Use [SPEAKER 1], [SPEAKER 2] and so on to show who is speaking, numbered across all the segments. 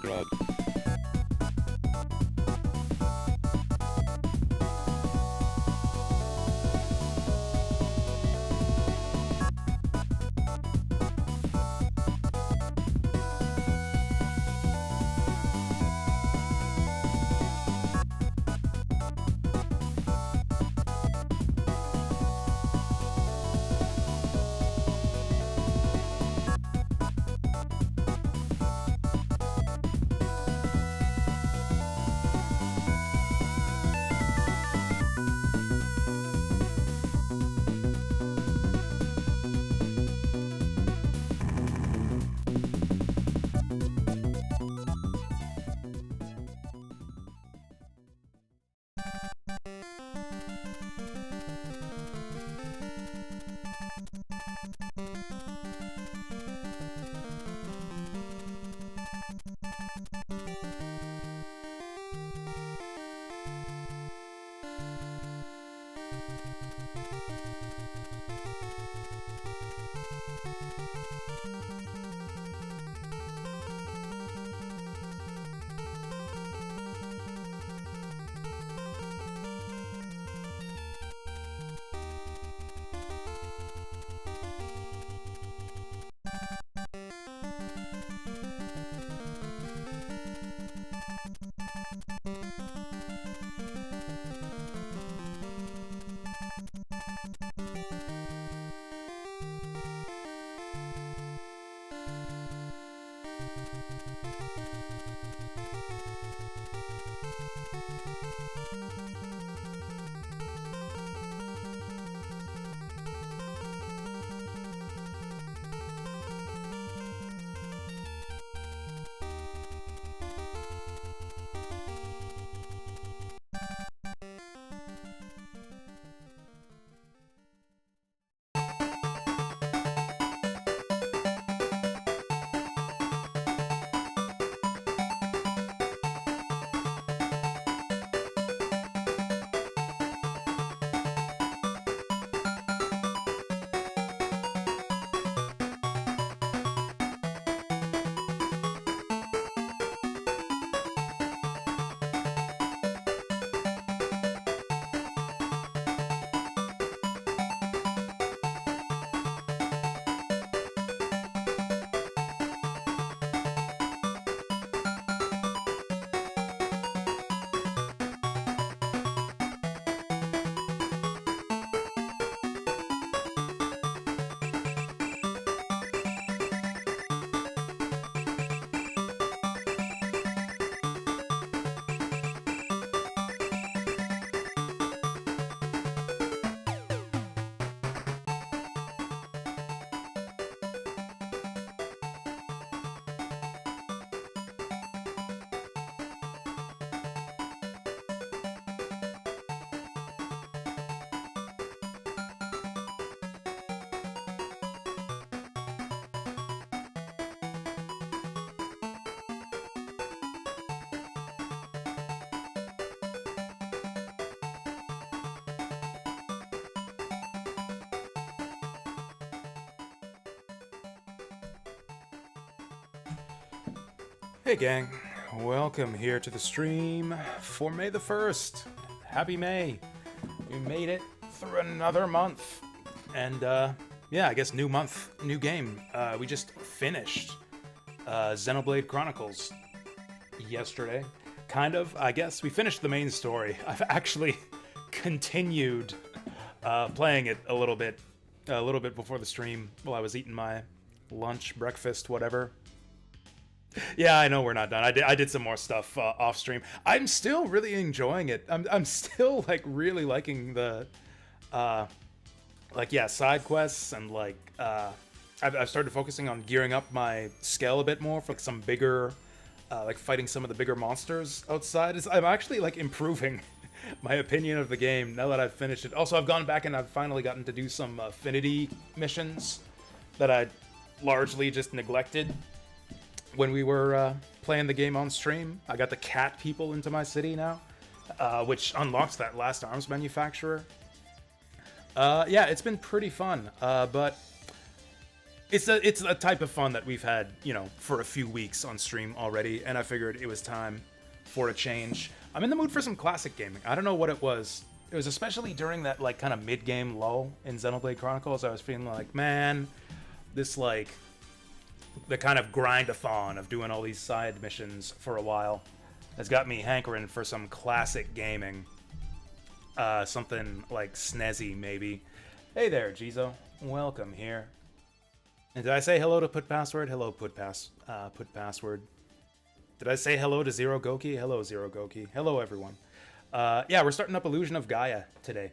[SPEAKER 1] god.
[SPEAKER 2] Hey gang, welcome here to the stream for May the 1st. Happy May. We made it through another month. And yeah, I guess new month, new game. We just finished Xenoblade Chronicles yesterday. Kind of, I guess. We finished the main story. I've actually continued playing it a little bit before the stream while I was eating my lunch, breakfast, whatever. Yeah, I know we're not done. I did some more stuff off stream. I'm still really enjoying it. I'm still like really liking the side quests, and like I've started focusing on gearing up my scale a bit more for like some bigger like fighting some of the bigger monsters outside. I'm actually like improving my opinion of the game now that I've finished it. Also, I've gone back and I've finally gotten to do some affinity missions that I largely just neglected when we were playing the game on stream. I got the cat people into my city now, which unlocks that last arms manufacturer. Yeah, it's been pretty fun, but it's a type of fun that we've had, for a few weeks on stream already, and I figured it was time for a change. I'm in the mood for some classic gaming. I don't know what it was. It was especially during that like kind of mid-game lull in Xenoblade Chronicles. I was feeling like, man, this like the kind of grind-a-thon of doing all these side missions for a while has got me hankering for some classic gaming. Something like snazzy, maybe. Hey there, Jizo. Welcome here. And did I say hello to Put Password? Hello, Put Password. Did I say hello to Zero Goki? Hello, Zero Goki. Hello, everyone. Yeah, we're starting up Illusion of Gaia today.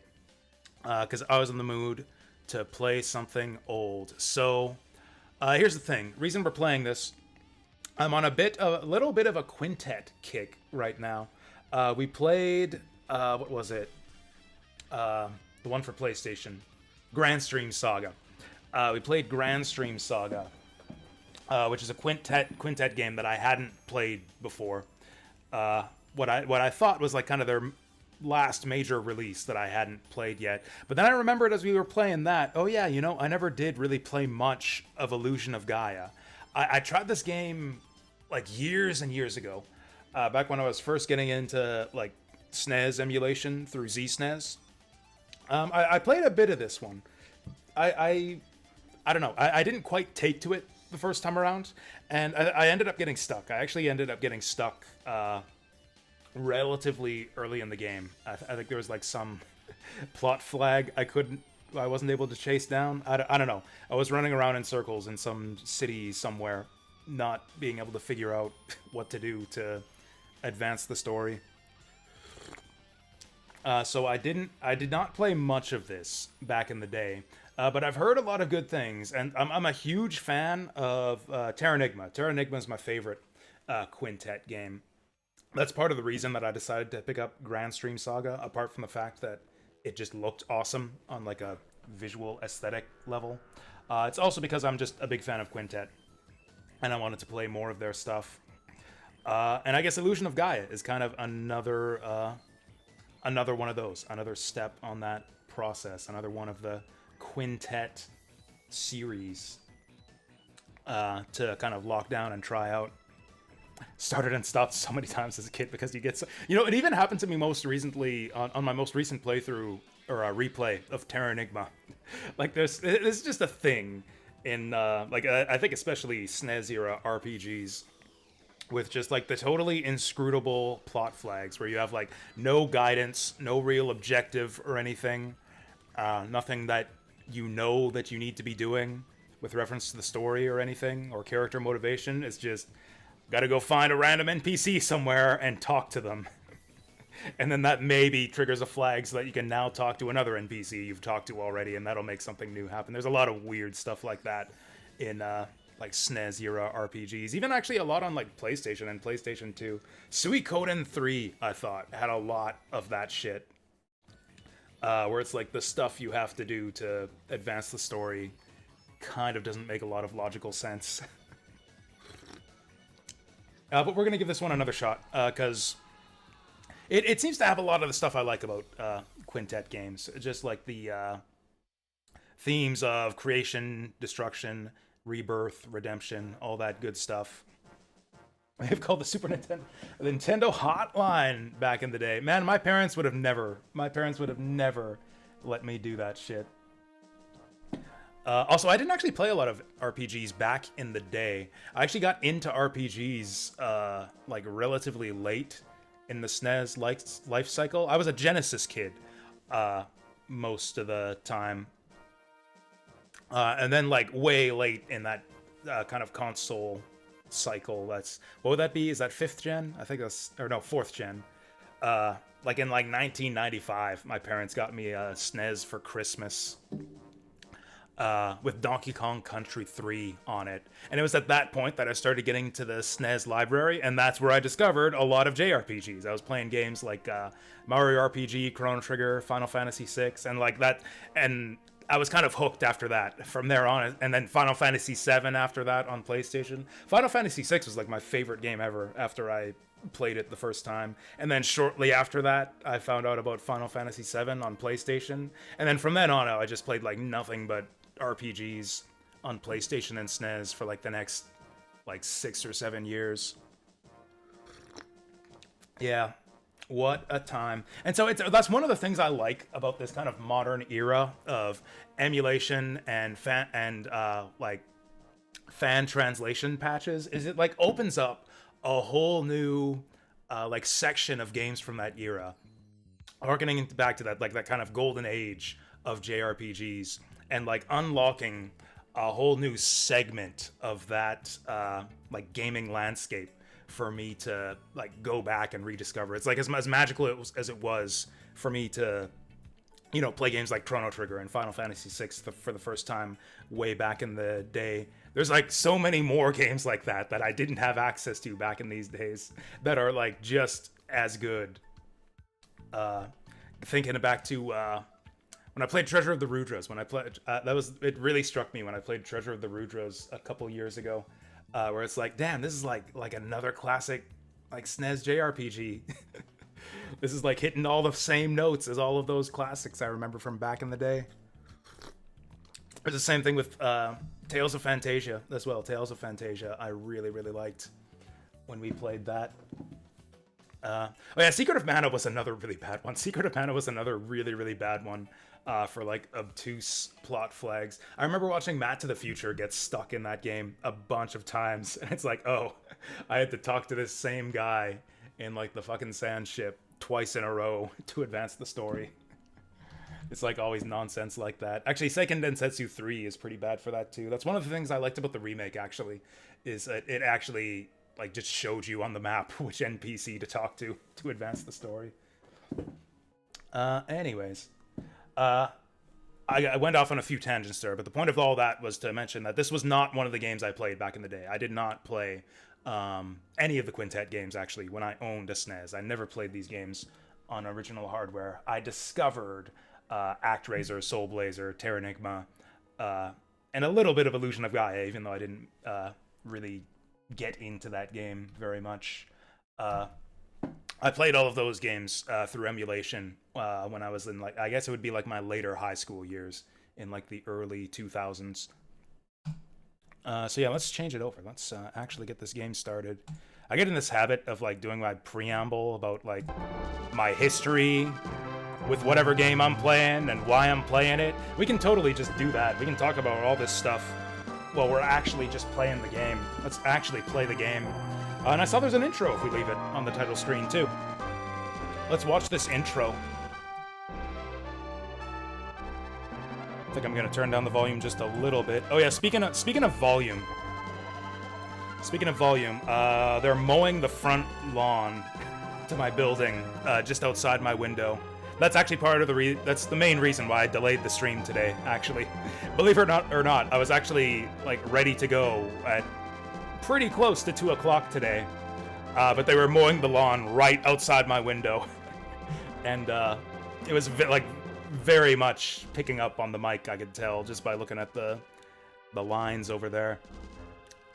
[SPEAKER 2] Because I was in the mood to play something old. So, here's the thing. Reason we're playing this, I'm on a little bit of a quintet kick right now. We played, what was it? The one for PlayStation. Grand Stream Saga. We played Grand Stream Saga, which is a quintet game that I hadn't played before. What I thought was like kind of their last major release that I hadn't played yet. But then I remembered as we were playing that, oh yeah, I never did really play much of Illusion of Gaia. I tried this game like years and years ago, back when I was first getting into like SNES emulation through ZSNES. I played a bit of this one. I don't know. I didn't quite take to it the first time around, and I ended up getting stuck. I actually ended up getting stuck relatively early in the game. I think there was like some plot flag I wasn't able to chase down. I don't know. I was running around in circles in some city somewhere, not being able to figure out what to do to advance the story. So I did not play much of this back in the day. But I've heard a lot of good things, and I'm a huge fan of Terranigma. Terranigma is my favorite quintet game. That's part of the reason that I decided to pick up Grand Stream Saga, apart from the fact that it just looked awesome on like a visual aesthetic level. It's also because I'm just a big fan of quintet, and I wanted to play more of their stuff. And I guess Illusion of Gaia is kind of another one of those, another step on that process, another one of the quintet series to kind of lock down and try out. Started and stopped so many times as a kid because you get so, it even happened to me most recently on my most recent playthrough or a replay of Terranigma. Like this is just a thing in I think especially SNES era RPGs with just like the totally inscrutable plot flags where you have like no guidance, no real objective or anything, nothing that that you need to be doing with reference to the story or anything or character motivation. It's just gotta go find a random NPC somewhere and talk to them. And then that maybe triggers a flag so that you can now talk to another NPC you've talked to already, and that'll make something new happen. There's a lot of weird stuff like that in like SNES era RPGs. Even actually a lot on like PlayStation and PlayStation 2. Suikoden 3, I thought, had a lot of that shit. Where it's like the stuff you have to do to advance the story kind of doesn't make a lot of logical sense. But we're going to give this one another shot, because it seems to have a lot of the stuff I like about quintet games. Just like the themes of creation, destruction, rebirth, redemption, all that good stuff. They've called the Super Nintendo Hotline back in the day. Man, my parents would have never let me do that shit. Also, I didn't actually play a lot of RPGs back in the day. I actually got into RPGs like relatively late in the SNES life cycle. I was a Genesis kid most of the time. And then like way late in that kind of console cycle. What would that be? Is that 5th gen? I think that's, or no, 4th gen. Like in like 1995, my parents got me a SNES for Christmas. With Donkey Kong Country 3 on it. And it was at that point that I started getting to the SNES library, and that's where I discovered a lot of JRPGs. I was playing games like Mario RPG, Chrono Trigger, Final Fantasy VI, and like that, and I was kind of hooked after that from there on. And then Final Fantasy VII after that on PlayStation. Final Fantasy VI was like my favorite game ever after I played it the first time. And then shortly after that, I found out about Final Fantasy VII on PlayStation. And then from then on, I just played like nothing but RPGs on PlayStation and SNES for like the next like 6 or 7 years. Yeah, what a time. And so that's one of the things I like about this kind of modern era of emulation and like fan translation patches, is it like opens up a whole new like section of games from that era, harkening back to that, like that kind of golden age of JRPGs, and like unlocking a whole new segment of that like gaming landscape for me to like go back and rediscover. It's like as magical as it was for me to, you know, play games like Chrono Trigger and Final Fantasy VI for the first time way back in the day. There's like so many more games like that I didn't have access to back in these days that are like just as good. Thinking back to when I played Treasure of the Rudras, it really struck me when I played Treasure of the Rudras a couple years ago, where it's like, damn, this is like another classic like SNES JRPG. This is like hitting all the same notes as all of those classics I remember from back in the day. It's the same thing with Tales of Phantasia as well. Tales of Phantasia I really, really liked when we played that. Oh yeah, Secret of Mana was another really bad one. Secret of Mana was another really, really bad one for like obtuse plot flags. I remember watching Matt to the Future get stuck in that game a bunch of times, and it's like, oh, I had to talk to this same guy in like the fucking sand ship twice in a row to advance the story. It's like always nonsense like that. Actually, Seiken Densetsu 3 is pretty bad for that too. That's one of the things I liked about the remake, actually, is that it actually like just showed you on the map which NPC to talk to advance the story. Anyways, I went off on a few tangents there, but the point of all that was to mention that this was not one of the games I played back in the day. I did not play any of the Quintet games, actually, when I owned a SNES. I never played these games on original hardware. I discovered ActRaiser, Soul Blazer, Terranigma, and a little bit of Illusion of Gaia, even though I didn't really get into that game very much. I played all of those games through emulation when I was in, like, I guess it would be like my later high school years in like the early 2000s. So yeah, let's change it over. Let's actually get this game started. I get in this habit of like doing my preamble about like my history with whatever game I'm playing and why I'm playing it. We can totally just do that. We can talk about all this stuff while we're actually just playing the game. Let's actually play the game. And I saw there's an intro if we leave it on the title screen too. Let's watch this intro. I think I'm gonna turn down the volume just a little bit. Oh yeah, speaking of volume. They're mowing the front lawn to my building just outside my window. That's actually part of that's the main reason why I delayed the stream today, actually. Believe it or not, I was actually like ready to go at pretty close to 2 o'clock today, but they were mowing the lawn right outside my window, and it was like very much picking up on the mic. I could tell just by looking at the lines over there.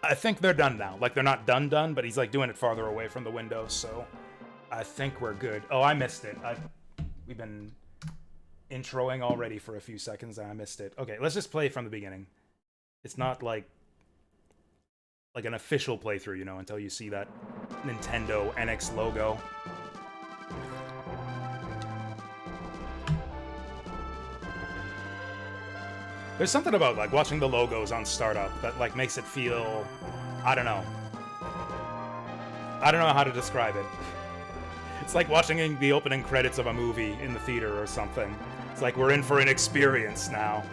[SPEAKER 2] I think they're done now. Like, they're not done, but he's like doing it farther away from the window, so I think we're good. Oh, I missed it. We've been introing already for a few seconds and I missed it. Okay, let's just play from the beginning. It's not like an official playthrough, you know, until you see that Nintendo NX logo. There's something about like watching the logos on startup that like makes it feel, I don't know how to describe it. It's like watching the opening credits of a movie in the theater or something. It's like we're in for an experience now.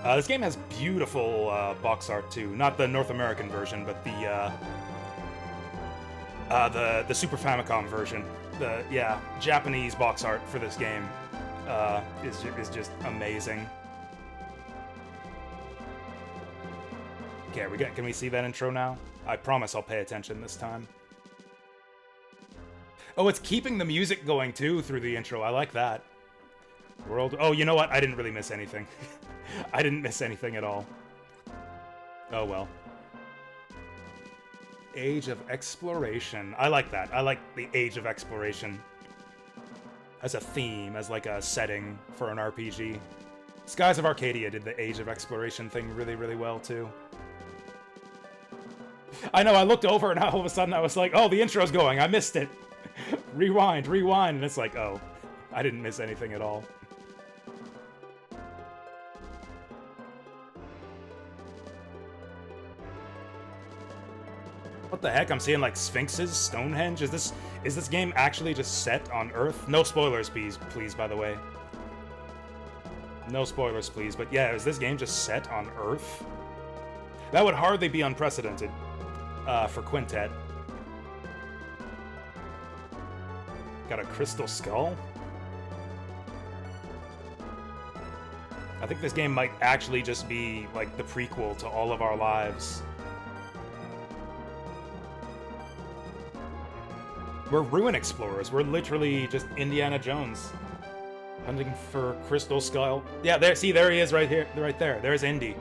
[SPEAKER 2] This game has beautiful box art too. Not the North American version, but the Super Famicom version. The Japanese box art for this game is just amazing. Okay, can we see that intro now? I promise I'll pay attention this time. Oh, it's keeping the music going too through the intro. I like that. Oh, you know what? I didn't really miss anything. I didn't miss anything at all. Oh well. Age of Exploration. I like that. I like the Age of Exploration as a theme, as like a setting for an RPG. Skies of Arcadia did the Age of Exploration thing really, really well, too. I know, I looked over and all of a sudden I was like, oh, the intro's going, I missed it. Rewind, and it's like, oh, I didn't miss anything at all. What the heck? I'm seeing like Sphinxes, Stonehenge. Is this game actually just set on Earth? No spoilers, please, by the way. No spoilers, please. But yeah, is this game just set on Earth? That would hardly be unprecedented for Quintet. Got a crystal skull? I think this game might actually just be like the prequel to all of our lives. We're ruin explorers. We're literally just Indiana Jones. Hunting for crystal skull. Yeah, there. See, there he is right here. Right there. There's Indy.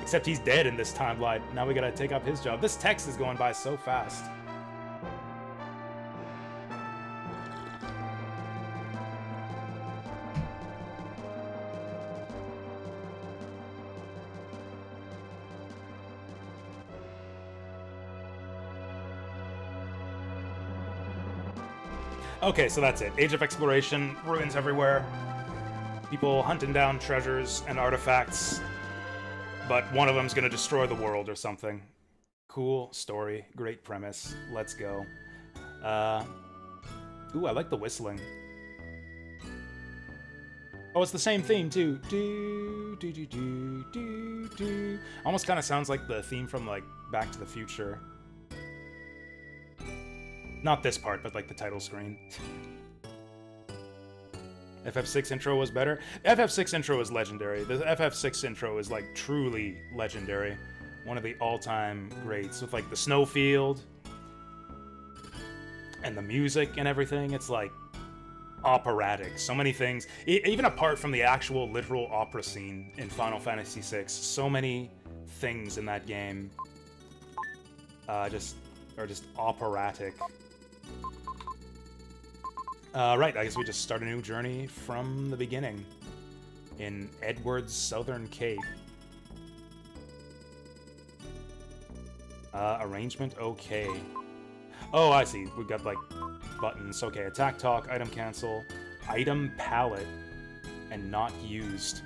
[SPEAKER 2] Except he's dead in this timeline. Now we gotta take up his job. This text is going by so fast. Okay, so that's it. Age of Exploration, ruins everywhere. People hunting down treasures and artifacts, but one of them's gonna destroy the world or something. Cool story, great premise. Let's go. Ooh, I like the whistling. Oh, it's the same theme too. Do do do do do do. Almost kind of sounds like the theme from like Back to the Future. Not this part, but like the title screen. FF6 intro was better. FF6 intro is legendary. The FF6 intro is like truly legendary. One of the all-time greats with like the snowfield and the music and everything. It's like operatic. So many things. Even apart from the actual literal opera scene in Final Fantasy VI, so many things in that game are just operatic. Right, I guess we just start a new journey from the beginning in Edward's Southern Cape. Arrangement okay. Oh, I see. We've got, like, buttons. Okay, attack talk, item cancel, item palette, and not used.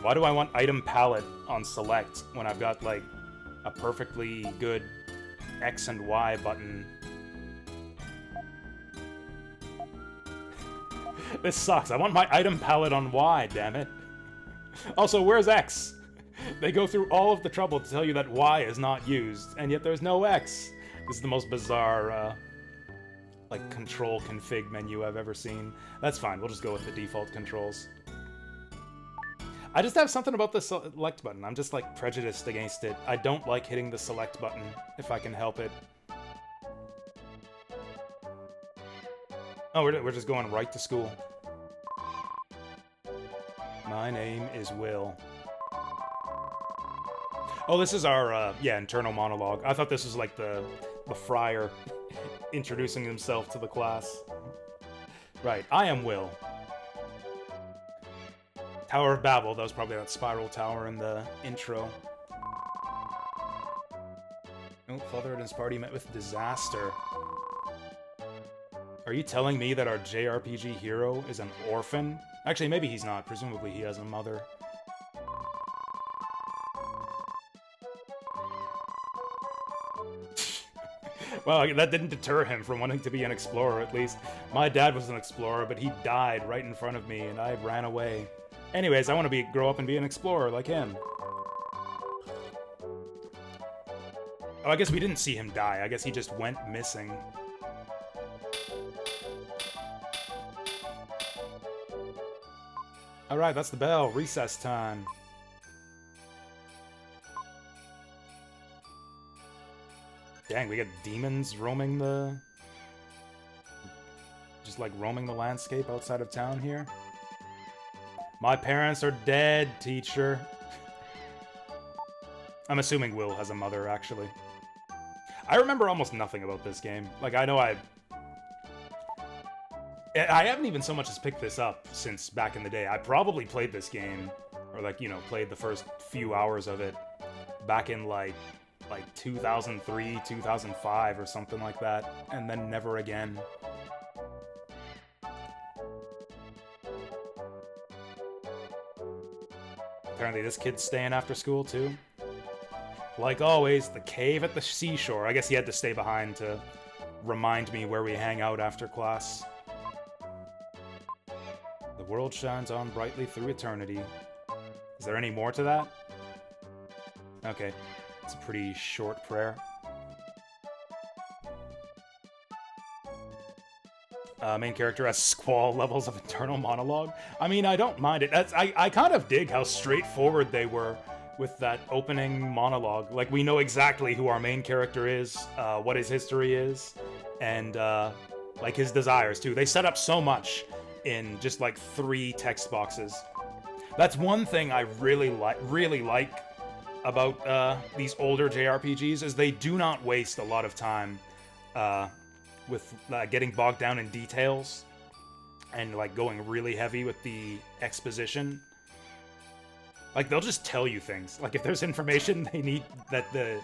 [SPEAKER 2] Why do I want item palette on select when I've got, like, a perfectly good X and Y button? This sucks. I want my item palette on Y, damn it. Also, where's X? They go through all of the trouble to tell you that Y is not used, and yet there's no X. This is the most bizarre, like, control config menu I've ever seen. That's fine. We'll just go with the default controls. I just have something about the select button. I'm just, like, prejudiced against it. I don't like hitting the select button, if I can help it. Oh, we're just going right to school. My name is Will. Oh, this is our, yeah, internal monologue. I thought this was like the friar introducing himself to the class. Right, I am Will. Tower of Babel, that was probably that spiral tower in the intro. Oh, Father and his party met with disaster. Are you telling me that our JRPG hero is an orphan? Actually, maybe he's not. Presumably he has a mother. Well, that didn't deter him from wanting to be an explorer, at least. My dad was an explorer, but he died right in front of me, and I ran away. Anyways, I want to grow up and be an explorer like him. Oh, I guess we didn't see him die. I guess he just went missing. Alright, that's the bell. Recess time. Dang, we got demons roaming the... just like roaming the landscape outside of town here. My parents are dead, teacher. I'm assuming Will has a mother, actually. I remember almost nothing about this game. Like, I know I haven't even so much as picked this up since back in the day. I probably played this game, or like, you know, played the first few hours of it back in like 2003, 2005 or something like that, and then never again. Apparently this kid's staying after school too. Like always, the cave at the seashore. I guess he had to stay behind to remind me where we hang out after class. The world shines on brightly through eternity. Is there any more to that? Okay. It's a pretty short prayer. Main character has squall levels of internal monologue. I mean, I don't mind it. I kind of dig how straightforward they were with that opening monologue. Like, we know exactly who our main character is, what his history is, and like his desires too. They set up so much in just like 3 text boxes. That's one thing I really like about these older JRPGs, is they do not waste a lot of time with getting bogged down in details and like going really heavy with the exposition. Like, they'll just tell you things. Like, if there's information they need that the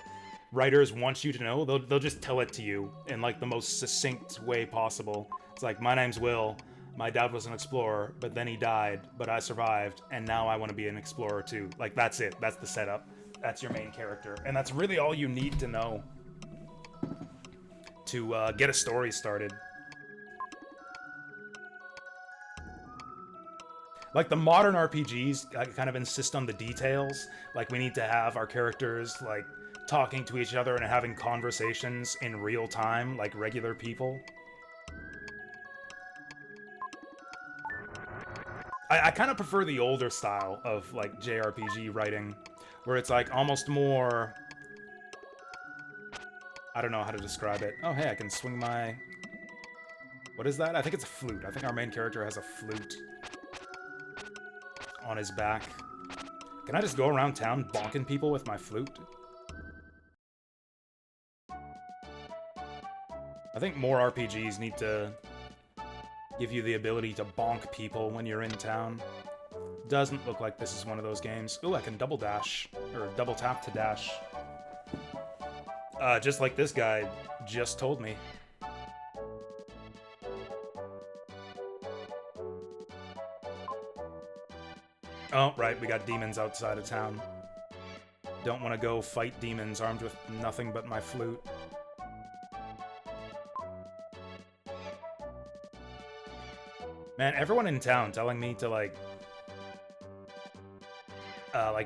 [SPEAKER 2] writers want you to know, they'll just tell it to you in like the most succinct way possible. It's like, my name's Will. My dad was an explorer, but then he died, but I survived, and now I want to be an explorer too. Like, that's it. That's the setup. That's your main character. And that's really all you need to know to get a story started. Like, the modern RPGs kind of insist on the details. Like, we need to have our characters, like, talking to each other and having conversations in real time, like regular people. I kind of prefer the older style of, like, JRPG writing, where it's, like, almost more... I don't know how to describe it. Oh, hey, I can swing my... What is that? I think it's a flute. I think our main character has a flute on his back. Can I just go around town bonking people with my flute? I think more RPGs need to give you the ability to bonk people when you're in town. Doesn't look like this is one of those games. Ooh, I can double dash, or double tap to dash. Just like this guy just told me. Oh, right, we got demons outside of town. Don't want to go fight demons armed with nothing but my flute. Man, everyone in town telling me to, like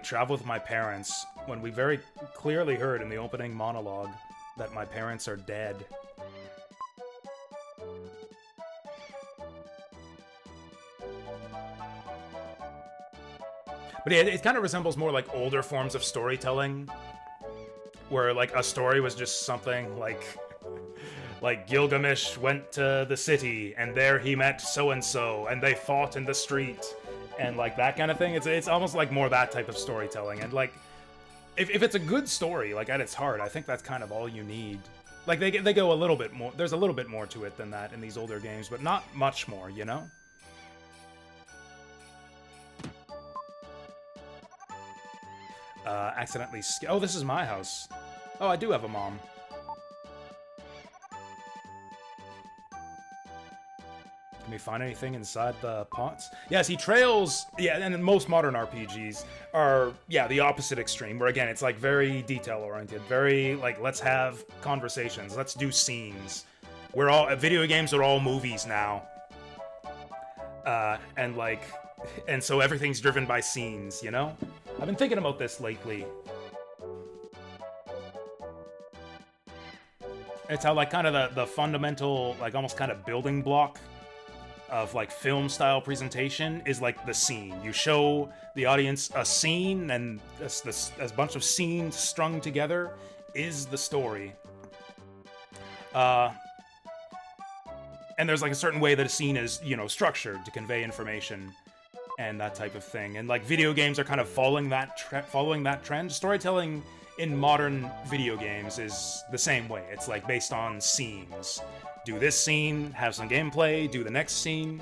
[SPEAKER 2] travel with my parents, when we very clearly heard in the opening monologue that my parents are dead. But yeah, it kind of resembles more like older forms of storytelling, where like a story was just something like Gilgamesh went to the city and there he met so-and-so and they fought in the street and like that kind of thing. It's almost like more that type of storytelling. And like, if it's a good story, like at its heart, I think that's kind of all you need. Like they go a little bit more, there's a little bit more to it than that in these older games, but not much more, you know? Accidentally oh, this is my house. Oh, I do have a mom. Can we find anything inside the pots? Yeah, see, trails, yeah, and most modern RPGs are, yeah, the opposite extreme, where again, it's like very detail-oriented, very, like, let's have conversations, let's do scenes. Video games are all movies now. And so everything's driven by scenes, you know? I've been thinking about this lately. It's how, like, kind of the fundamental, like, almost kind of building block of, like, film-style presentation is, like, the scene. You show the audience a scene, and this bunch of scenes strung together is the story. And there's, like, a certain way that a scene is, you know, structured to convey information and that type of thing. And, like, video games are kind of following that trend. Storytelling in modern video games is the same way. It's, like, based on scenes. do this scene, have some gameplay, do the next scene.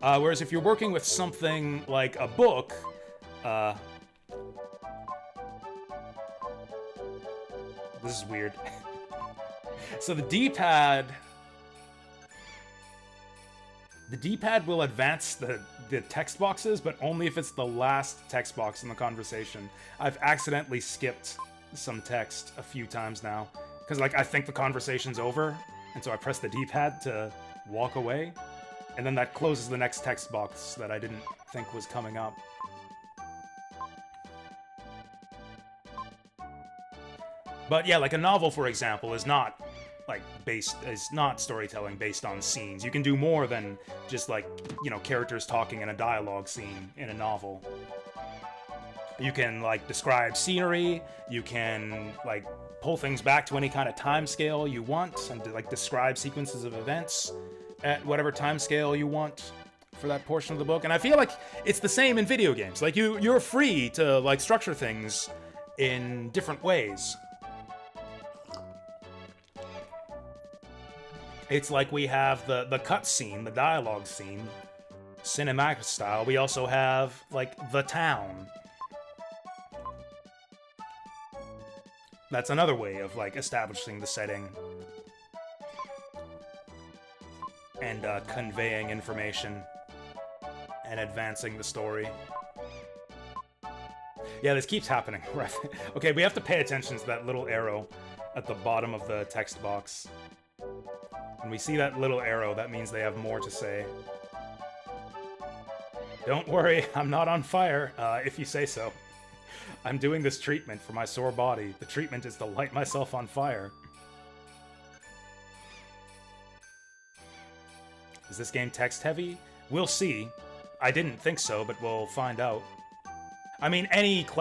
[SPEAKER 2] Whereas if you're working with something like a book, this is weird. So the D-pad will advance the text boxes, but only if it's the last text box in the conversation. I've accidentally skipped some text a few times now, because like I think the conversation's over, and so I press the D-pad to walk away, and then that closes the next text box that I didn't think was coming up. But yeah, like a novel, for example, is not not storytelling based on scenes. You can do more than just like, you know, characters talking in a dialogue scene in a novel. You can like describe scenery, you can like pull things back to any kind of time scale you want, and like describe sequences of events at whatever time scale you want for that portion of the book. And I feel like it's the same in video games. Like you're free to like structure things in different ways. It's like we have the cut scene, the dialogue scene, cinematic style. We also have, like, the town. That's another way of, like, establishing the setting. And conveying information. And advancing the story. Yeah, this keeps happening. Right? Okay, we have to pay attention to that little arrow at the bottom of the text box. When we see that little arrow, that means they have more to say. Don't worry, I'm not on fire, if you say so. I'm doing this treatment for my sore body. The treatment is to light myself on fire. Is this game text-heavy? We'll see. I didn't think so, but we'll find out. I mean,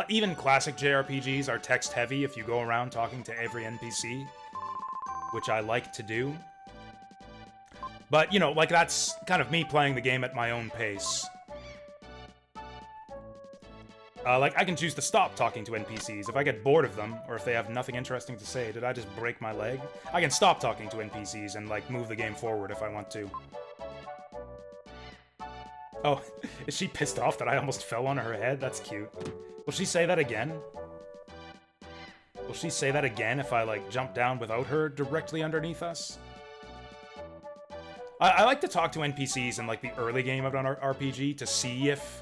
[SPEAKER 2] even classic JRPGs are text-heavy if you go around talking to every NPC, which I like to do. But, you know, like, that's kind of me playing the game at my own pace. Like, I can choose to stop talking to NPCs if I get bored of them, or if they have nothing interesting to say. Did I just break my leg? I can stop talking to NPCs and, like, move the game forward if I want to. Oh, is she pissed off that I almost fell on her head? That's cute. Will she say that again? Will she say that again if I, like, jump down without her directly underneath us? I like to talk to NPCs in, like, the early game of an RPG to see if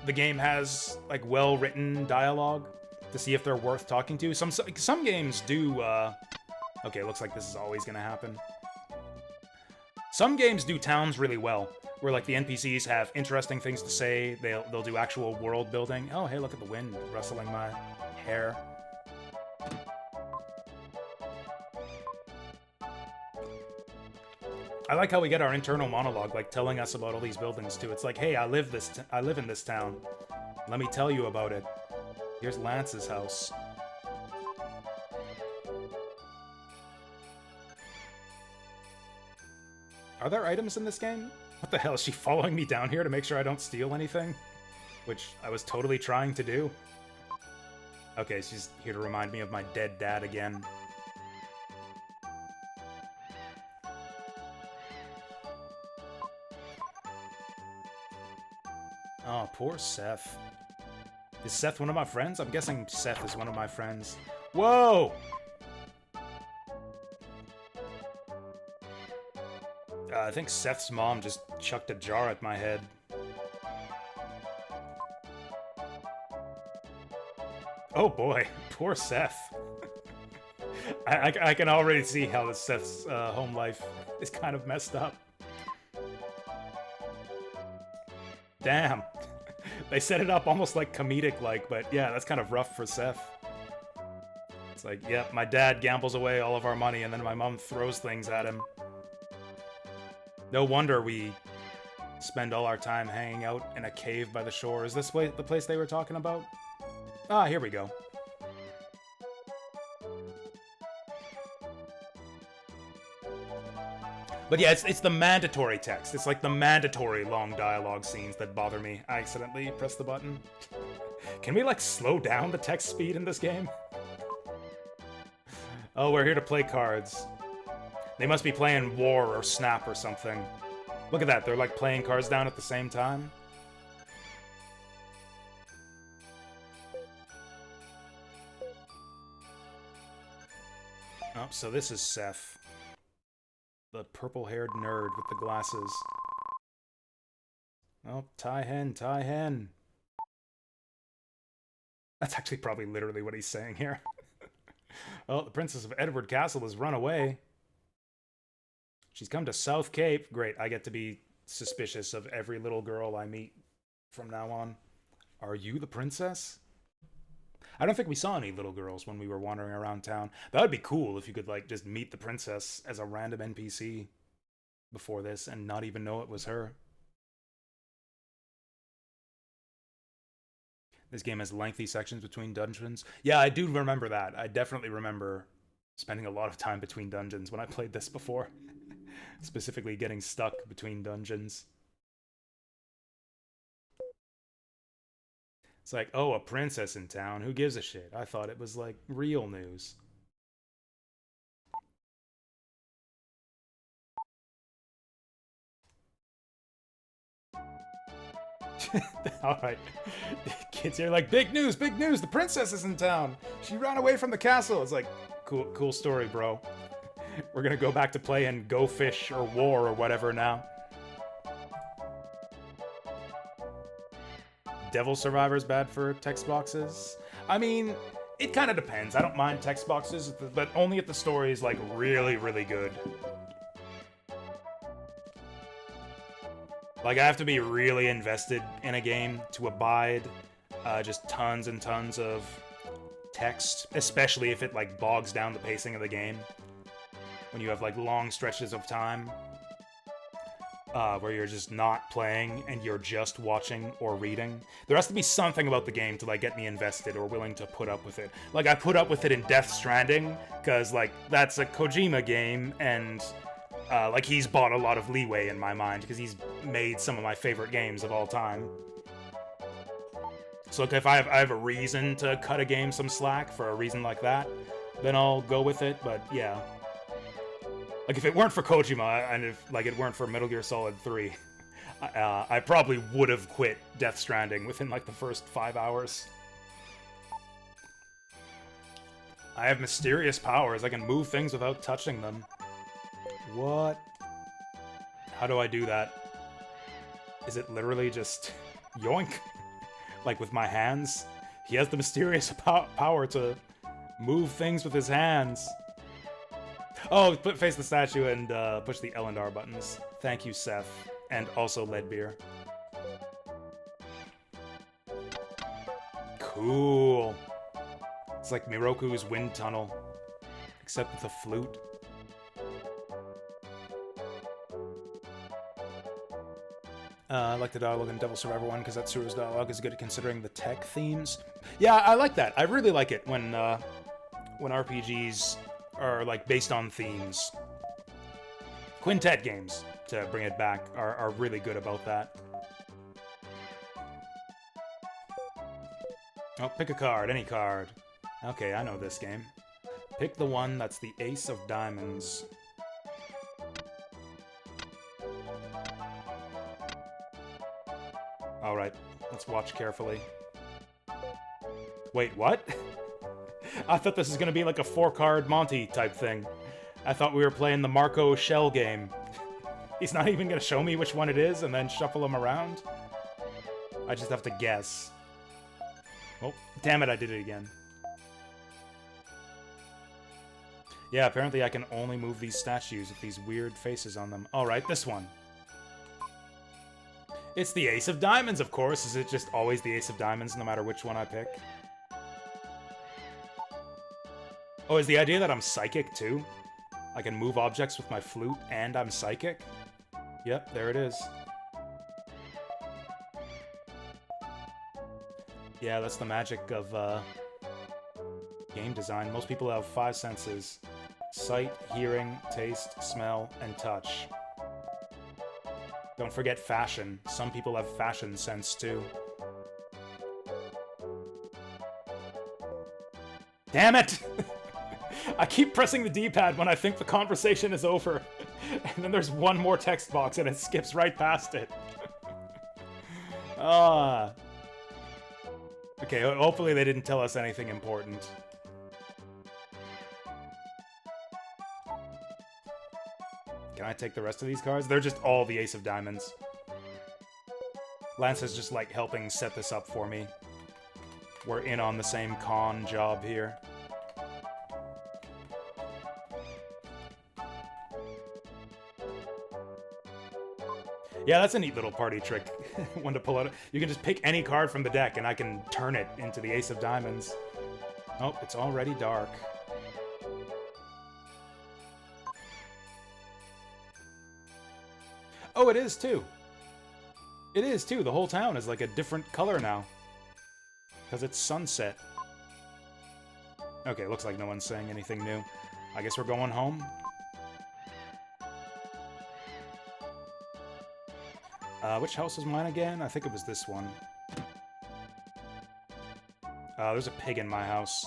[SPEAKER 2] the game has, like, well-written dialogue, to see if they're worth talking to. Some games do, Okay, looks like this is always gonna happen. Some games do towns really well, where, like, the NPCs have interesting things to say, they'll do actual world building. Oh, hey, look at the wind rustling my hair. I like how we get our internal monologue, like, telling us about all these buildings, too. It's like, hey, I live in this town. Let me tell you about it. Here's Lance's house. Are there items in this game? What the hell, is she following me down here to make sure I don't steal anything? Which I was totally trying to do. Okay, she's here to remind me of my dead dad again. Oh, poor Seth. Is Seth one of my friends? I'm guessing Seth is one of my friends. Whoa! I think Seth's mom just chucked a jar at my head. Oh boy, poor Seth. I can already see how this Seth's home life is kind of messed up. Damn. They set it up almost like comedic-like, but yeah, that's kind of rough for Seth. It's like, yep, my dad gambles away all of our money, and then my mom throws things at him. No wonder we spend all our time hanging out in a cave by the shore. Is this the place they were talking about? Ah, here we go. But yeah, it's the mandatory text. It's like the mandatory long dialogue scenes that bother me. I accidentally pressed the button. Can we, like, slow down the text speed in this game? Oh, we're here to play cards. They must be playing War or Snap or something. Look at that, they're like playing cards down at the same time. Oh, so this is Seth. The purple-haired nerd with the glasses. Oh, tie hen, tie hen. That's actually probably literally what he's saying here. Oh, the Princess of Edward Castle has run away. She's come to South Cape. Great, I get to be suspicious of every little girl I meet from now on. Are you the princess? I don't think we saw any little girls when we were wandering around town. That would be cool if you could, like, just meet the princess as a random NPC before this and not even know it was her. This game has lengthy sections between dungeons. Yeah, I do remember that. I definitely remember spending a lot of time between dungeons when I played this before. Specifically getting stuck between dungeons. It's like, oh, a princess in town. Who gives a shit? I thought it was, like, real news. Alright. Kids here like, big news, the princess is in town. She ran away from the castle. It's like, cool story, bro. We're gonna go back to playing Go Fish or War or whatever now. Devil Survivor's bad for text boxes? I mean, it kind of depends. I don't mind text boxes, but only if the story is, like, really, really good. Like, I have to be really invested in a game to abide just tons and tons of text, especially if it, like, bogs down the pacing of the game. When you have, like, long stretches of time where you're just not playing and you're just watching or reading. There has to be something about the game to, like, get me invested or willing to put up with it. Like, I put up with it in Death Stranding, because, like, that's a Kojima game, and like, he's bought a lot of leeway in my mind, because he's made some of my favorite games of all time. So, like, if I have a reason to cut a game some slack for a reason like that, then I'll go with it, but yeah. Like, if it weren't for Kojima, and if, like, it weren't for Metal Gear Solid 3, I probably would have quit Death Stranding within, like, the first 5 hours. I have mysterious powers. I can move things without touching them. What? How do I do that? Is it literally just yoink? Like, with my hands? He has the mysterious power to move things with his hands. Oh, face the statue and push the L and R buttons. Thank you, Seth. And also Leadbeer. Cool. It's like Miroku's wind tunnel, except with a flute. I like the dialogue in Devil Survivor 1 because Atsuru's dialogue is good at considering the tech themes. Yeah, I like that. I really like it when RPGs are, like, based on themes. Quintet games, to bring it back, are really good about that. Oh, pick a card, any card. Okay, I know this game. Pick the one that's the Ace of Diamonds. Alright, let's watch carefully. Wait, what? I thought this was gonna be like a 4-card Monty type thing. I thought we were playing the Marco Shell game. He's not even gonna show me which one it is and then shuffle them around? I just have to guess. Oh, damn it, I did it again. Yeah, apparently I can only move these statues with these weird faces on them. Alright, this one. It's the Ace of Diamonds, of course. Is it just always the Ace of Diamonds no matter which one I pick? Oh, is the idea that I'm psychic, too? I can move objects with my flute, and I'm psychic? Yep, there it is. Yeah, that's the magic of, game design. Most people have 5 senses. Sight, hearing, taste, smell, and touch. Don't forget fashion. Some people have fashion sense, too. Damn it! I keep pressing the D-pad when I think the conversation is over. And then there's one more text box and it skips right past it. Ah. Okay, hopefully they didn't tell us anything important. Can I take the rest of these cards? They're just all the Ace of Diamonds. Lance is just, like, helping set this up for me. We're in on the same con job here. Yeah, that's a neat little party trick. One to pull out. You can just pick any card from the deck and I can turn it into the Ace of Diamonds. Oh, it's already dark. Oh, it is too. It is too. The whole town is like a different color now. Because it's sunset. Okay, looks like no one's saying anything new. I guess we're going home. Which house was mine again? I think it was this one. There's a pig in my house.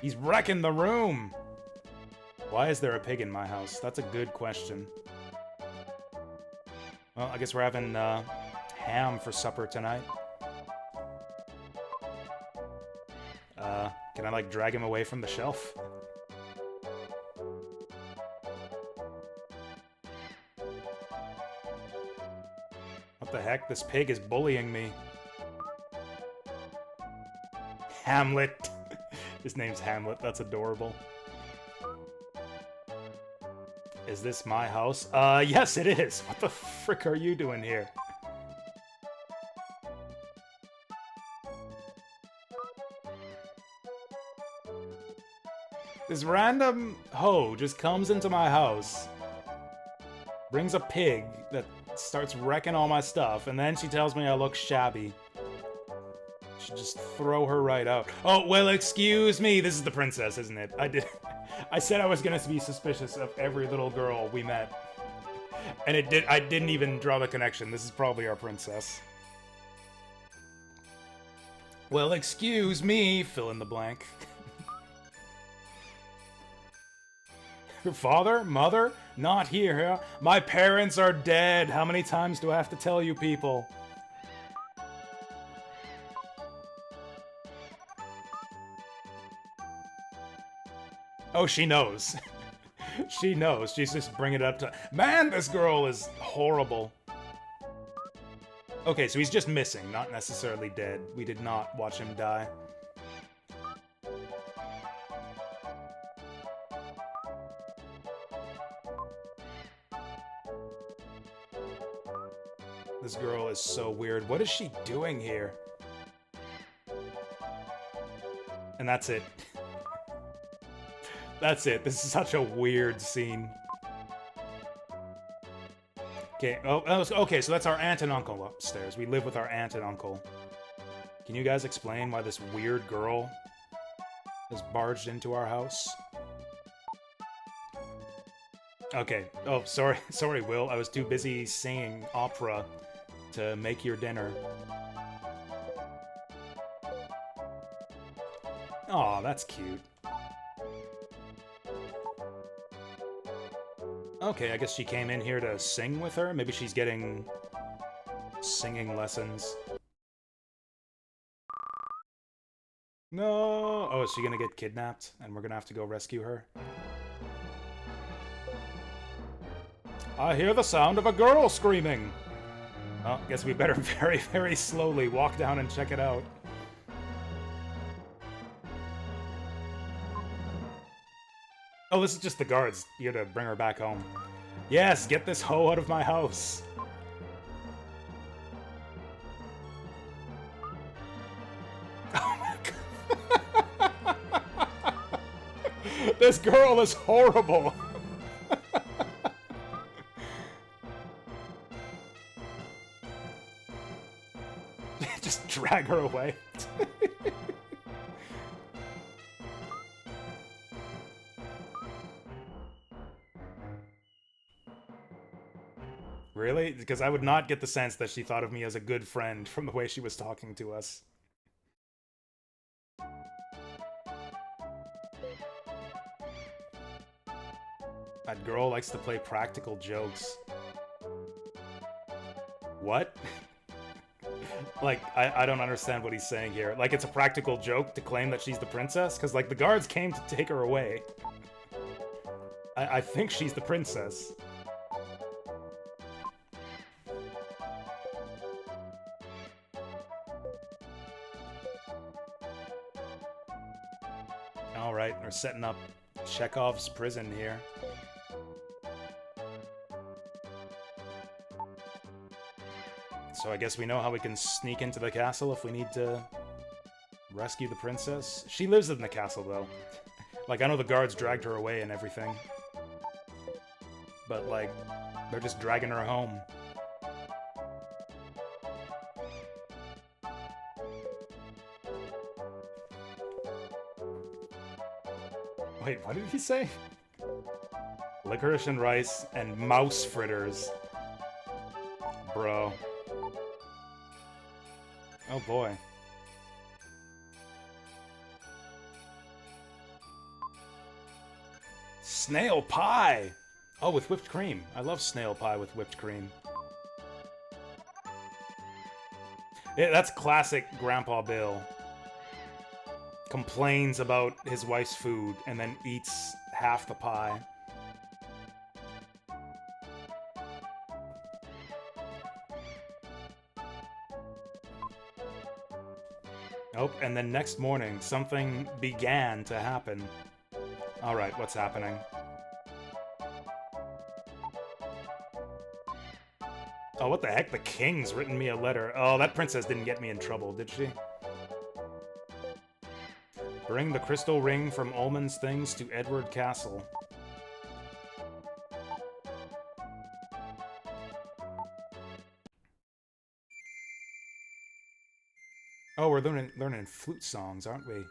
[SPEAKER 2] He's wrecking the room! Why is there a pig in my house? That's a good question. Well, I guess we're having ham for supper tonight. Can I, like, drag him away from the shelf? What the heck? This pig is bullying me. Hamlet. His name's Hamlet. That's adorable. Is this my house? Yes, it is. What the frick are you doing here? This random hoe just comes into my house, brings a pig that starts wrecking all my stuff, and then she tells me I look shabby. Should just throw her right out. Oh, well, excuse me. This is the princess, isn't it? I said I was gonna be suspicious of every little girl we met. And I didn't even draw the connection. This is probably our princess. Well, excuse me, fill in the blank. Your father? Mother? Not here. My parents are dead. How many times do I have to tell you people? Oh, she knows. She knows. She's just bringing it up to... Man, this girl is horrible. Okay, so he's just missing, not necessarily dead. We did not watch him die. This girl is so weird. What is she doing here? And that's it. That's it. This is such a weird scene. Okay, okay, so that's our aunt and uncle upstairs. We live with our aunt and uncle. Can you guys explain why this weird girl has barged into our house? Okay. Oh, sorry. Sorry, Will. I was too busy singing opera to make your dinner. Aw, that's cute. Okay, I guess she came in here to sing with her. Maybe she's getting singing lessons. No! Oh, is she gonna get kidnapped? And we're gonna have to go rescue her? I hear the sound of a girl screaming! Well, guess we better very, very slowly walk down and check it out. Oh, this is just the guards here to bring her back home. Yes, get this hoe out of my house! Oh my god! This girl is horrible! Just drag her away. Really? Because I would not get the sense that she thought of me as a good friend from the way she was talking to us. That girl likes to play practical jokes. What? Like, I don't understand what he's saying here. Like, it's a practical joke to claim that she's the princess? Because, like, the guards came to take her away. I think she's the princess. Alright, we're setting up Chekhov's prison here. So I guess we know how we can sneak into the castle if we need to rescue the princess. She lives in the castle, though. Like, I know the guards dragged her away and everything. But, like, they're just dragging her home. Wait, what did he say? Licorice and rice and mouse fritters. Bro. Oh boy. Snail pie! Oh, with whipped cream. I love snail pie with whipped cream. Yeah, that's classic Grandpa Bill. Complains about his wife's food and then eats half the pie. Oh, and then next morning, something began to happen. Alright, what's happening? Oh, what the heck? The king's written me a letter. Oh, that princess didn't get me in trouble, did she? Bring the crystal ring from Ullman's things to Edward Castle. Oh, we're learning flute songs, aren't we?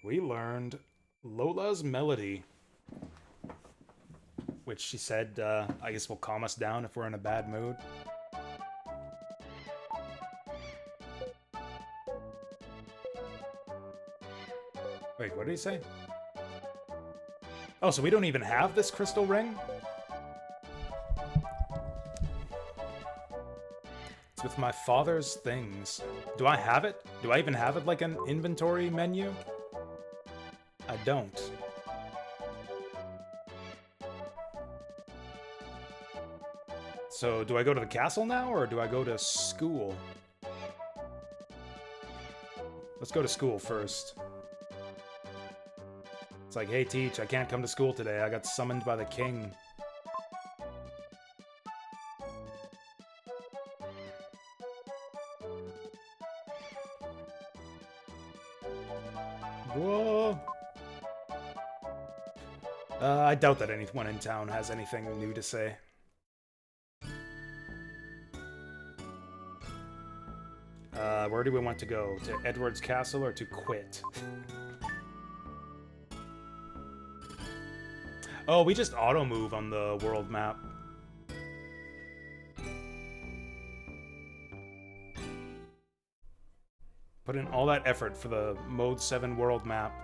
[SPEAKER 2] We learned Lola's Melody, which she said, I guess will calm us down if we're in a bad mood. Wait, what did he say? Oh, so we don't even have this crystal ring? It's with my father's things. Do I have it? Do I even have it like an inventory menu? I don't. So, do I go to the castle now, or do I go to school? Let's go to school first. It's like, hey, Teach, I can't come to school today. I got summoned by the king. Whoa! I doubt that anyone in town has anything new to say. Where do we want to go? To Edward's Castle or to quit? Oh, we just auto-move on the world map. Put in all that effort for the Mode 7 world map.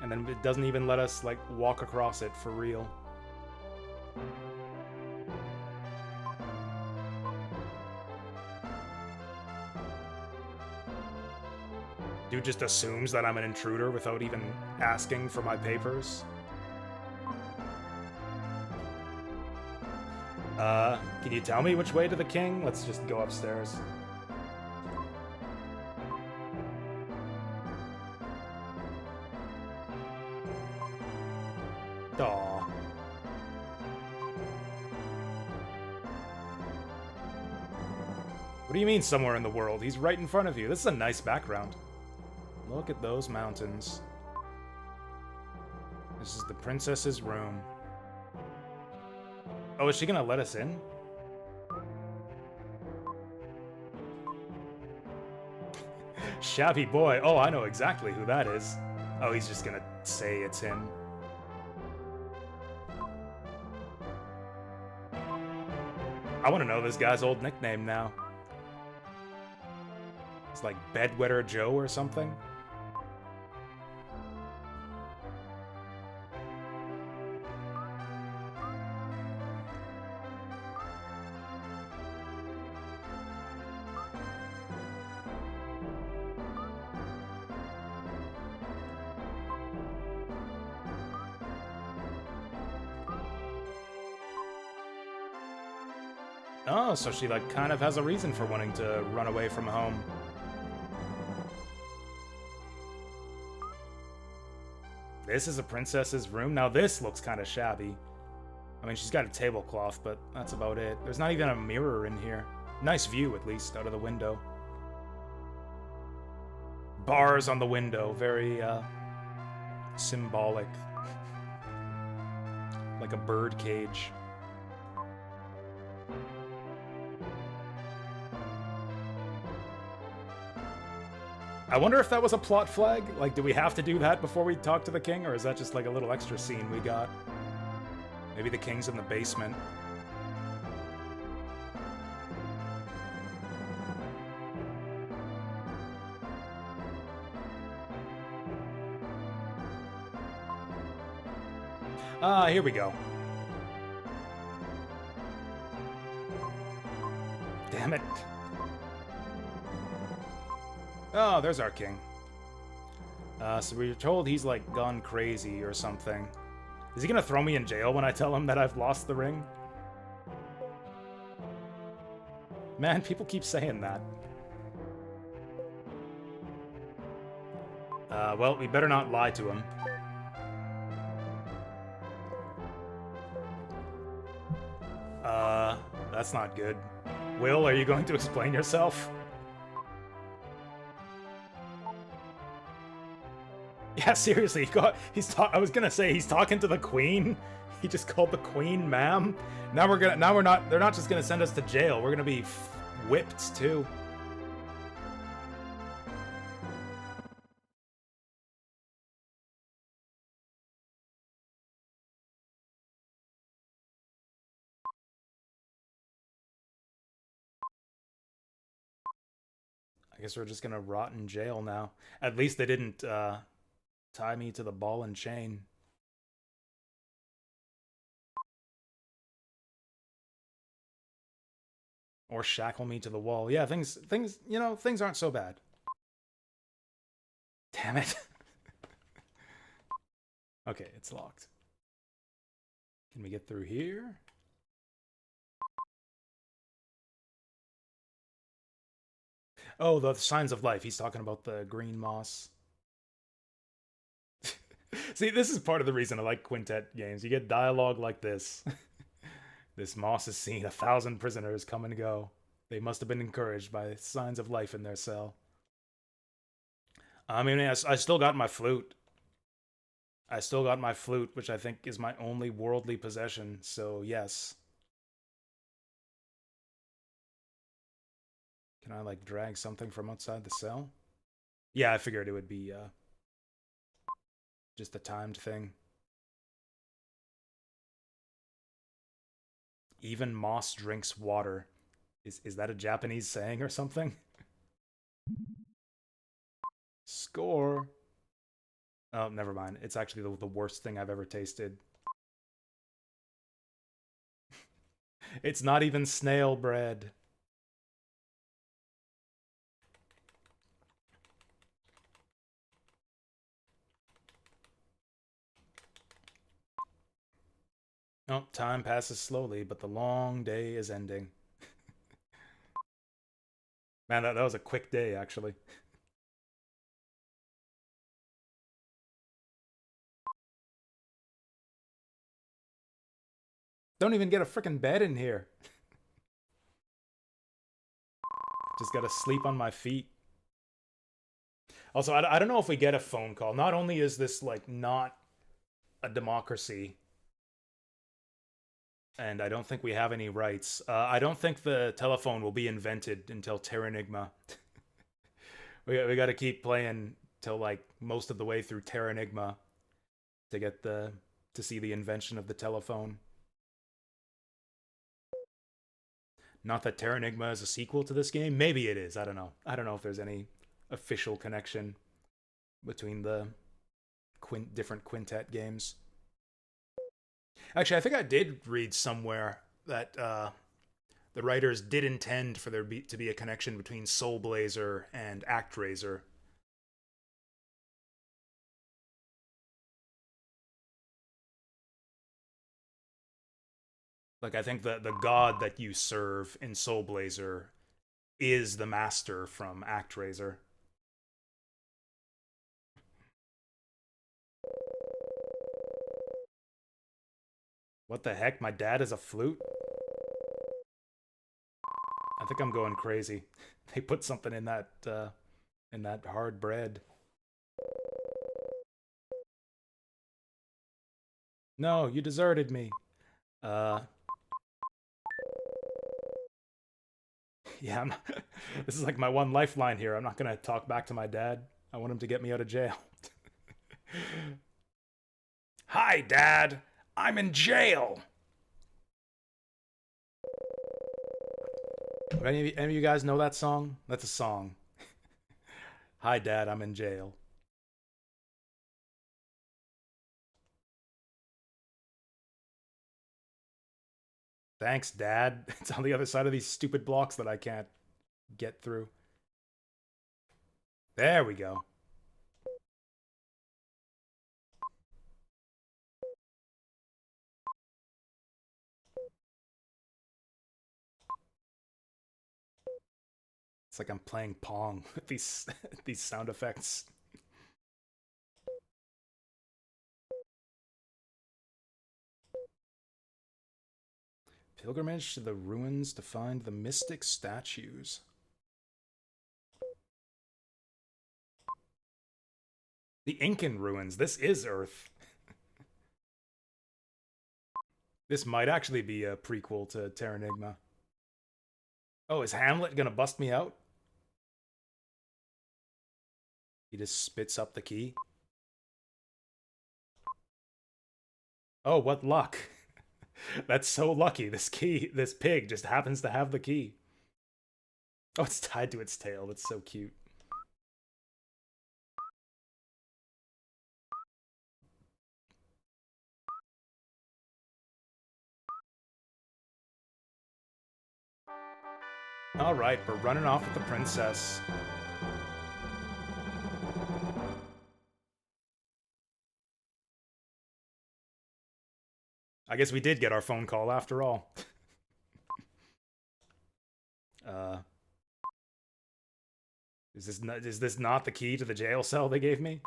[SPEAKER 2] And then it doesn't even let us, like, walk across it for real. Dude just assumes that I'm an intruder without even asking for my papers. Can you tell me which way to the king? Let's just go upstairs. Aw. What do you mean somewhere in the world? He's right in front of you. This is a nice background. Look at those mountains. This is the princess's room. Oh, is she gonna let us in? Shabby boy. Oh, I know exactly who that is. Oh, he's just gonna say it's him. I want to know this guy's old nickname now. It's like Bedwetter Joe or something. Oh, so she like kind of has a reason for wanting to run away from home. This is a princess's room. Now this looks kind of shabby. I mean, she's got a tablecloth, but that's about it. There's not even a mirror in here. Nice view, at least, out of the window. Bars on the window. Very, symbolic. Like a bird cage. I wonder if that was a plot flag? Like, do we have to do that before we talk to the king, or is that just like a little extra scene we got? Maybe the king's in the basement. Ah, here we go. Damn it. Oh, there's our king. So we were told he's, like, gone crazy or something. Is he gonna throw me in jail when I tell him that I've lost the ring? Man, people keep saying that. Well, we better not lie to him. That's not good. Will, are you going to explain yourself? Yeah, seriously, I was gonna say he's talking to the queen. He just called the queen ma'am. They're not just gonna send us to jail. We're gonna be whipped too. I guess we're just gonna rot in jail now. At least they didn't, tie me to the ball and chain. Or shackle me to the wall. Yeah, things, you know, things aren't so bad. Damn it. Okay, it's locked. Can we get through here? Oh, the signs of life. He's talking about the green moss. See, this is part of the reason I like quintet games. You get dialogue like this. This moss has seen 1,000 prisoners come and go. They must have been encouraged by signs of life in their cell. I mean, I still got my flute. I still got my flute, which I think is my only worldly possession, so yes. Can I, like, drag something from outside the cell? Yeah, I figured it would be, just a timed thing. Even moss drinks water. Is that a Japanese saying or something? Score! Oh, never mind. It's actually the worst thing I've ever tasted. It's not even snail bread. Oh, time passes slowly, but the long day is ending. Man, that was a quick day, actually. Don't even get a frickin' bed in here. Just gotta sleep on my feet. Also, I don't know if we get a phone call. Not only is this, like, not a democracy, and I don't think we have any rights, I don't think the telephone will be invented until Terranigma. we gotta keep playing till, like, most of the way through Terranigma to get to see the invention of the telephone. Not that Terra Enigma is a sequel to this game. Maybe it is. I don't know. I don't know if there's any official connection between the different Quintet games. Actually, I think I did read somewhere that the writers did intend for there to be a connection between Soul Blazer and ActRaiser. Like, I think the god that you serve in Soul Blazer is the master from ActRaiser. What the heck? My dad is a flute? I think I'm going crazy. They put something in that hard bread. No, you deserted me. Yeah, this is like my one lifeline here. I'm not gonna talk back to my dad. I want him to get me out of jail. Hi, Dad. I'm in jail. Any of you guys know that song? That's a song. Hi, Dad. I'm in jail. Thanks, Dad. It's on the other side of these stupid blocks that I can't get through. There we go. It's like I'm playing Pong with these sound effects. Pilgrimage to the ruins to find the mystic statues. The Incan ruins. This is Earth. This might actually be a prequel to Terra Enigma. Oh, is Hamlet gonna bust me out? He just spits up the key. Oh, what luck. That's so lucky. This pig just happens to have the key. Oh, it's tied to its tail. That's so cute. All right, we're running off with the princess. I guess we did get our phone call after all. uh, is this not the key to the jail cell they gave me?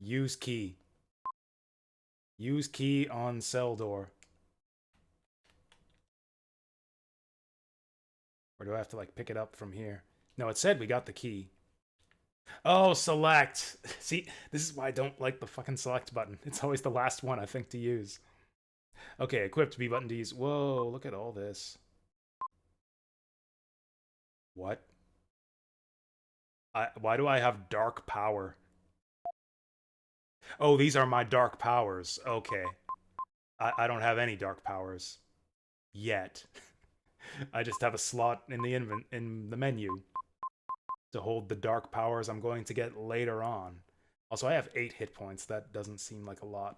[SPEAKER 2] Use key. Use key on cell door. Or do I have to, like, pick it up from here? No, it said we got the key. Oh, select. See, this is why I don't like the fucking select button. It's always the last one I think to use. Okay, equipped B button to use. Whoa, look at all this. What? Why do I have dark power? Oh, these are my dark powers. Okay. I don't have any dark powers. Yet. I just have a slot in the menu to hold the dark powers I'm going to get later on. Also, I have 8 hit points. That doesn't seem like a lot.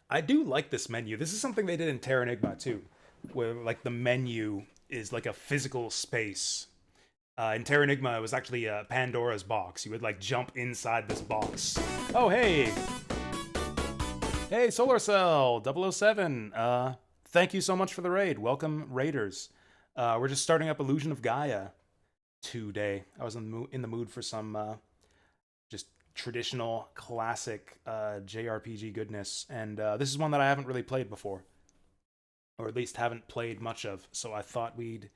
[SPEAKER 2] I do like this menu. This is something they did in Terra Enigma too, where like the menu is like a physical space. In Terra Enigma, it was actually Pandora's box. You would like jump inside this box. Oh, hey! Hey, Solar Cell 007. Thank you so much for the raid. Welcome, raiders. We're just starting up Illusion of Gaia today. I was in the mood for some just traditional, classic JRPG goodness, and this is one that I haven't really played before, or at least haven't played much of, so I thought we'd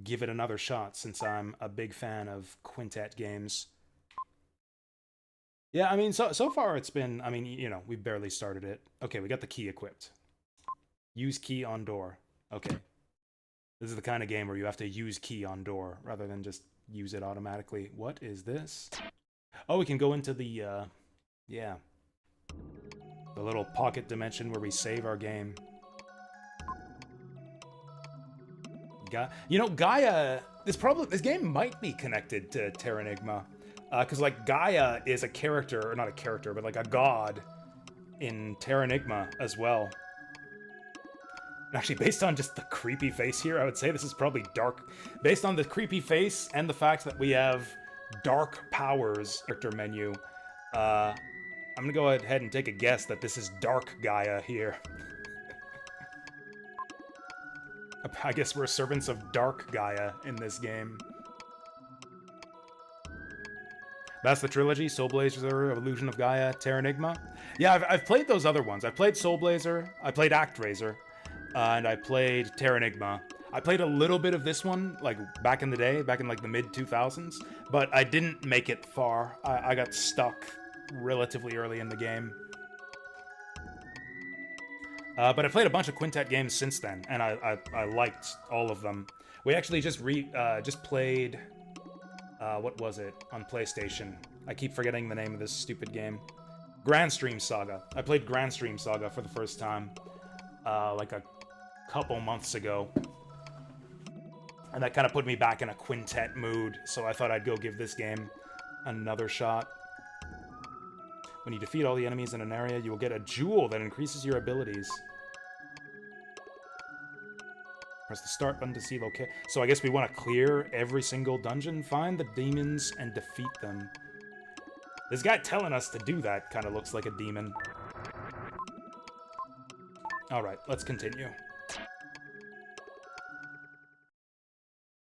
[SPEAKER 2] give it another shot since I'm a big fan of Quintet games. Yeah, I mean, so far it's been, I mean, you know, we barely started it. Okay, we got the key equipped. Use key on door. Okay. This is the kind of game where you have to use key on door rather than just use it automatically. What is this? Oh, we can go into the, yeah. The little pocket dimension where we save our game. You know, Gaia... This game might be connected to Terranigma. Because, like, Gaia is a character, or not a character, but like a god in Terranigma as well. And actually, based on just the creepy face here, I would say this is probably dark. Based on the creepy face and the fact that we have dark powers character menu, I'm gonna go ahead and take a guess that this is Dark Gaia here. I guess we're servants of Dark Gaia in this game. That's the trilogy, Soul Blazer, Illusion of Gaia, Terranigma. Yeah, I've played those other ones. I played Soul Blazer, I played ActRaiser, and I played Terranigma. I played a little bit of this one, like, back in the day, back in, like, the mid-2000s, but I didn't make it far. I got stuck relatively early in the game. But I played a bunch of Quintet games since then, and I liked all of them. We actually just played... what was it? On PlayStation. I keep forgetting the name of this stupid game. Grand Stream Saga. I played Grand Stream Saga for the first time, like a couple months ago. And that kind of put me back in a Quintet mood, so I thought I'd go give this game another shot. When you defeat all the enemies in an area, you will get a jewel that increases your abilities. Press the start button to see location. So I guess we want to clear every single dungeon, find the demons, and defeat them. This guy telling us to do that kind of looks like a demon. Alright, let's continue.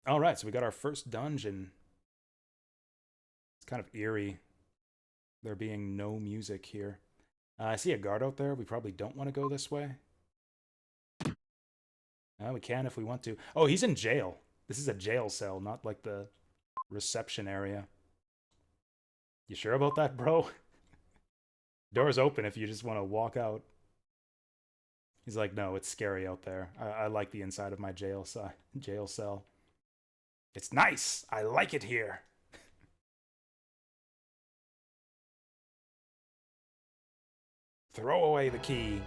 [SPEAKER 2] Alright, so we got our first dungeon. It's kind of eerie, there being no music here. I see a guard out there. We probably don't want to go this way. We can if we want to. Oh, he's in jail. This is a jail cell, not like the reception area. You sure about that, bro? Door's open if you just want to walk out. He's like, no, it's scary out there. I like the inside of my jail cell. It's nice. I like it here. Throw away the key.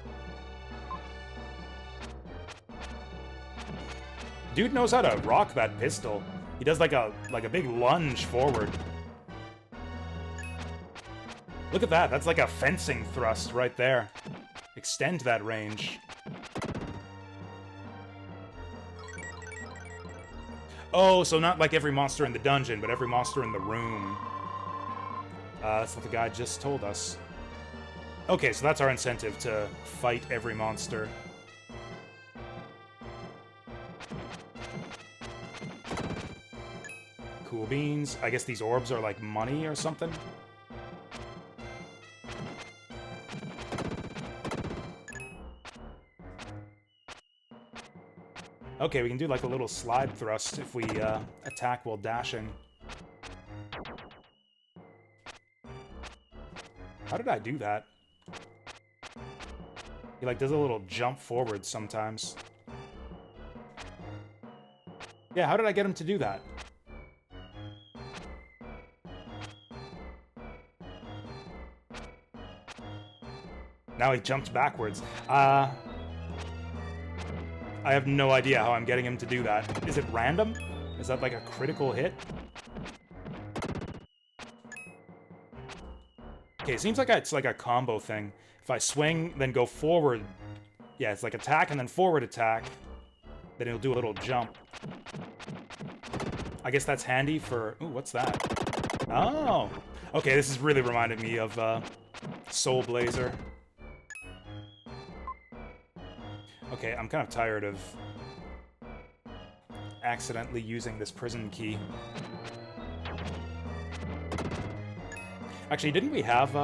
[SPEAKER 2] Dude knows how to rock that pistol. He does like a big lunge forward. Look at that. That's like a fencing thrust right there. Extend that range. Oh, so not like every monster in the dungeon, but every monster in the room. That's what the guy just told us. Okay, so that's our incentive, to fight every monster. Cool beans. I guess these orbs are like money or something. Okay, we can do like a little slide thrust if we attack while dashing. How did I do that? He like does a little jump forward sometimes. Yeah, how did I get him to do that? Now he jumped backwards. I have no idea how I'm getting him to do that. Is it random? Is that like a critical hit? Okay, it seems like it's like a combo thing. If I swing, then go forward. Yeah, it's like attack and then forward attack. Then he'll do a little jump. I guess that's handy for... Ooh, what's that? Oh! Okay, this is really reminding me of Soul Blazer. Okay, I'm kind of tired of accidentally using this prison key. Actually, didn't we have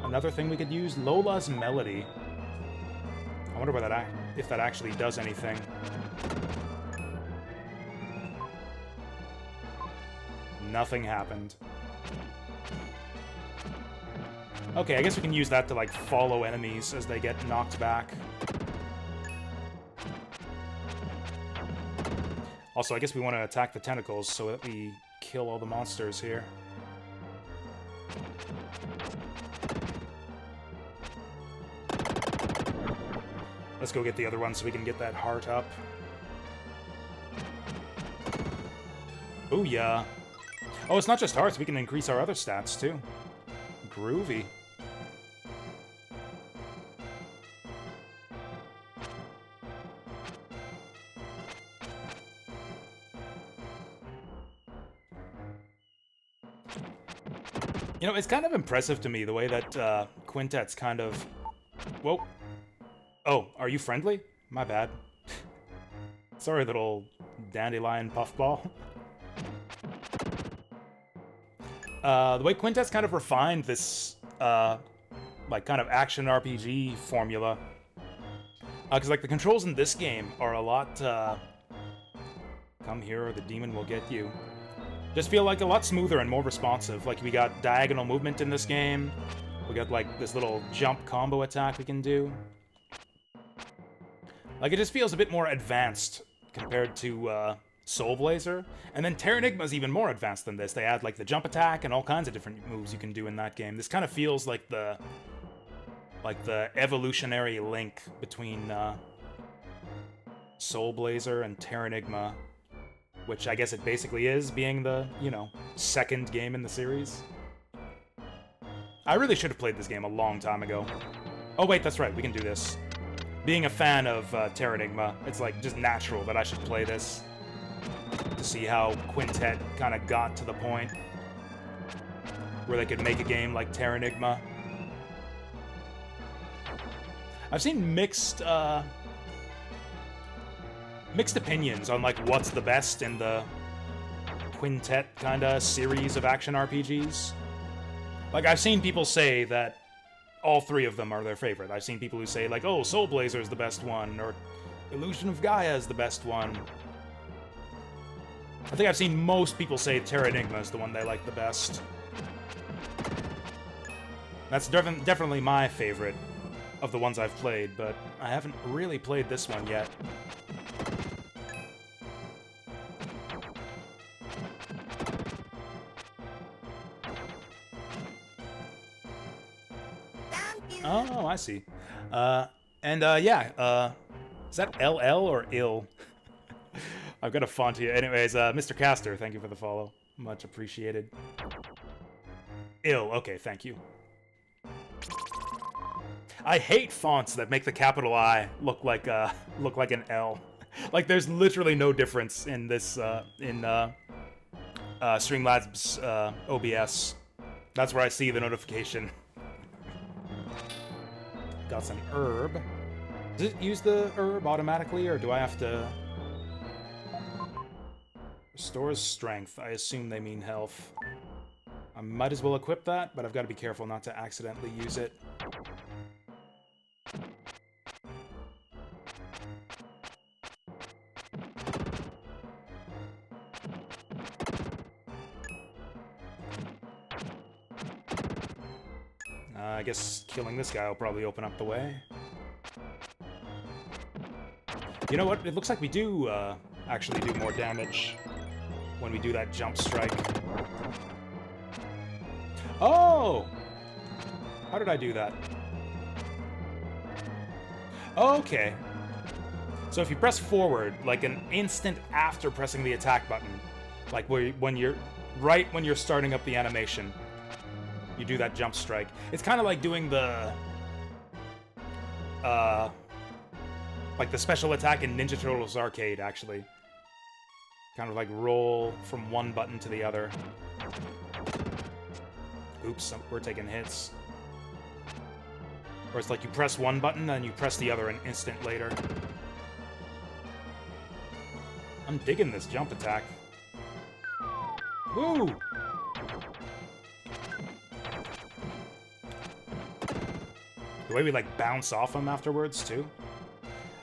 [SPEAKER 2] another thing we could use? Lola's Melody. I wonder what if that actually does anything. Nothing happened. Okay, I guess we can use that to, like, follow enemies as they get knocked back. Also, I guess we want to attack the tentacles so that we kill all the monsters here. Let's go get the other one so we can get that heart up. Booyah. Oh, it's not just hearts. We can increase our other stats, too. Groovy. You know, it's kind of impressive to me the way that Quintet's kind of... Whoa. Oh, are you friendly? My bad. Sorry, little dandelion puffball. The way Quintet's kind of refined this, like, kind of action RPG formula. Because, like, the controls in this game are a lot, come here or the demon will get you. Just feel like a lot smoother and more responsive. Like, we got diagonal movement in this game. We got, like, this little jump combo attack we can do. Like, it just feels a bit more advanced compared to, Soul Blazer. And then Terranigma's even more advanced than this. They add, like, the jump attack and all kinds of different moves you can do in that game. This kind of feels like the evolutionary link between, Soul Blazer and Terranigma. Which I guess it basically is, being the, you know, second game in the series. I really should have played this game a long time ago. Oh wait, that's right, we can do this. Being a fan of Terranigma, it's like just natural that I should play this. To see how Quintet kind of got to the point where they could make a game like Terranigma. I've seen mixed opinions on, like, what's the best in the Quintet kind of series of action RPGs. Like, I've seen people say that all three of them are their favorite. I've seen people who say, like, oh, Soul Blazer is the best one, or Illusion of Gaia is the best one. I think I've seen most people say Terranigma is the one they like the best. That's definitely my favorite of the ones I've played, but I haven't really played this one yet. Oh, I see. Yeah, is that LL or IL? I've got a font here. Anyways, Mr. Caster, thank you for the follow. Much appreciated. IL, okay, thank you. I hate fonts that make the capital I look like an L. Like, there's literally no difference in this, Streamlabs, OBS. That's where I see the notification. Got some herb. Does it use the herb automatically, or do I have to... Restores strength. I assume they mean health. I might as well equip that, but I've got to be careful not to accidentally use it. I guess killing this guy will probably open up the way. You know what? It looks like we do actually do more damage when we do that jump strike. Oh! How did I do that? Okay. So if you press forward, like an instant after pressing the attack button, like when you're starting up the animation, you do that jump strike. It's kind of like doing the like the special attack in Ninja Turtles Arcade, actually. Kind of like roll from one button to the other. Oops, we're taking hits. Or it's like you press one button and you press the other an instant later. I'm digging this jump attack. Woo! The way we, like, bounce off them afterwards, too.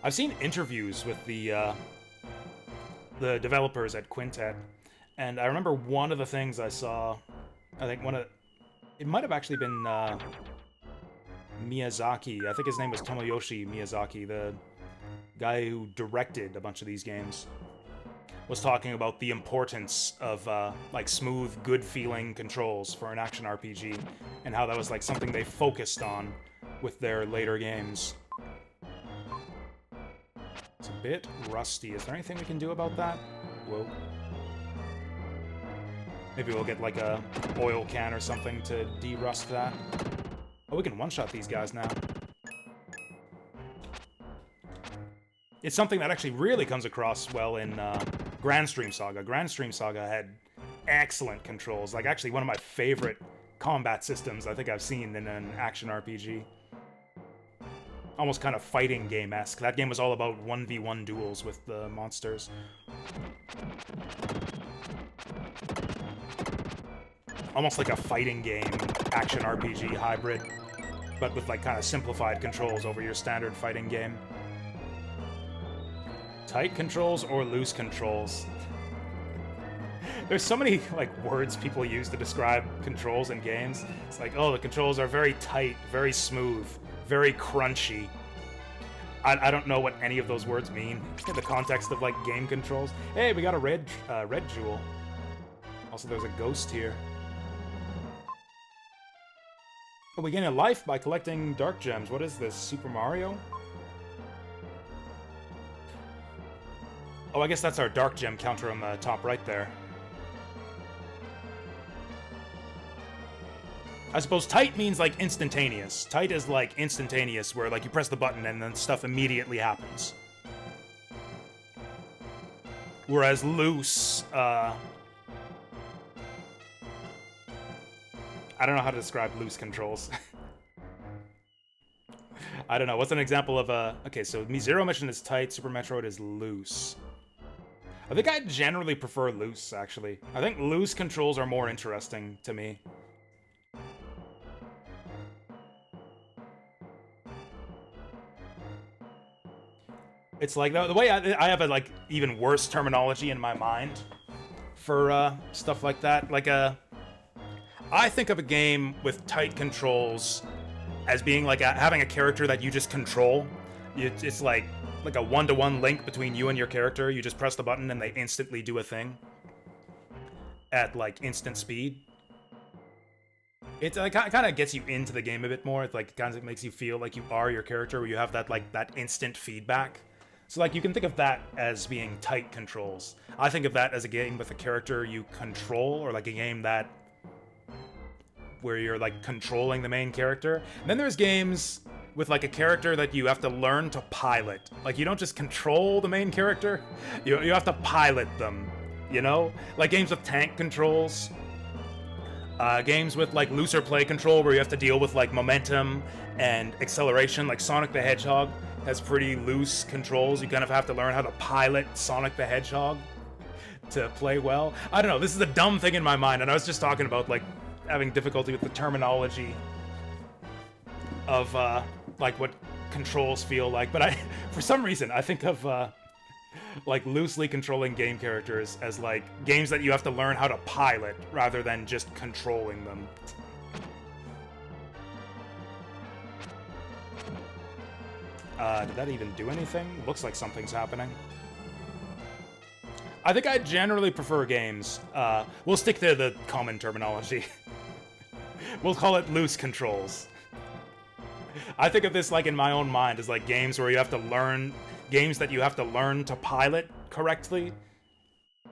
[SPEAKER 2] I've seen interviews with the developers at Quintet, and I remember one of the things I saw, I think it might have actually been Miyazaki. I think his name was Tomoyoshi Miyazaki, the guy who directed a bunch of these games. was talking about the importance of like smooth, good-feeling controls for an action RPG, and how that was like something they focused on with their later games. It's a bit rusty. Is there anything we can do about that? Whoa. Maybe we'll get like a oil can or something to de-rust that. Oh, we can one-shot these guys now. It's something that actually really comes across well in Grand Stream Saga. Grand Stream Saga had excellent controls. Like, actually one of my favorite combat systems I think I've seen in an action RPG. Almost kind of fighting game-esque. That game was all about 1v1 duels with the monsters. Almost like a fighting game, action RPG hybrid, but with like kind of simplified controls over your standard fighting game. Tight controls or loose controls? There's so many like words people use to describe controls in games. It's like, oh, the controls are very tight, very smooth, very crunchy. I don't know what any of those words mean in the context of like game controls. Hey, we got a red jewel. Also, there's a ghost here. Oh, we gain a life by collecting dark gems. What is this, Super Mario? Oh, I guess that's our dark gem counter on the top right there. I suppose tight means like instantaneous. Tight is like instantaneous, where like you press the button and then stuff immediately happens. Whereas loose, I don't know how to describe loose controls. I don't know. What's an example of a... Okay, so Zero Mission is tight, Super Metroid is loose. I think I generally prefer loose, actually. I think loose controls are more interesting to me. It's like, the way I have a, like, even worse terminology in my mind for stuff like that. Like, I think of a game with tight controls as being like having a character that you just control. It's like a one-to-one link between you and your character. You just press the button and they instantly do a thing at like instant speed. It kind of gets you into the game a bit more. It like kind of makes you feel like you are your character, where you have that like that instant feedback. So like you can think of that as being tight controls. I think of that as a game with a character you control, or like a game that where you're like controlling the main character. And then there's games with like a character that you have to learn to pilot. Like you don't just control the main character, you have to pilot them, you know? Like games with tank controls. Games with like looser play control where you have to deal with like momentum and acceleration. Like Sonic the Hedgehog has pretty loose controls. You kind of have to learn how to pilot Sonic the Hedgehog to play well. I don't know, this is a dumb thing in my mind, and I was just talking about like having difficulty with the terminology of like what controls feel like, but for some reason I think of like loosely controlling game characters as like games that you have to learn how to pilot rather than just controlling them. Did that even do anything? Looks like something's happening. I think I generally prefer games. We'll stick to the common terminology. We'll call it loose controls. I think of this like in my own mind as like games where you have to learn, games that you have to learn to pilot correctly.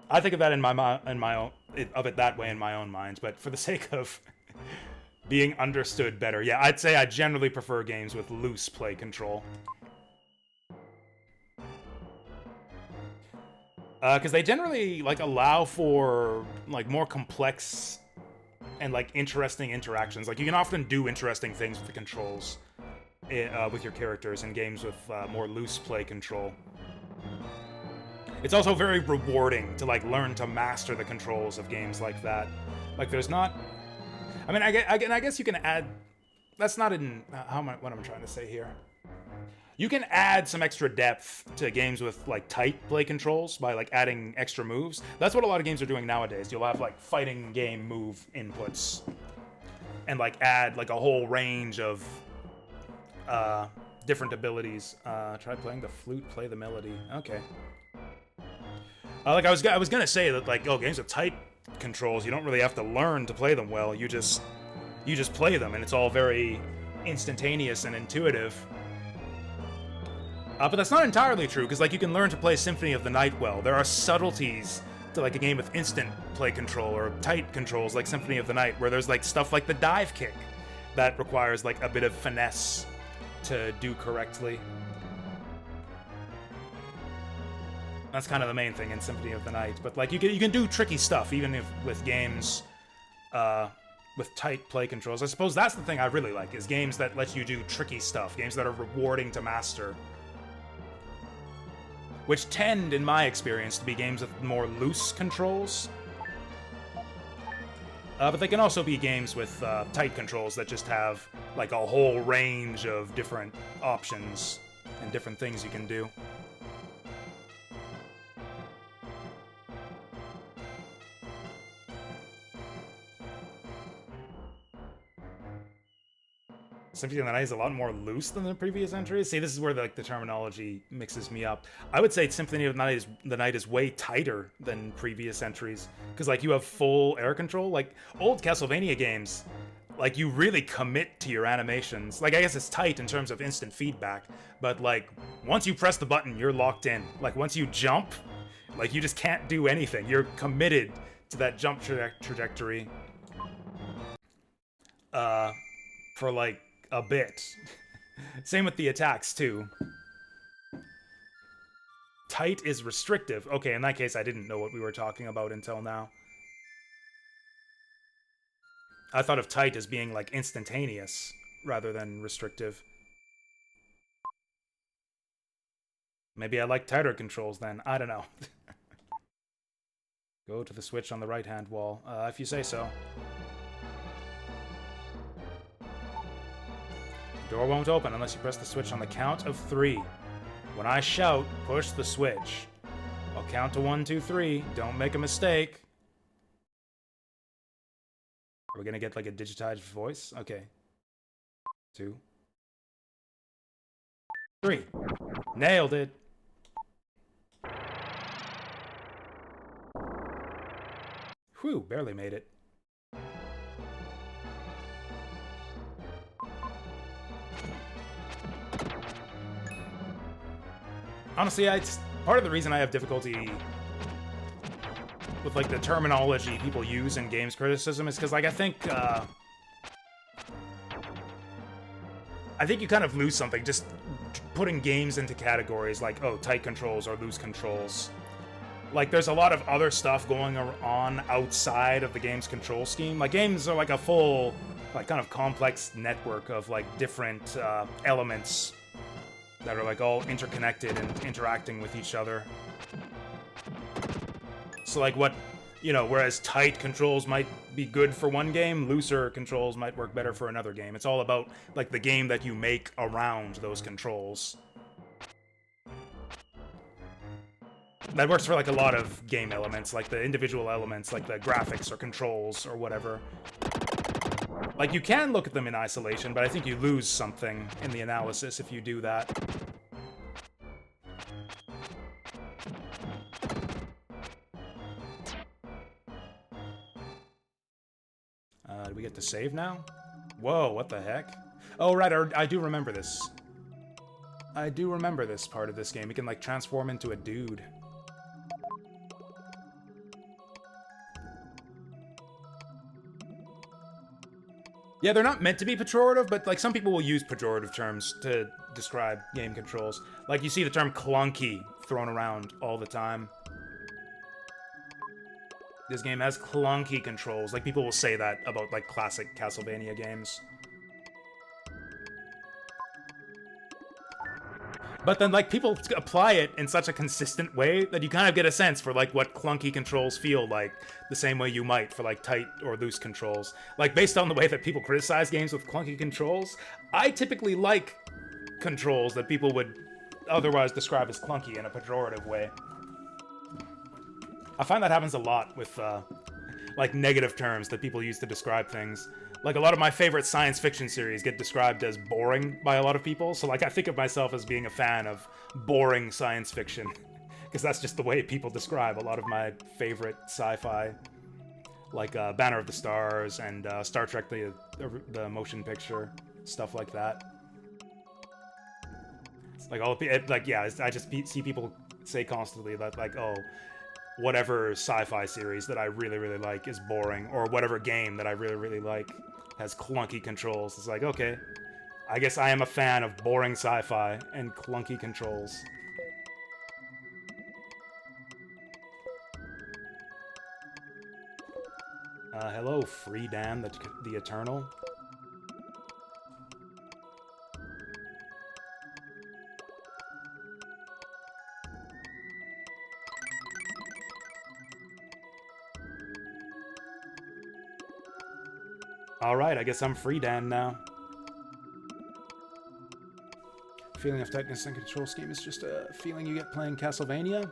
[SPEAKER 2] I think of that in my own, of it that way in my own mind, but for the sake of being understood better, yeah, I'd say I generally prefer games with loose play control. Because they generally like allow for like more complex and like interesting interactions. Like you can often do interesting things with the controls with your characters in games with more loose play control. It's also very rewarding to like learn to master the controls of games like that. Like there's not, I mean, I guess you can add. That's not in what I'm trying to say here. You can add some extra depth to games with like tight play controls by like adding extra moves. That's what a lot of games are doing nowadays. You'll have like fighting game move inputs and like add like a whole range of different abilities. Try playing the flute, play the melody. Okay. Like I was gonna say that like, oh, games with tight controls, you don't really have to learn to play them well. You just play them, and it's all very instantaneous and intuitive. But that's not entirely true, because like you can learn to play Symphony of the Night well. There are subtleties to like a game with instant play control or tight controls like Symphony of the Night, where there's like stuff like the dive kick that requires like a bit of finesse to do correctly. That's kind of the main thing in Symphony of the Night. But like you can do tricky stuff even if with games with tight play controls. I suppose that's the thing I really like, is games that let you do tricky stuff, games that are rewarding to master. Which tend, in my experience, to be games with more loose controls. But they can also be games with tight controls that just have like a whole range of different options and different things you can do. Symphony of the Night is a lot more loose than the previous entries. See, this is where the terminology mixes me up. I would say Symphony of the Night is way tighter than previous entries, because like you have full air control. Like old Castlevania games, like you really commit to your animations. Like I guess it's tight in terms of instant feedback, but like once you press the button, you're locked in. Like once you jump, like you just can't do anything. You're committed to that jump trajectory. For like a bit. Same with the attacks, too. Tight is restrictive. Okay, in that case, I didn't know what we were talking about until now. I thought of tight as being, like, instantaneous, rather than restrictive. Maybe I like tighter controls, then. I don't know. Go to the switch on the right-hand wall, if you say so. The door won't open unless you press the switch on the count of 3. When I shout, push the switch. I'll count to 1, 2, 3. Don't make a mistake. Are we gonna get like a digitized voice? Okay. 2. 3. Nailed it. Whew, barely made it. Honestly, it's part of the reason I have difficulty with like the terminology people use in games criticism is because like I think you kind of lose something just putting games into categories like, oh, tight controls or loose controls. Like there's a lot of other stuff going on outside of the game's control scheme. Like games are like a full like kind of complex network of like different elements that are like all interconnected and interacting with each other. So like what, you know, whereas tight controls might be good for one game, looser controls might work better for another game. It's all about like the game that you make around those controls. That works for like a lot of game elements, like the individual elements, like the graphics or controls or whatever. Like, you can look at them in isolation, but I think you lose something in the analysis if you do that. Do we get to save now? Whoa, what the heck? Oh, right, I do remember this. I do remember this part of this game. We can, like, transform into a dude. Yeah, they're not meant to be pejorative, but like some people will use pejorative terms to describe game controls. Like you see the term clunky thrown around all the time. This game has clunky controls. Like people will say that about like classic Castlevania games. But then like people apply it in such a consistent way that you kind of get a sense for like what clunky controls feel like, the same way you might for like tight or loose controls. Like based on the way that people criticize games with clunky controls, I typically like controls that people would otherwise describe as clunky in a pejorative way. I find that happens a lot with like negative terms that people use to describe things. Like, a lot of my favorite science fiction series get described as boring by a lot of people, so, like, I think of myself as being a fan of boring science fiction. because that's just the way people describe a lot of my favorite sci-fi, like Banner of the Stars and Star Trek the motion picture, stuff like that. Like I just see people say constantly that like, oh, whatever sci-fi series that I really, really like is boring, or whatever game that I really, really like has clunky controls. It's like, okay, I guess I am a fan of boring sci-fi and clunky controls. Hello, Free Dan, the Eternal. Alright, I guess I'm Free Dan now. Feeling of tightness and control scheme is just a feeling you get playing Castlevania?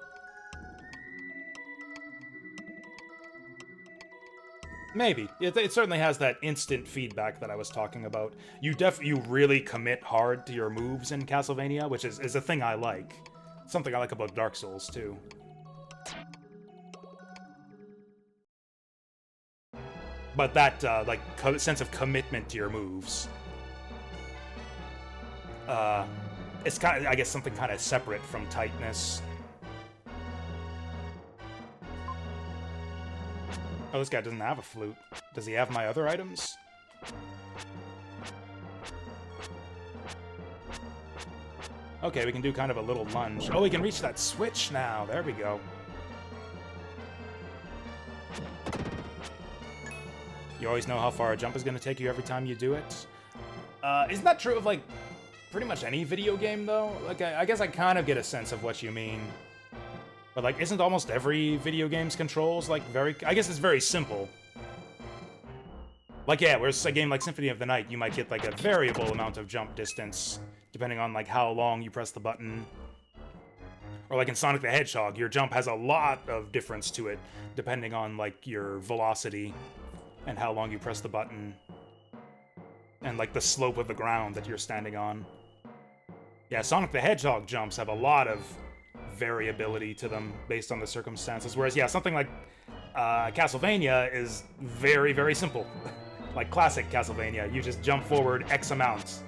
[SPEAKER 2] Maybe. It certainly has that instant feedback that I was talking about. You really commit hard to your moves in Castlevania, which is a thing I like. Something I like about Dark Souls, too. But that, sense of commitment to your moves, it's kind of, I guess, something kind of separate from tightness. Oh, this guy doesn't have a flute. Does he have my other items? Okay, we can do kind of a little lunge. Oh, we can reach that switch now. There we go. You always know how far a jump is going to take you every time you do it. Isn't that true of, like, pretty much any video game, though? Like, I guess I kind of get a sense of what you mean. But, like, isn't almost every video game's controls, like, I guess it's very simple. Like, yeah, whereas a game like Symphony of the Night, you might get, like, a variable amount of jump distance, depending on, like, how long you press the button. Or, like, in Sonic the Hedgehog, your jump has a lot of difference to it, depending on, like, your velocity and how long you press the button. And, like, the slope of the ground that you're standing on. Yeah, Sonic the Hedgehog jumps have a lot of variability to them based on the circumstances. Whereas, yeah, something like Castlevania is very, very simple. Like classic Castlevania, you just jump forward X amount.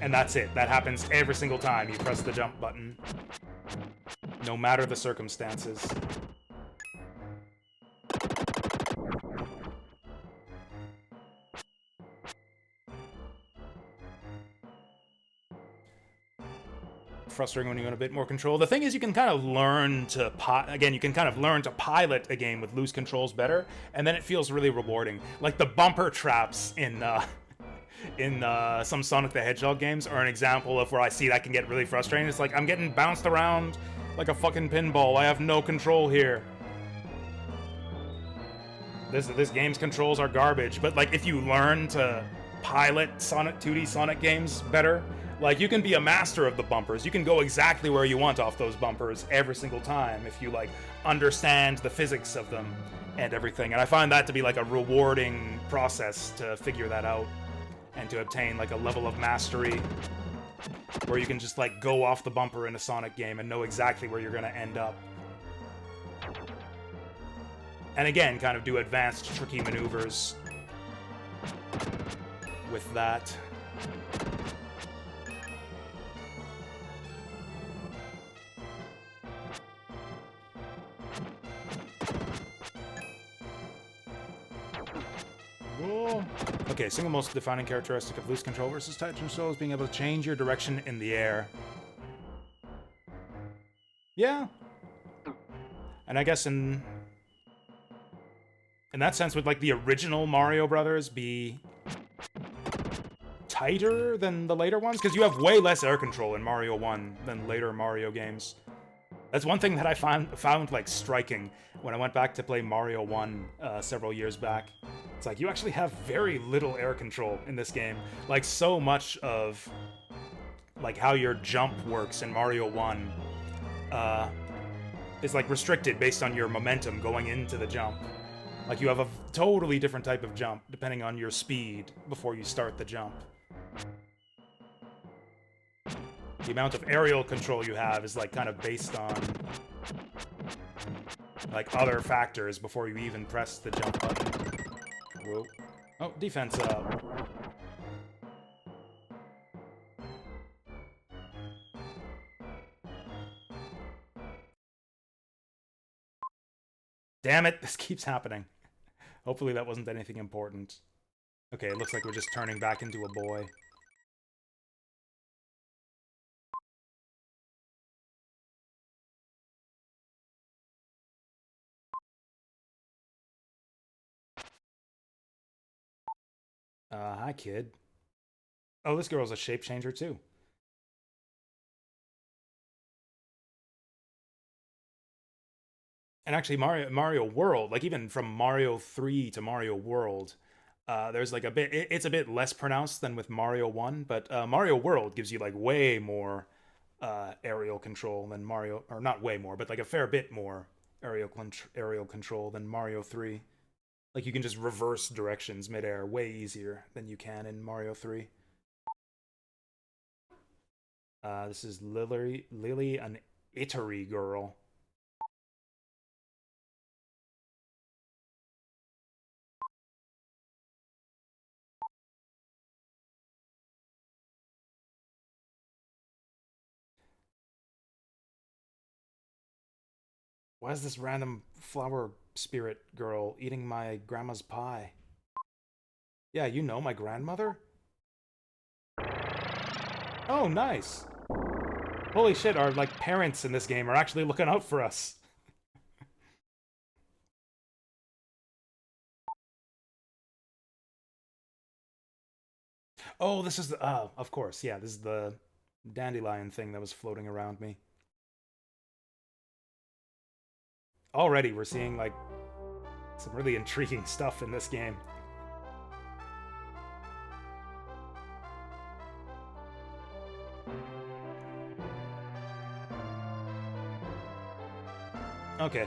[SPEAKER 2] And that's it. That happens every single time you press the jump button. No matter the circumstances. Frustrating when you want a bit more control. The thing is, you can kind of learn to pilot a game with loose controls better, and then it feels really rewarding. Like the bumper traps in some Sonic the Hedgehog games are an example of where I see that can get really frustrating. It's like, I'm getting bounced around like a fucking pinball. I have no control here. This game's controls are garbage, but like if you learn to pilot 2D Sonic games better, like, you can be a master of the bumpers. You can go exactly where you want off those bumpers every single time if you, like, understand the physics of them and everything. And I find that to be, like, a rewarding process to figure that out and to obtain, like, a level of mastery where you can just, like, go off the bumper in a Sonic game and know exactly where you're gonna end up. And again, kind of do advanced, tricky maneuvers with that. Okay, single most defining characteristic of loose control versus tight control is being able to change your direction in the air. Yeah. And I guess in that sense, would like the original Mario Brothers be tighter than the later ones? Because you have way less air control in Mario 1 than later Mario games. That's one thing that I found like striking when I went back to play Mario 1 several years back. It's like, you actually have very little air control in this game. Like, so much of like how your jump works in Mario 1 is like restricted based on your momentum going into the jump. Like, you have a totally different type of jump depending on your speed before you start the jump. The amount of aerial control you have is like kind of based on Like, other factors before you even press the jump button. Whoa. Oh, defense up. Damn it, this keeps happening. Hopefully that wasn't anything important. Okay, it looks like we're just turning back into a boy. Hi, kid. Oh, this girl's a shape changer too. And actually, Mario World, like even from Mario 3 to Mario World, there's like a bit. It's a bit less pronounced than with Mario 1, but Mario World gives you like way more aerial control than Mario, or not way more, but like a fair bit more aerial control than Mario 3. Like you can just reverse directions midair way easier than you can in Mario 3. This is Lily, an Italy girl. Why is this random flower spirit girl eating my grandma's pie? Yeah, you know my grandmother? Oh, nice. Holy shit, our, like, parents in this game are actually looking out for us. Oh, this is the... Oh, of course, yeah, this is the dandelion thing that was floating around me. Already, we're seeing, like, some really intriguing stuff in this game. Okay.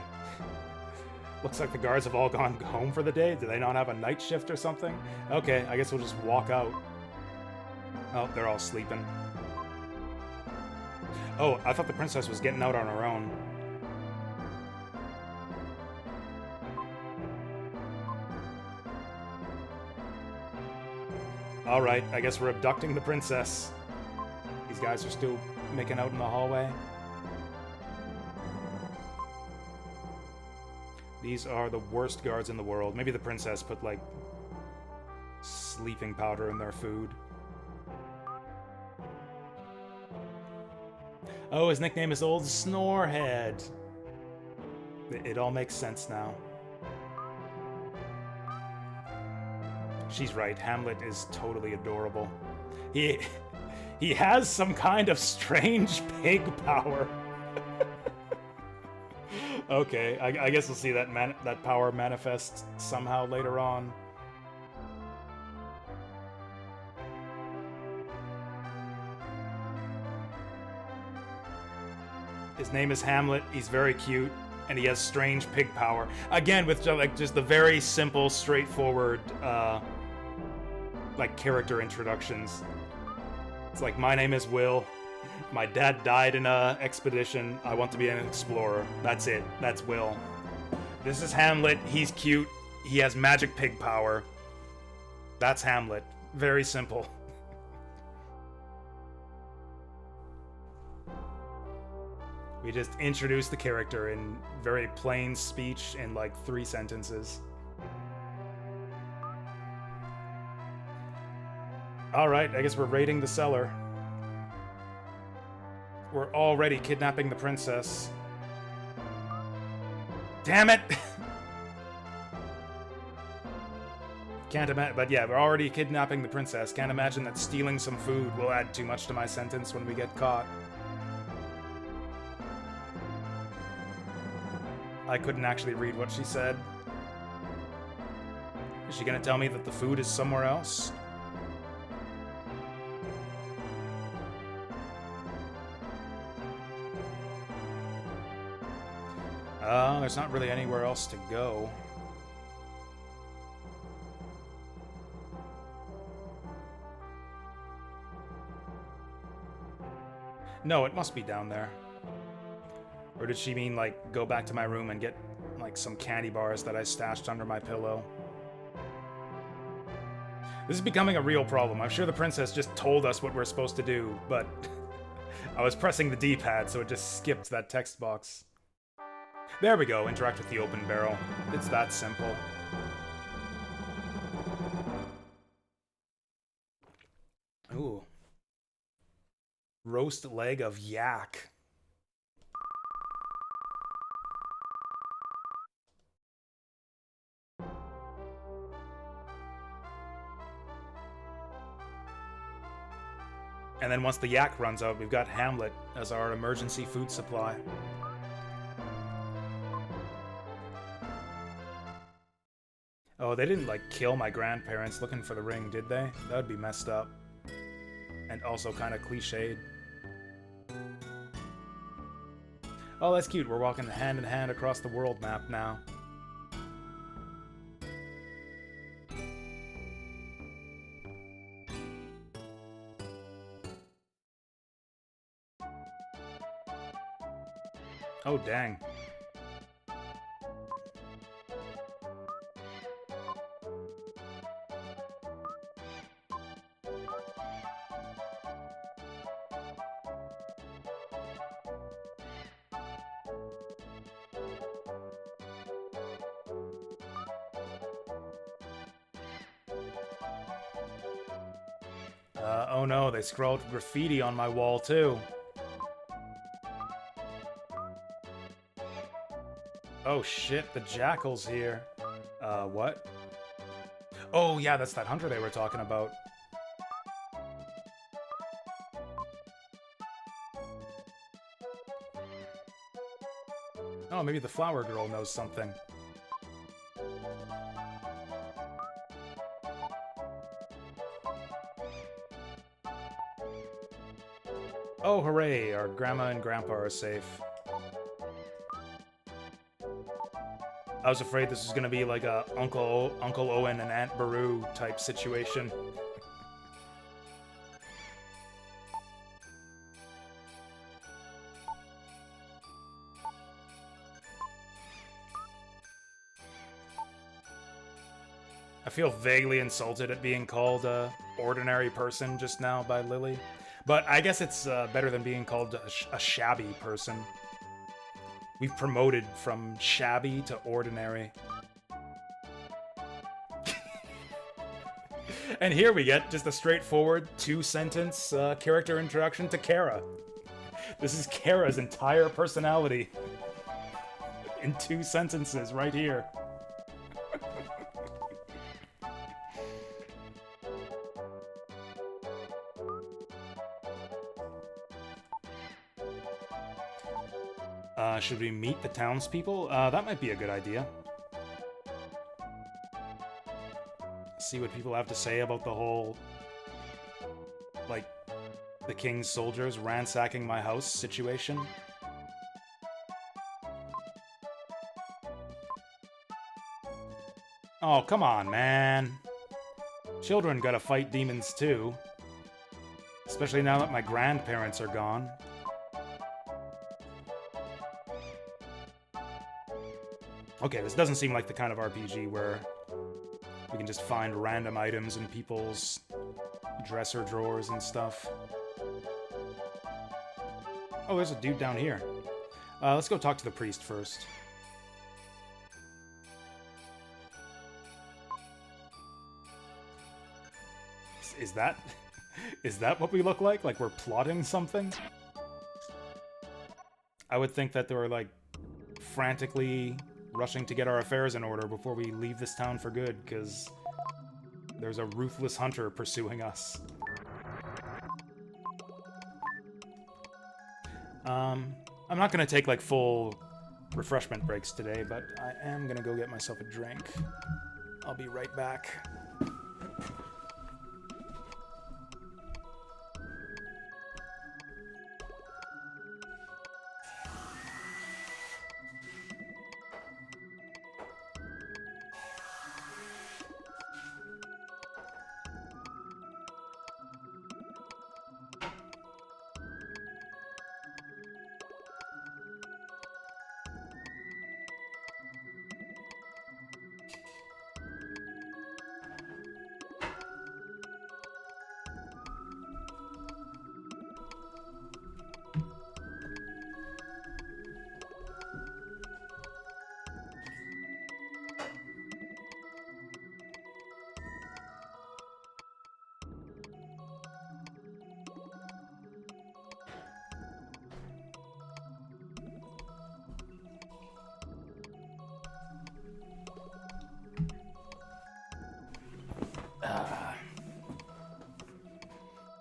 [SPEAKER 2] Looks like the guards have all gone home for the day. Do they not have a night shift or something? Okay, I guess we'll just walk out. Oh, they're all sleeping. Oh, I thought the princess was getting out on her own. Alright, I guess we're abducting the princess. These guys are still making out in the hallway. These are the worst guards in the world. Maybe the princess put, like, sleeping powder in their food. Oh, his nickname is Old Snorehead. It all makes sense now. She's right, Hamlet is totally adorable. He has some kind of strange pig power. Okay, I guess we'll see that power manifest somehow later on. His name is Hamlet. He's very cute, and he has strange pig power. Again, with like just the very simple, straightforward, like character introductions. It's like, my name is Will. My dad died in a expedition. I want to be an explorer. That's it. That's Will. This is Hamlet. He's cute. He has magic pig power. That's Hamlet. Very simple. We just introduced the character in very plain speech in like 3 sentences. Alright, I guess we're raiding the cellar. We're already kidnapping the princess. Damn it! Can't imagine, but yeah, we're already kidnapping the princess. Can't imagine that stealing some food will add too much to my sentence when we get caught. I couldn't actually read what she said. Is she gonna tell me that the food is somewhere else? There's not really anywhere else to go. No, it must be down there. Or did she mean, like, go back to my room and get, like, some candy bars that I stashed under my pillow? This is becoming a real problem. I'm sure the princess just told us what we're supposed to do, but I was pressing the D-pad, so it just skipped that text box. There we go, interact with the open barrel. It's that simple. Ooh. Roast leg of yak. And then once the yak runs out, we've got Hamlet as our emergency food supply. Oh, they didn't, like, kill my grandparents looking for the ring, did they? That would be messed up. And also kind of cliched. Oh, that's cute. We're walking hand in hand across the world map now. Oh, dang. Oh no, they scrawled graffiti on my wall too. Oh shit, the jackal's here. What? Oh yeah, that's that hunter they were talking about. Oh, maybe the flower girl knows something. Oh, hooray, our grandma and grandpa are safe. I was afraid this was gonna be like a Uncle Owen and Aunt Beru type situation. I feel vaguely insulted at being called a ordinary person just now by Lily. But I guess it's better than being called a shabby person. We've promoted from shabby to ordinary. And here we get just a straightforward two-sentence character introduction to Kara. This is Kara's entire personality in 2 sentences right here. Should we meet the townspeople? That might be a good idea. See what people have to say about the whole, like, the king's soldiers ransacking my house situation. Oh, come on, man. Children gotta fight demons too. Especially now that my grandparents are gone. Okay, this doesn't seem like the kind of RPG where we can just find random items in people's dresser drawers and stuff. Oh, there's a dude down here. Let's go talk to the priest first. Is that... is that what we look like? Like we're plotting something? I would think that they were, like, frantically rushing to get our affairs in order before we leave this town for good, because there's a ruthless hunter pursuing us. I'm not gonna take, like, full refreshment breaks today, but I am gonna go get myself a drink. I'll be right back.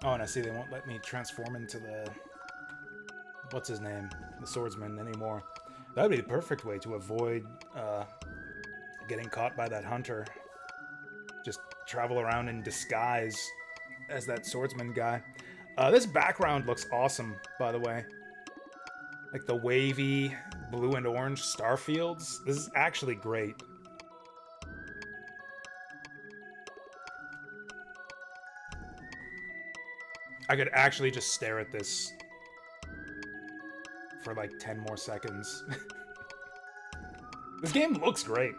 [SPEAKER 2] Oh, and I see they won't let me transform into the... What's his name? The swordsman anymore. That would be the perfect way to avoid getting caught by that hunter. Just travel around in disguise as that swordsman guy. This background looks awesome, by the way. Like the wavy blue and orange star fields. This is actually great. I could actually just stare at this for like 10 more seconds. This game looks great.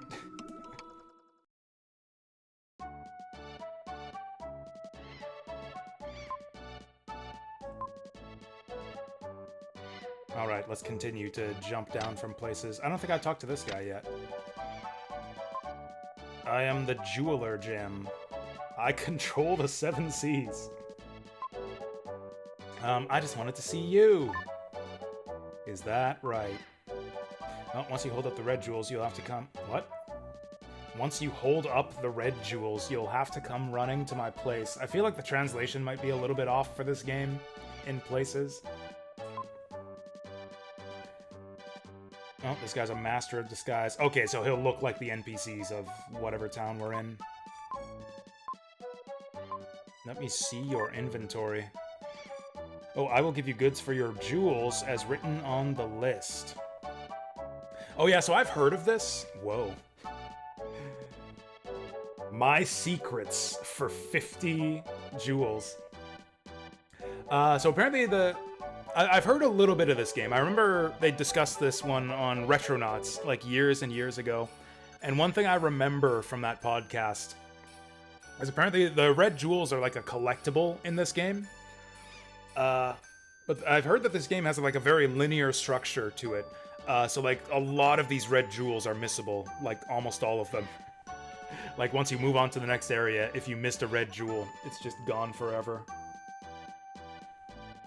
[SPEAKER 2] Alright, let's continue to jump down from places. I don't think I talked to this guy yet. I am the Jeweler Gem. I control the 7 seas. I just wanted to see you. Is that right? Well, once you hold up the red jewels, you'll have to come... What? Once you hold up the red jewels, you'll have to come running to my place. I feel like the translation might be a little bit off for this game in places. Oh, this guy's a master of disguise. Okay, so he'll look like the NPCs of whatever town we're in. Let me see your inventory. Oh, I will give you goods for your jewels as written on the list. Oh yeah, so I've heard of this. Whoa. My secrets for 50 jewels. So apparently I've heard a little bit of this game. I remember they discussed this one on Retronauts like years and years ago. And one thing I remember from that podcast is apparently the red jewels are like a collectible in this game. But I've heard that this game has like a very linear structure to it. So like a lot of these red jewels are missable, like almost all of them. Like once you move on to the next area, if you missed a red jewel, it's just gone forever.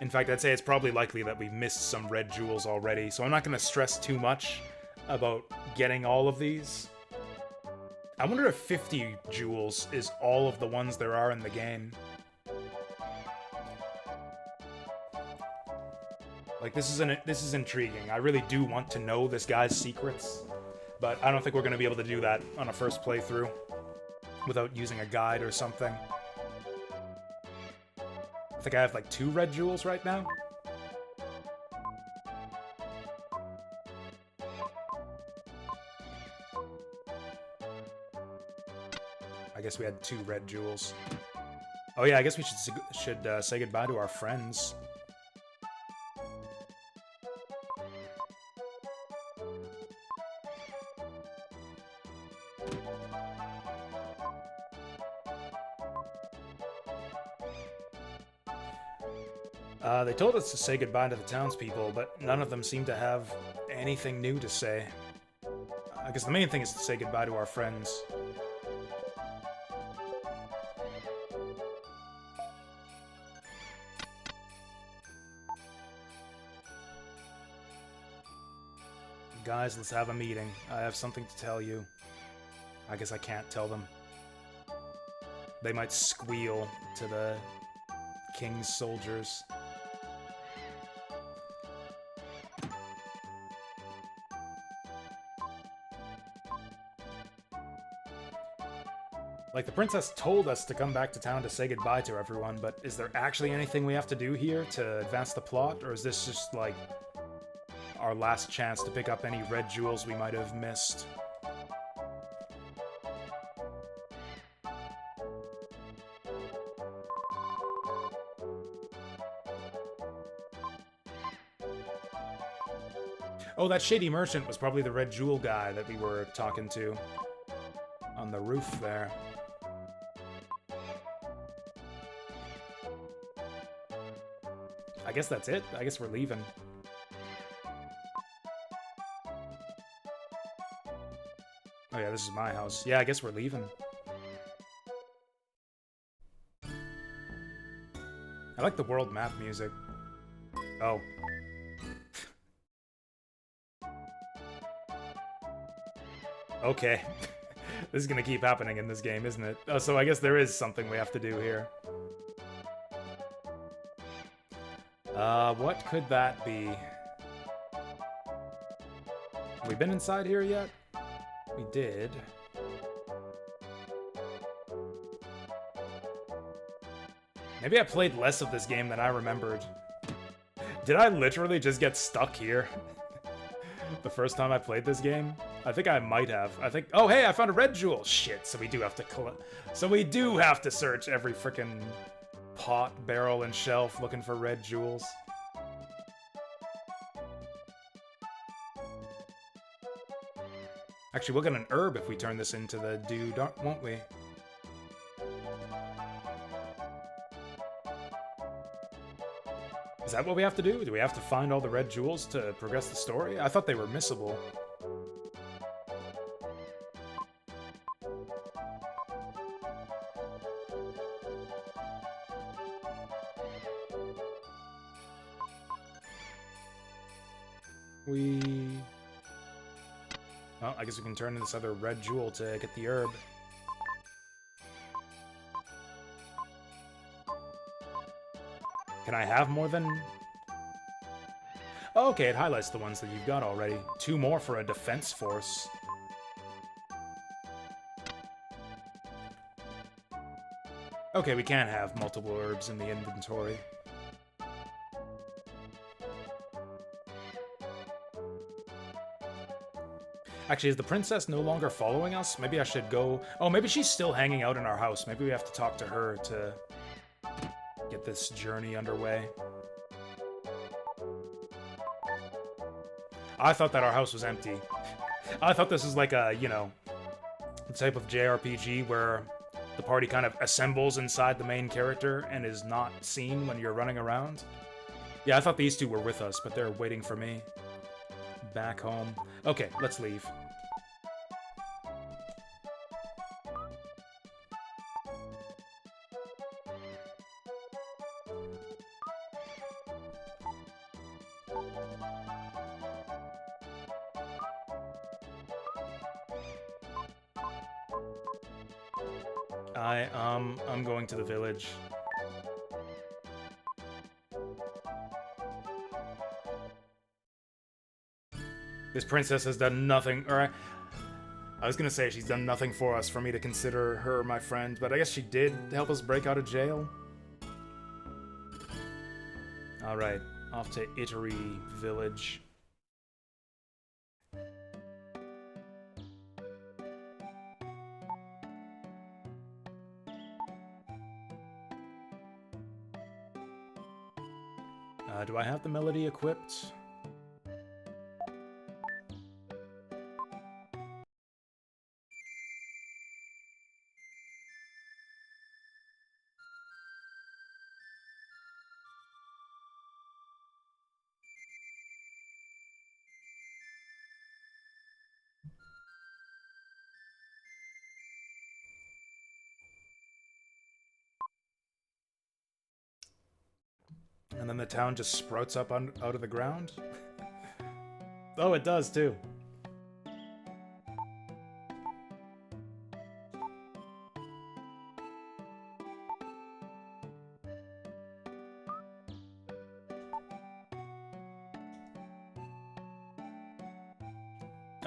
[SPEAKER 2] In fact, I'd say it's probably likely that we missed some red jewels already, so I'm not going to stress too much about getting all of these. I wonder if 50 jewels is all of the ones there are in the game. Like, this is intriguing. I really do want to know this guy's secrets, but I don't think we're going to be able to do that on a first playthrough without using a guide or something. I think I have like 2 red jewels right now. I guess we had 2 red jewels. Oh yeah, I guess we should say goodbye to our friends. They told us to say goodbye to the townspeople, but none of them seem to have anything new to say. I guess the main thing is to say goodbye to our friends. Guys, let's have a meeting. I have something to tell you. I guess I can't tell them. They might squeal to the king's soldiers. Like, the princess told us to come back to town to say goodbye to everyone, but is there actually anything we have to do here to advance the plot, or is this just, like, our last chance to pick up any red jewels we might have missed? Oh, that shady merchant was probably the red jewel guy that we were talking to on the roof there. I guess that's it. I guess we're leaving. Oh yeah, this is my house. Yeah, I guess we're leaving. I like the world map music. Oh. Okay. This is gonna keep happening in this game, isn't it? Oh, so I guess there is something we have to do here. What could that be? Have we been inside here yet? We did. Maybe I played less of this game than I remembered. Did I literally just get stuck here? The first time I played this game? I think I might have. I think... Oh, hey, I found a red jewel! Shit, so we do have to collect... So we do have to search every frickin' pot, barrel, and shelf looking for red jewels. Actually, we'll get an herb if we turn this into the dude, won't we? Is that what we have to do? Do we have to find all the red jewels to progress the story? I thought they were missable. Well, I guess we can turn in this other red jewel to get the herb. Can I have more than... Oh, okay, it highlights the ones that you've got already. 2 more for a defense force. Okay, we can have multiple herbs in the inventory. Actually, is the princess no longer following us? Maybe I should go... Oh, maybe she's still hanging out in our house. Maybe we have to talk to her to get this journey underway. I thought that our house was empty. I thought this was like a, you know, type of JRPG where the party kind of assembles inside the main character and is not seen when you're running around. Yeah, I thought these two were with us, but they're waiting for me. Back home. Okay, let's leave. I'm going to the village. This princess has done nothing, or I was gonna say she's done nothing for us for me to consider her my friend, but I guess she did help us break out of jail. Alright, off to Ittery Village. Do I have the melody equipped? And then the town just sprouts up out of the ground? Oh, it does too.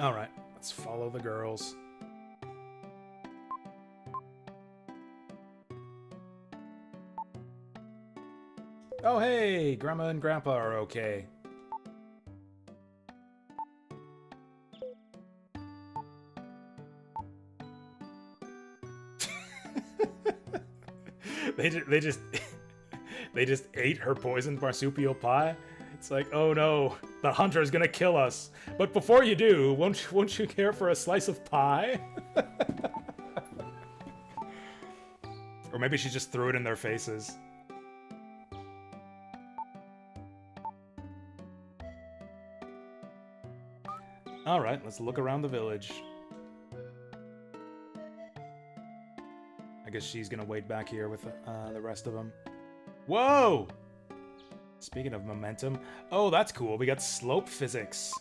[SPEAKER 2] Alright, let's follow the girls. Oh hey, Grandma and Grandpa are okay. they just they just ate her poisoned marsupial pie. It's like, oh no, the hunter is gonna kill us. But before you do, won't you care for a slice of pie? Or maybe she just threw it in their faces. Alright, let's look around the village. I guess she's gonna wait back here with the rest of them. Whoa! Speaking of momentum... Oh, that's cool. We got slope physics.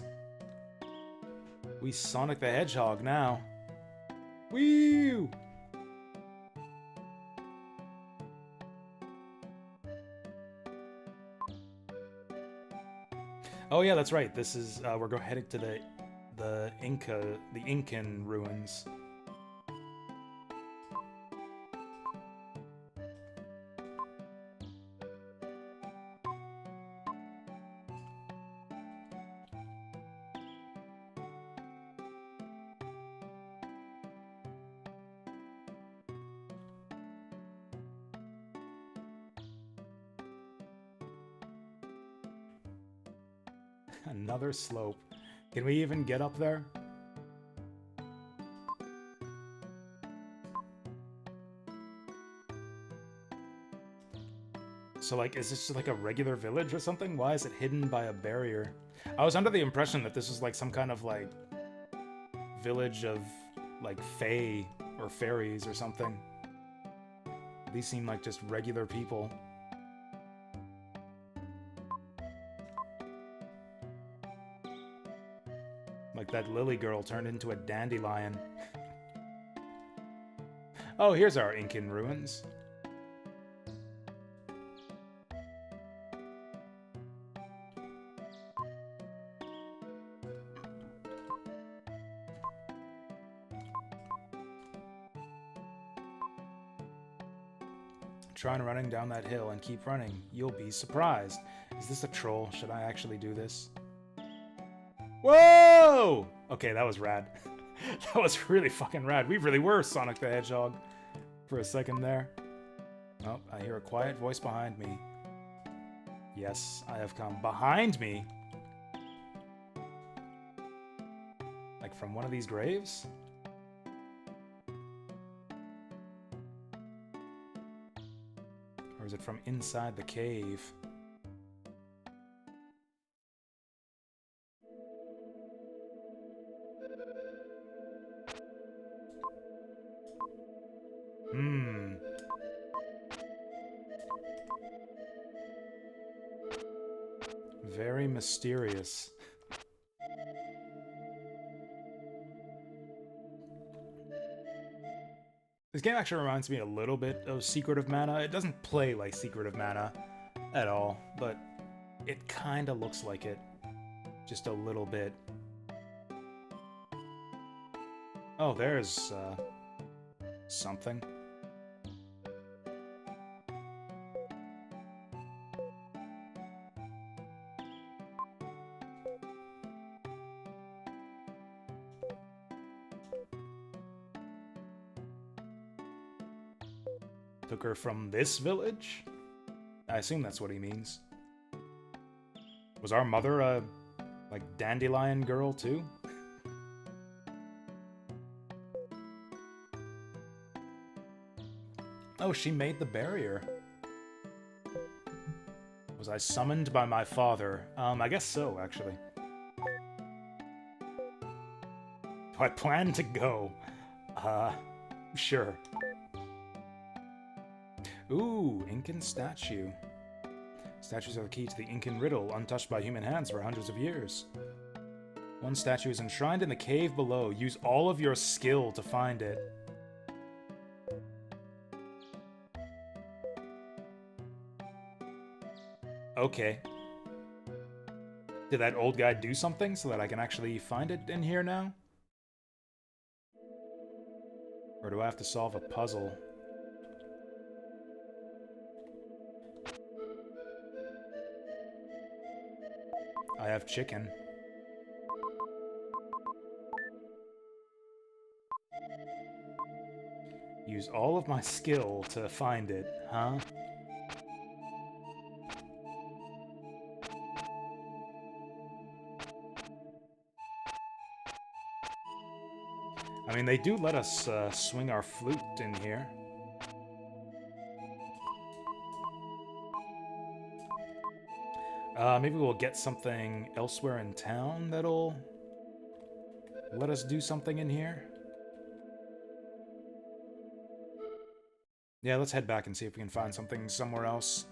[SPEAKER 2] We Sonic the Hedgehog now. Woo! Oh yeah, that's right. This is we're heading to the Incan ruins. Another slope. Can we even get up there? So, like, is this just like a regular village or something? Why is it hidden by a barrier? I was under the impression that this was like some kind of like village of like fae or fairies or something. These seem like just regular people. Like that lily girl turned into a dandelion. Oh, here's our Incan ruins. Try running down that hill and keep running. You'll be surprised. Is this a troll? Should I actually do this? Whoa! Okay, that was rad. That was really fucking rad. We really were Sonic the Hedgehog for a second there. Oh, I hear a quiet voice behind me. Yes, I have come. Behind me? Like from one of these graves? Or is it from inside the cave? Very mysterious. This game actually reminds me a little bit of Secret of Mana. It doesn't play like Secret of Mana at all, but it kind of looks like it. Just a little bit. Oh, there's something. Took her from this village? I assume that's what he means. Was our mother a, like, dandelion girl, too? Oh, she made the barrier. Was I summoned by my father? I guess so, actually. Do I plan to go? Sure. Ooh, Incan statue. Statues are the key to the Incan riddle, untouched by human hands for hundreds of years. One statue is enshrined in the cave below. Use all of your skill to find it. Okay. Did that old guy do something so that I can actually find it in here now? Or do I have to solve a puzzle? I have chicken. Use all of my skill to find it, huh? I mean, they do let us swing our flute in here. Maybe we'll get something elsewhere in town that'll let us do something in here. Yeah, let's head back and see if we can find something somewhere else.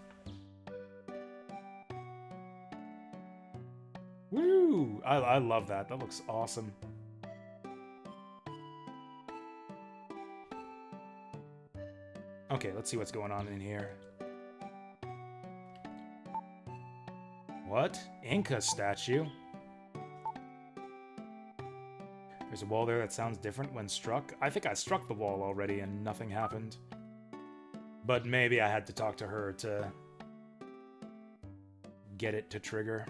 [SPEAKER 2] Woo! I love that. That looks awesome. Okay, let's see what's going on in here. What? Inca statue? There's a wall there that sounds different when struck. I think I struck the wall already and nothing happened. But maybe I had to talk to her to get it to trigger.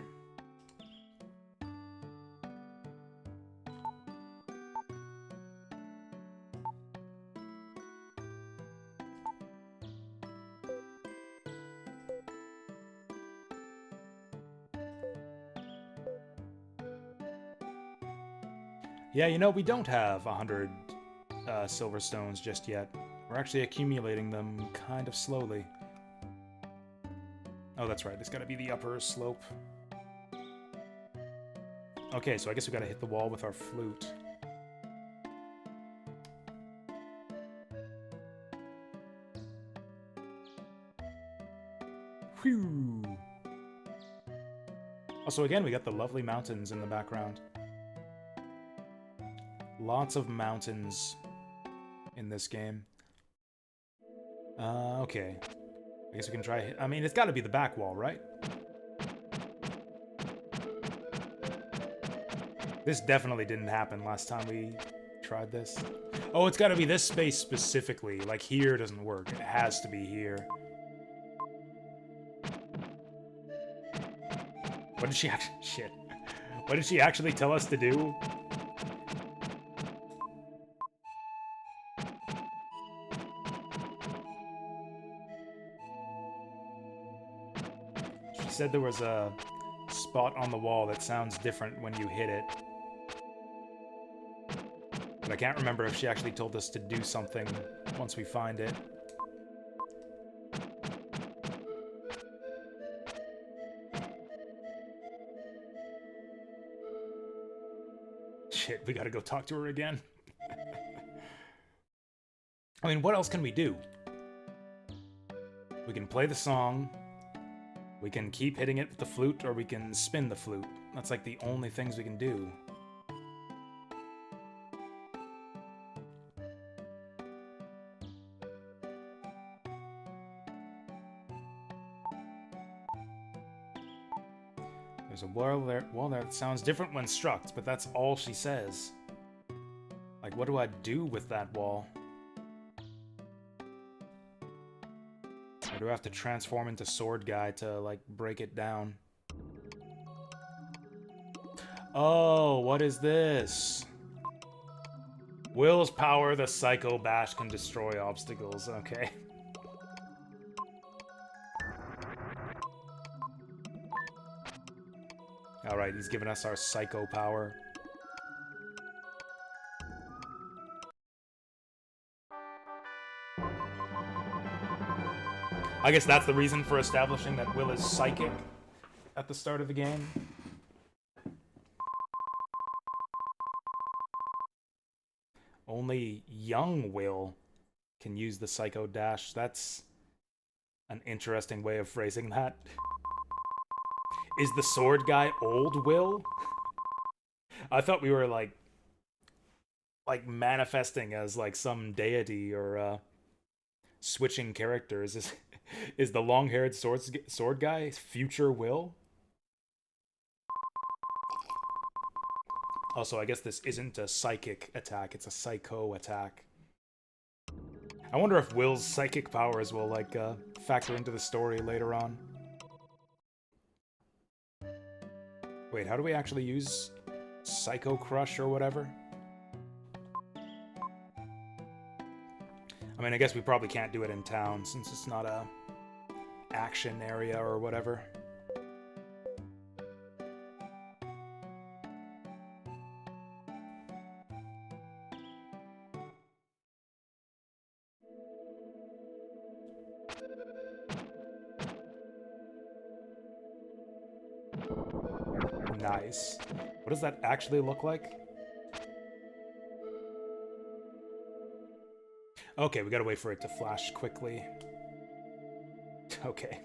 [SPEAKER 2] Yeah, you know, we don't have 100 silver stones just yet. We're actually accumulating them kind of slowly. Oh, that's right. It's got to be the upper slope. Okay, so I guess we got to hit the wall with our flute. Whew! Also, again, we got the lovely mountains in the background. Lots of mountains in this game. Okay. I guess we can try... I mean, it's got to be the back wall, right? This definitely didn't happen last time we tried this. Oh, it's got to be this space specifically. Like, here doesn't work. It has to be here. What did she actually... Shit. What did she actually tell us to do? Said there was a spot on the wall that sounds different when you hit it. But I can't remember if she actually told us to do something once we find it. Shit, we gotta go talk to her again. I mean, what else can we do? We can play the song. We can keep hitting it with the flute, or we can spin the flute. That's like the only things we can do. There's a wall there that sounds different when struck, but that's all she says. Like, what do I do with that wall? Or do I have to transform into Sword Guy to, like, break it down? Oh, what is this? Will's power, the Psycho Bash can destroy obstacles. Okay. Alright, he's giving us our Psycho power. I guess that's the reason for establishing that Will is psychic at the start of the game. Only young Will can use the Psycho Dash. That's an interesting way of phrasing that. Is the Sword Guy old Will? I thought we were like manifesting as like some deity or switching characters. Is the long-haired sword guy future Will? Also, I guess this isn't a psychic attack, it's a psycho attack. I wonder if Will's psychic powers will, like, factor into the story later on. Wait, how do we actually use Psycho Crush or whatever? I mean, I guess we probably can't do it in town since it's not a action area or whatever. Nice. What does that actually look like? Okay, we gotta wait for it to flash quickly. Okay.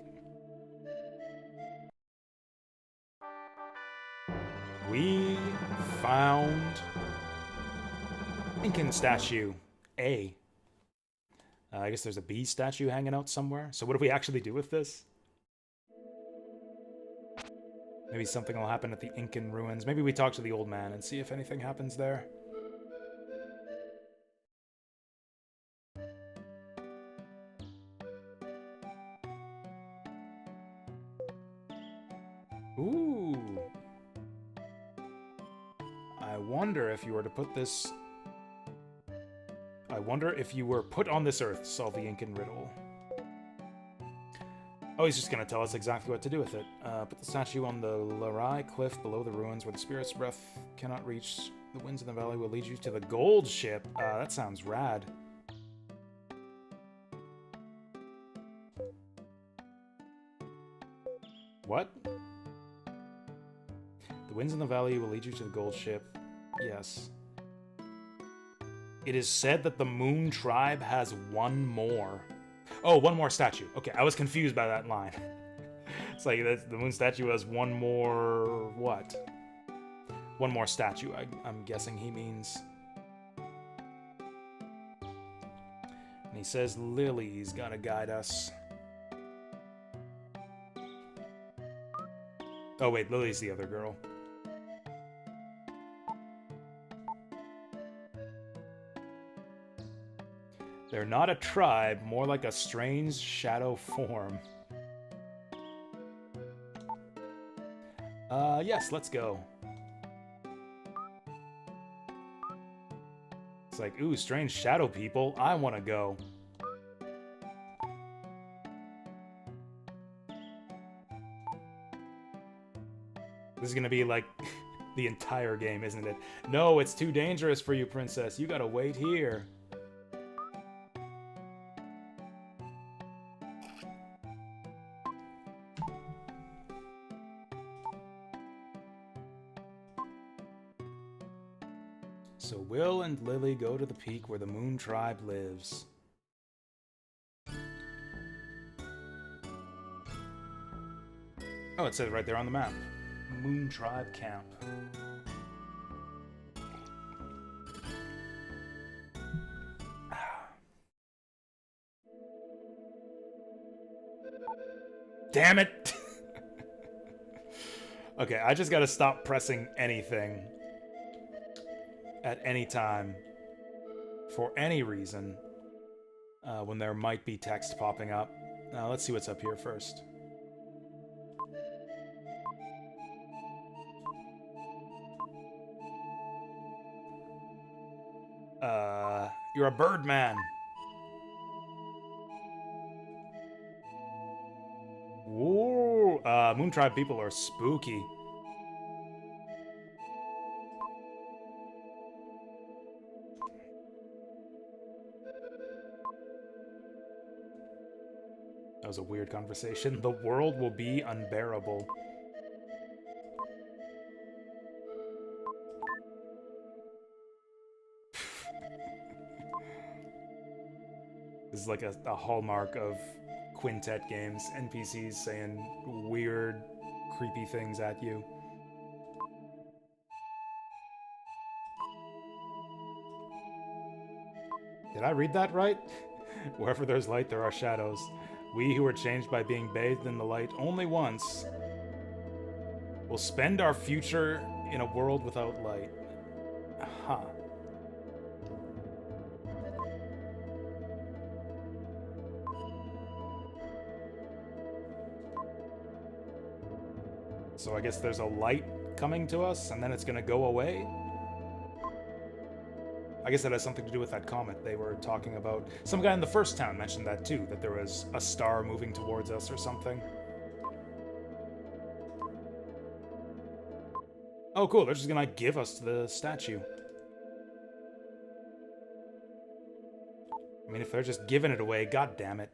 [SPEAKER 2] We found Lincoln statue A. I guess there's a B statue hanging out somewhere. So what do we actually do with this? Maybe something will happen at the Incan ruins. Maybe we talk to the old man and see if anything happens there. Ooh. I wonder if you were to put this... I wonder if you were put on this earth to solve the Incan riddle. Oh, he's just gonna tell us exactly what to do with it. Put the statue on the Larai cliff below the ruins where the spirit's breath cannot reach. The winds in the valley will lead you to the gold ship. That sounds rad. What? The winds in the valley will lead you to the gold ship. Yes. It is said that the Moon Tribe has one more. Oh, one more statue. Okay, I was confused by that line. It's like the Moon statue has one more... what? One more statue, I'm guessing he means. And he says Lily's gotta guide us. Oh wait, Lily's the other girl. They're not a tribe, more like a strange shadow form. Yes, let's go. It's like, ooh, strange shadow people. I want to go. This is gonna be like the entire game, isn't it? No, it's too dangerous for you, princess. You gotta wait here. So Will and Lily go to the peak where the Moon Tribe lives. Oh, it says right there on the map. Moon Tribe Camp. Damn it! Okay, I just gotta stop pressing anything at any time for any reason when there might be text popping up. Now let's see what's up here first. You're a bird man. Whoa, Moon Tribe people are spooky. That was a weird conversation. The world will be unbearable. This is like a hallmark of Quintet games. NPCs saying weird, creepy things at you. Did I read that right? Wherever there's light, there are shadows. We who are changed by being bathed in the light only once will spend our future in a world without light. Huh. So I guess there's a light coming to us, and then it's gonna go away? I guess that has something to do with that comet they were talking about. Some guy in the first town mentioned that too, that there was a star moving towards us or something. Oh cool, they're just gonna give us the statue. I mean, if they're just giving it away, god damn it.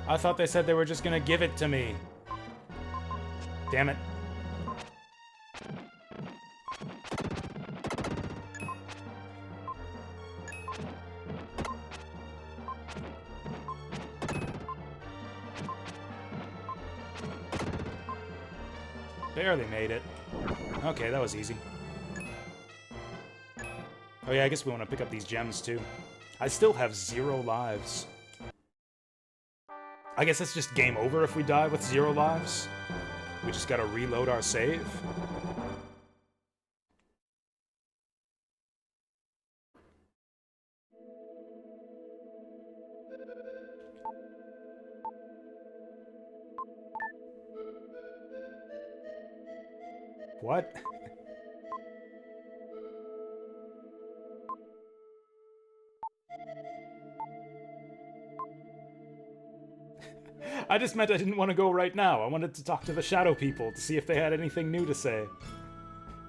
[SPEAKER 2] I thought they said they were just gonna give it to me. Damn it. Barely made it. Okay, that was easy. Oh yeah, I guess we want to pick up these gems too. I still have 0 lives. I guess it's just game over if we die with 0 lives. We just gotta reload our save. What? I just meant I didn't want to go right now. I wanted to talk to the shadow people to see if they had anything new to say.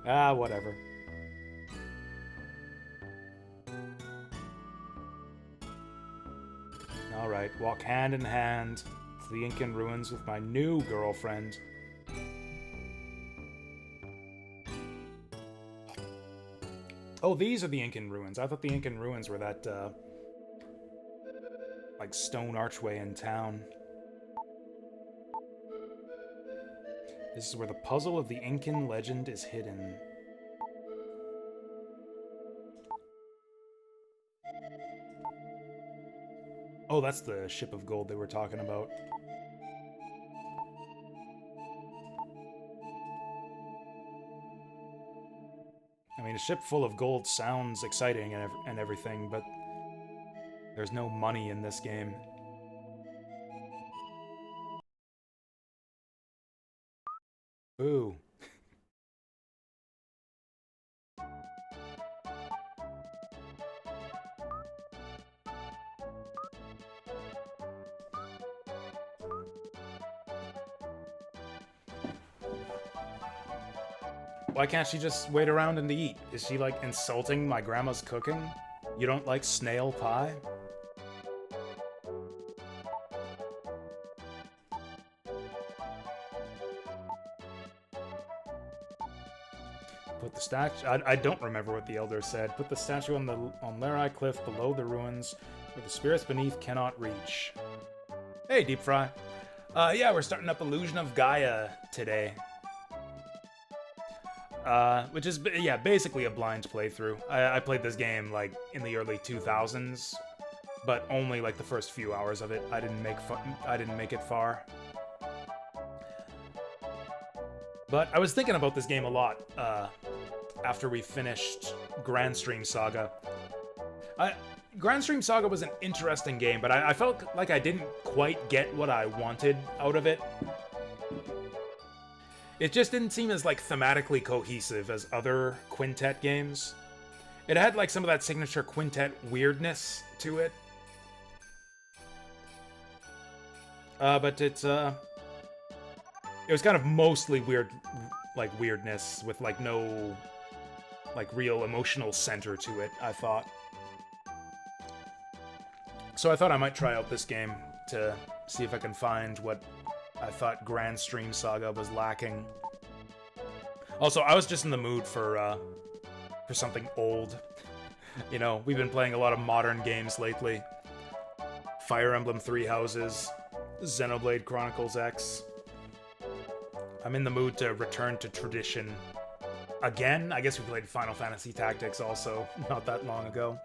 [SPEAKER 2] Ah, whatever. Alright, walk hand in hand to the Incan ruins with my new girlfriend. Oh, these are the Incan ruins. I thought the Incan ruins were that, like, stone archway in town. This is where the puzzle of the Incan legend is hidden. Oh, that's the ship of gold they were talking about. I mean, a ship full of gold sounds exciting and everything, but there's no money in this game. Ooh. Why can't she just wait around and eat? Is she, like, insulting my grandma's cooking? You don't like snail pie? Put the statue... I don't remember what the elder said. Put the statue on Larai Cliff below the ruins, where the spirits beneath cannot reach. Hey, Deep Fry. Yeah, we're starting up Illusion of Gaia today. Which is, yeah, basically a blind playthrough. I played this game, like, in the early 2000s, but only, like, the first few hours of it. I didn't make it far. But I was thinking about this game a lot, after we finished Grand Stream Saga. Grand Stream Saga was an interesting game, but I felt like I didn't quite get what I wanted out of it. It just didn't seem as, like, thematically cohesive as other Quintet games. It had, like, some of that signature Quintet weirdness to it. But it was kind of mostly weird, like, weirdness with, like, no, like, real emotional center to it, I thought. So I thought I might try out this game to see if I can find what I thought Grand Stream Saga was lacking. Also, I was just in the mood for something old. You know, we've been playing a lot of modern games lately. Fire Emblem Three Houses, Xenoblade Chronicles X. I'm in the mood to return to tradition. Again? I guess we played Final Fantasy Tactics also, not that long ago.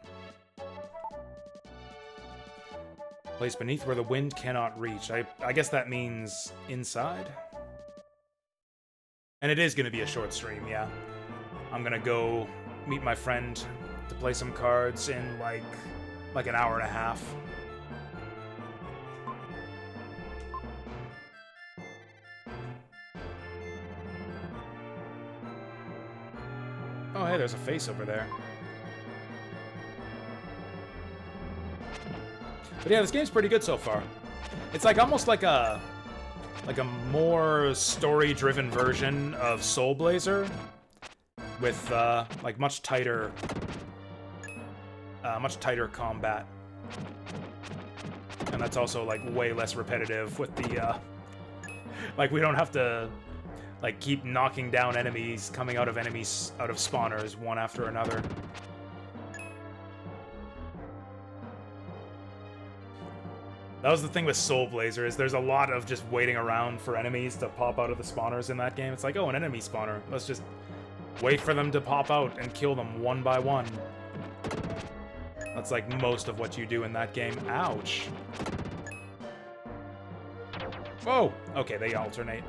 [SPEAKER 2] Place beneath where the wind cannot reach. I guess that means inside? And it is going to be a short stream, yeah. I'm going to go meet my friend to play some cards in, like an hour and a half. Oh, hey, there's a face over there. But yeah, this game's pretty good so far. It's like almost like a more story-driven version of Soul Blazer with like much tighter combat. And that's also like way less repetitive with the like we don't have to like keep knocking down enemies coming out of spawners one after another. That was the thing with Soul Blazer, is there's a lot of just waiting around for enemies to pop out of the spawners in that game. It's like, oh, an enemy spawner. Let's just wait for them to pop out and kill them one by one. That's like most of what you do in that game. Ouch. Whoa! Okay, they alternate.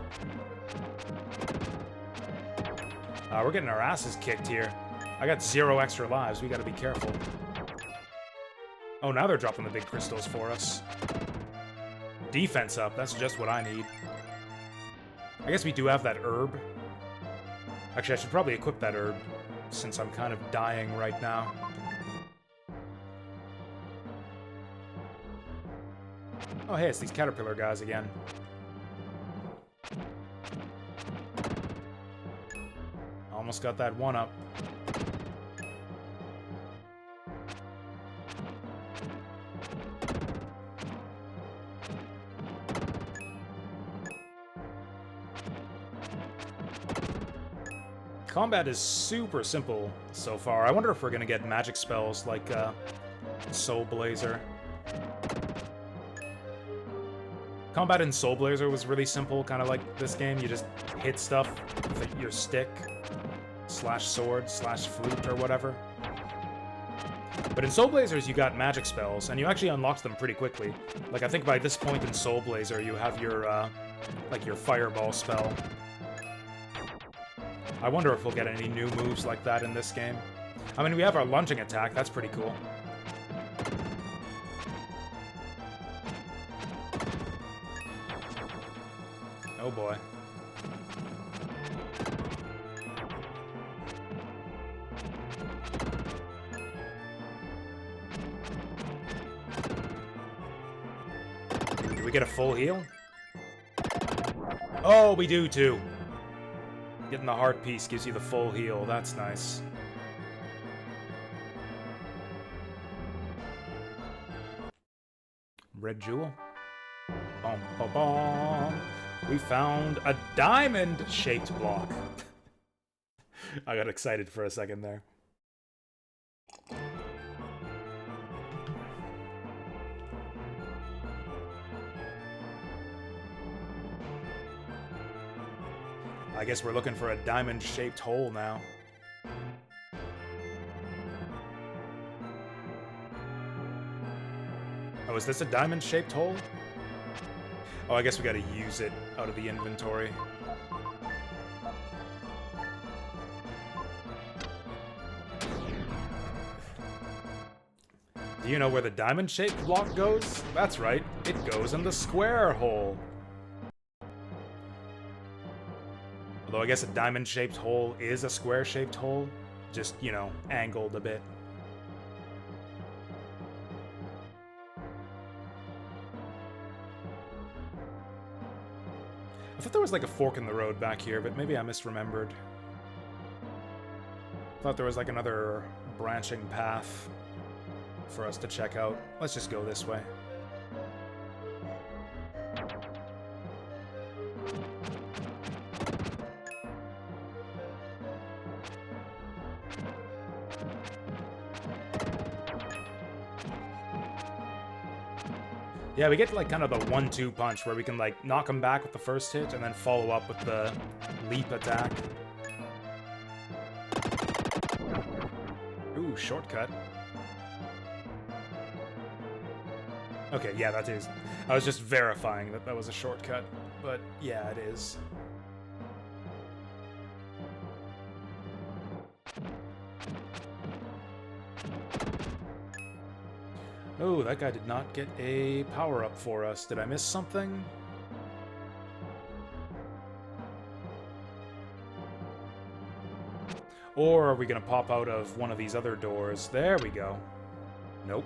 [SPEAKER 2] We're getting our asses kicked here. I got 0 extra lives. We gotta be careful. Oh, now they're dropping the big crystals for us. Defense up. That's just what I need. I guess we do have that herb. Actually, I should probably equip that herb, since I'm kind of dying right now. Oh, hey, it's these caterpillar guys again. Almost got that one up. Combat is super simple so far. I wonder if we're gonna get magic spells like Soul Blazer. Combat in Soul Blazer was really simple, kind of like this game. You just hit stuff with your stick, slash sword, slash flute, or whatever. But in Soul Blazers, you got magic spells, and you actually unlocked them pretty quickly. Like, I think by this point in Soul Blazer, you have your, like, your fireball spell. I wonder if we'll get any new moves like that in this game. I mean, we have our lunging attack. That's pretty cool. Oh boy. Do we get a full heal? Oh, we do too. Getting the heart piece gives you the full heal. That's nice. Red jewel. Bom, bom, bom. We found a diamond-shaped block. I got excited for a second there. I guess we're looking for a diamond-shaped hole now. Oh, is this a diamond-shaped hole? Oh, I guess we gotta use it out of the inventory. Do you know where the diamond-shaped block goes? That's right, it goes in the square hole. Although I guess a diamond-shaped hole is a square-shaped hole, just, you know, angled a bit. I thought there was like a fork in the road back here, but maybe I misremembered. I thought there was like another branching path for us to check out. Let's just go this way. Yeah, we get like kind of the 1-2 punch where we can like knock them back with the first hit and then follow up with the leap attack. Ooh, shortcut. Okay, yeah, that is. I was just verifying that that was a shortcut, but yeah, it is. Oh, that guy did not get a power-up for us. Did I miss something? Or are we gonna pop out of one of these other doors? There we go. Nope.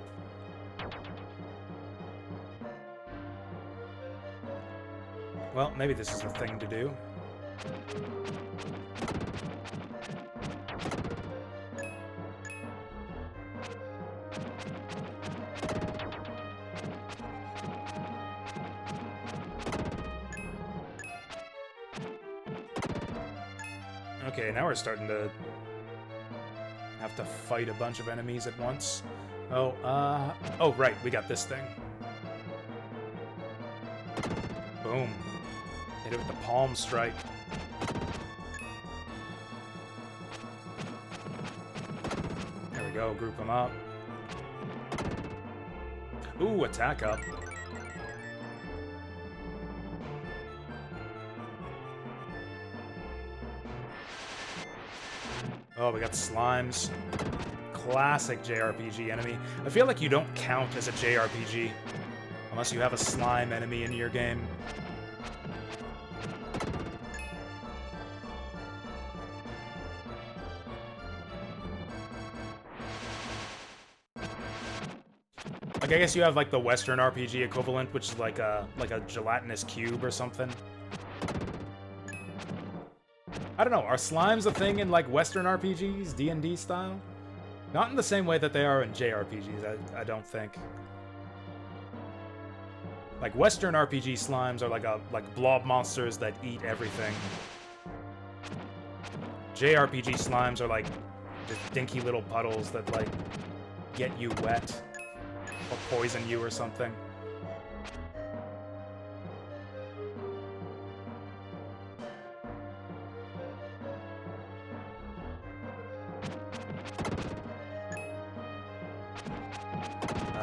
[SPEAKER 2] Well, maybe this is the thing to do. Okay, now we're starting to have to fight a bunch of enemies at once. Oh, oh, right, we got this thing. Boom. Hit it with the palm strike. There we go, group them up. Ooh, attack up. Oh, we got slimes. Classic JRPG enemy. I feel like you don't count as a JRPG unless you have a slime enemy in your game. Like, I guess you have, like, the Western RPG equivalent, which is like a gelatinous cube or something. I don't know, are slimes a thing in, like, Western RPGs, D&D style? Not in the same way that they are in JRPGs, I don't think. Like, Western RPG slimes are like blob monsters that eat everything. JRPG slimes are like just dinky little puddles that, like, get you wet. Or poison you or something.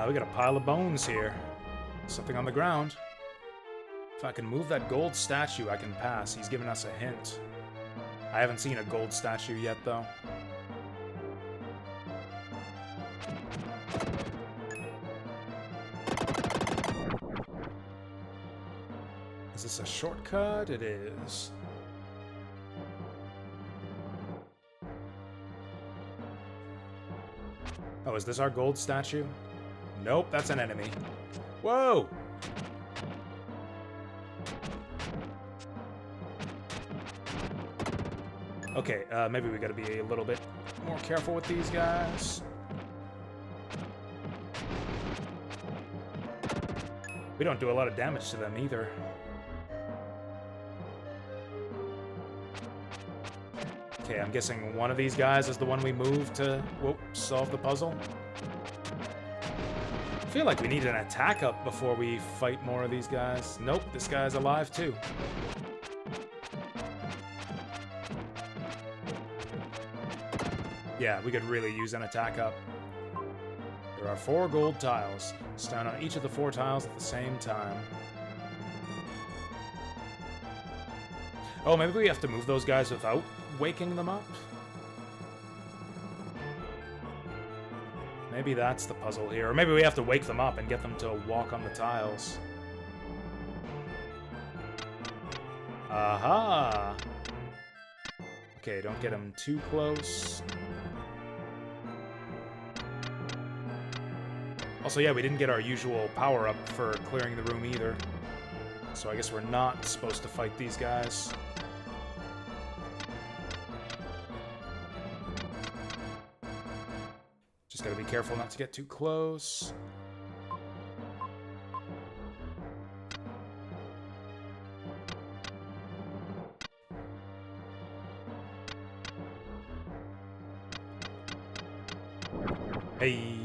[SPEAKER 2] We got a pile of bones here. Something on the ground. If I can move that gold statue, I can pass. He's giving us a hint. I haven't seen a gold statue yet, though. Is this a shortcut? It is. Oh, is this our gold statue? Nope, that's an enemy. Whoa! Okay, maybe we gotta be a little bit more careful with these guys. We don't do a lot of damage to them either. Okay, I'm guessing one of these guys is the one we move to, solve the puzzle. I feel like we need an attack up before we fight more of these guys. Nope, this guy's alive too. Yeah, we could really use an attack up. There are 4 gold tiles. Stand on each of the 4 tiles at the same time. Oh, maybe we have to move those guys without waking them up? Maybe that's the puzzle here. Or maybe we have to wake them up and get them to walk on the tiles. Aha! Okay, don't get them too close. Also, yeah, we didn't get our usual power-up for clearing the room either. So I guess we're not supposed to fight these guys. Just gotta be careful not to get too close. Hey!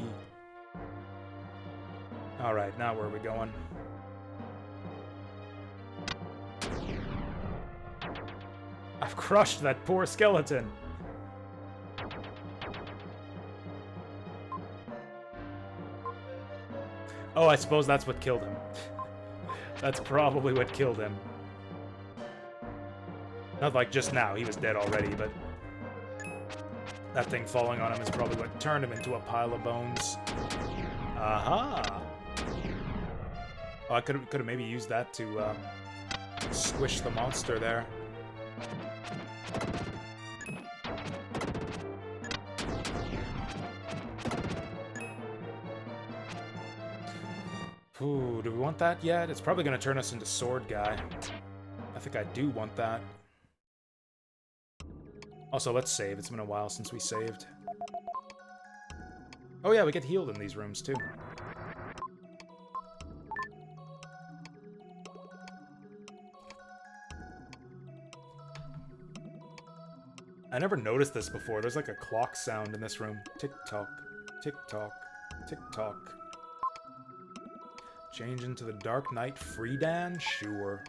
[SPEAKER 2] Alright, now where are we going? I've crushed that poor skeleton! Oh, I suppose that's what killed him. That's probably what killed him. Not like just now, he was dead already, but that thing falling on him is probably what turned him into a pile of bones. Aha! Oh, I could have maybe used that to squish the monster there. Ooh, do we want that yet? It's probably going to turn us into Sword Guy. I think I do want that. Also, let's save. It's been a while since we saved. Oh yeah, we get healed in these rooms too. I never noticed this before. There's like a clock sound in this room. Tick-tock, tick-tock, tick-tock. Change into the Dark Knight Freedan? Sure.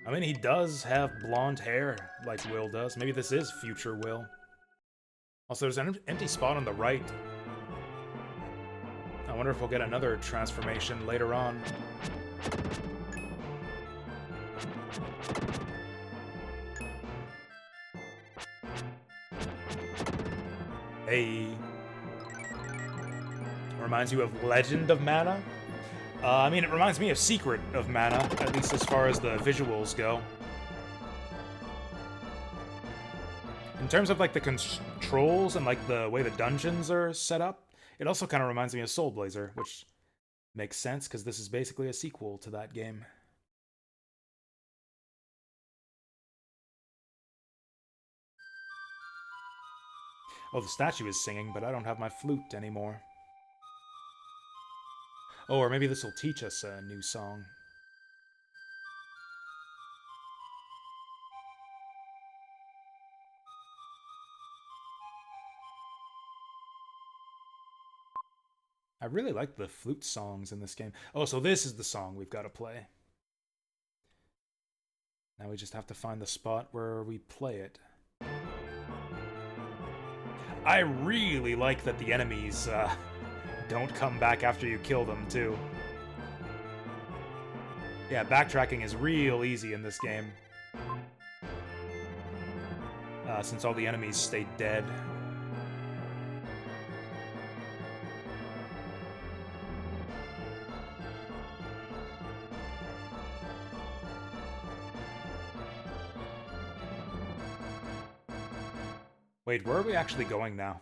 [SPEAKER 2] I mean, he does have blonde hair, like Will does. Maybe this is future Will. Also, there's an empty spot on the right. I wonder if we'll get another transformation later on. Hey. Reminds you of Legend of Mana? I mean, it reminds me of Secret of Mana, at least as far as the visuals go. In terms of, like, the controls and, like, the way the dungeons are set up, it also kind of reminds me of Soul Blazer, which makes sense, because this is basically a sequel to that game. Oh, the statue is singing, but I don't have my flute anymore. Oh, or maybe this will teach us a new song. I really like the flute songs in this game. Oh, so this is the song we've got to play. Now we just have to find the spot where we play it. I really like that the enemies don't come back after you kill them, too. Yeah, backtracking is real easy in this game. Since all the enemies stay dead. Wait, where are we actually going now?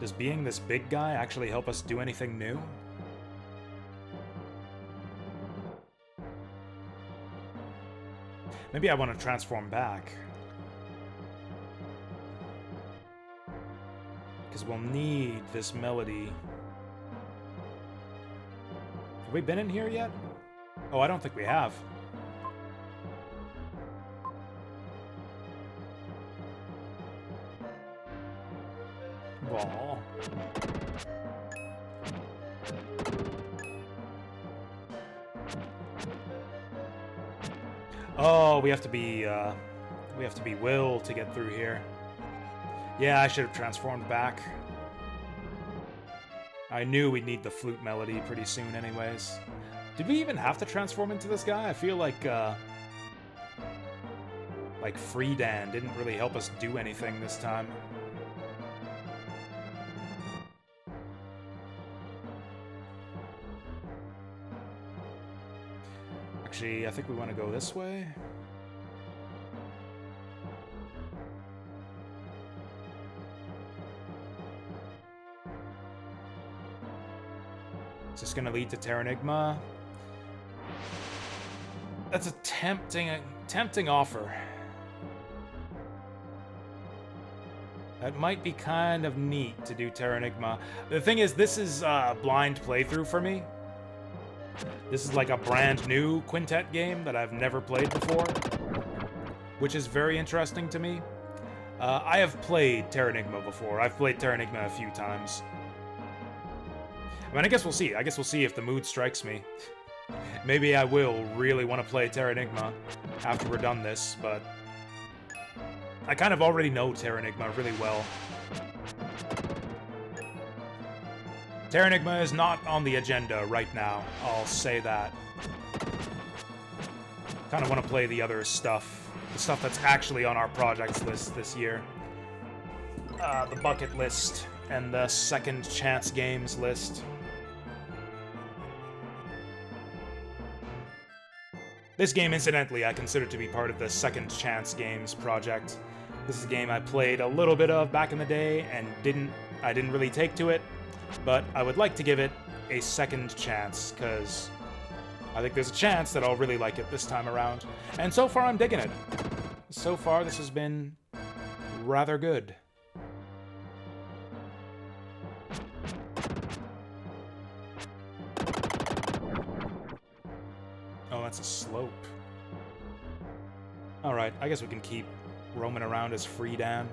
[SPEAKER 2] Does being this big guy actually help us do anything new? Maybe I want to transform back. Because we'll need this melody. Have we been in here yet? Oh, I don't think we have. Ball. Oh, we have to be Will to get through here. Yeah, I should have transformed back. I knew we'd need the flute melody pretty soon anyways. Did we even have to transform into this guy? I feel like Freedan didn't really help us do anything this time. Actually, I think we want to go this way. Is this going to lead to Terranigma? That's a tempting offer. That might be kind of neat to do Terranigma. The thing is, this is a blind playthrough for me. This is like a brand new Quintet game that I've never played before, which is very interesting to me. I have played Terranigma before. I've played Terranigma a few times. I mean, I guess we'll see. I guess we'll see if the mood strikes me. Maybe I will really want to play Terranigma after we're done this, but I kind of already know Terranigma really well. Terranigma is not on the agenda right now, I'll say that. Kind of want to play the other stuff. The stuff that's actually on our projects list this year. The bucket list and the second chance games list. This game, incidentally, I consider to be part of the Second Chance Games project. This is a game I played a little bit of back in the day and I didn't really take to it, but I would like to give it a second chance, because I think there's a chance that I'll really like it this time around. And so far, I'm digging it. So far, this has been rather good. Oh, that's a slope. Alright, I guess we can keep roaming around as Freedan.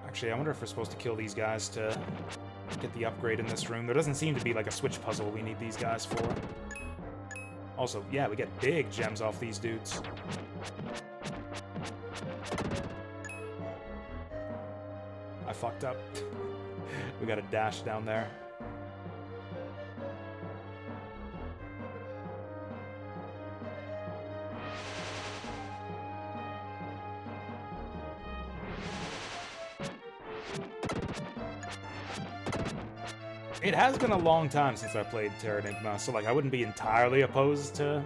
[SPEAKER 2] Actually, I wonder if we're supposed to kill these guys to get the upgrade in this room. There doesn't seem to be like a switch puzzle we need these guys for. Also, yeah, we get big gems off these dudes. fucked up. We got a dash down there. It has been a long time since I played Terranigma, so like I wouldn't be entirely opposed to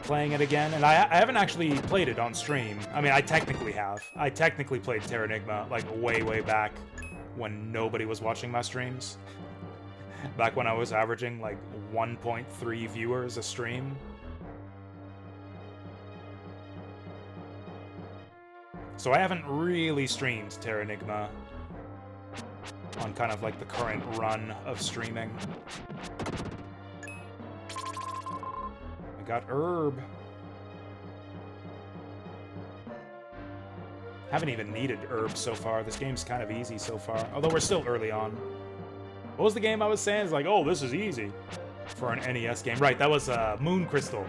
[SPEAKER 2] playing it again. And I haven't actually played it on stream. I mean, I technically have. I technically played Terranigma like way, way back when nobody was watching my streams. Back when I was averaging like 1.3 viewers a stream. So I haven't really streamed Terranigma on kind of like the current run of streaming. I got herb. Haven't even needed herb so far. This game's kind of easy so far, although we're still early on. What was the game I was saying? It's like, oh, this is easy for an NES game. Right, that was Moon Crystal.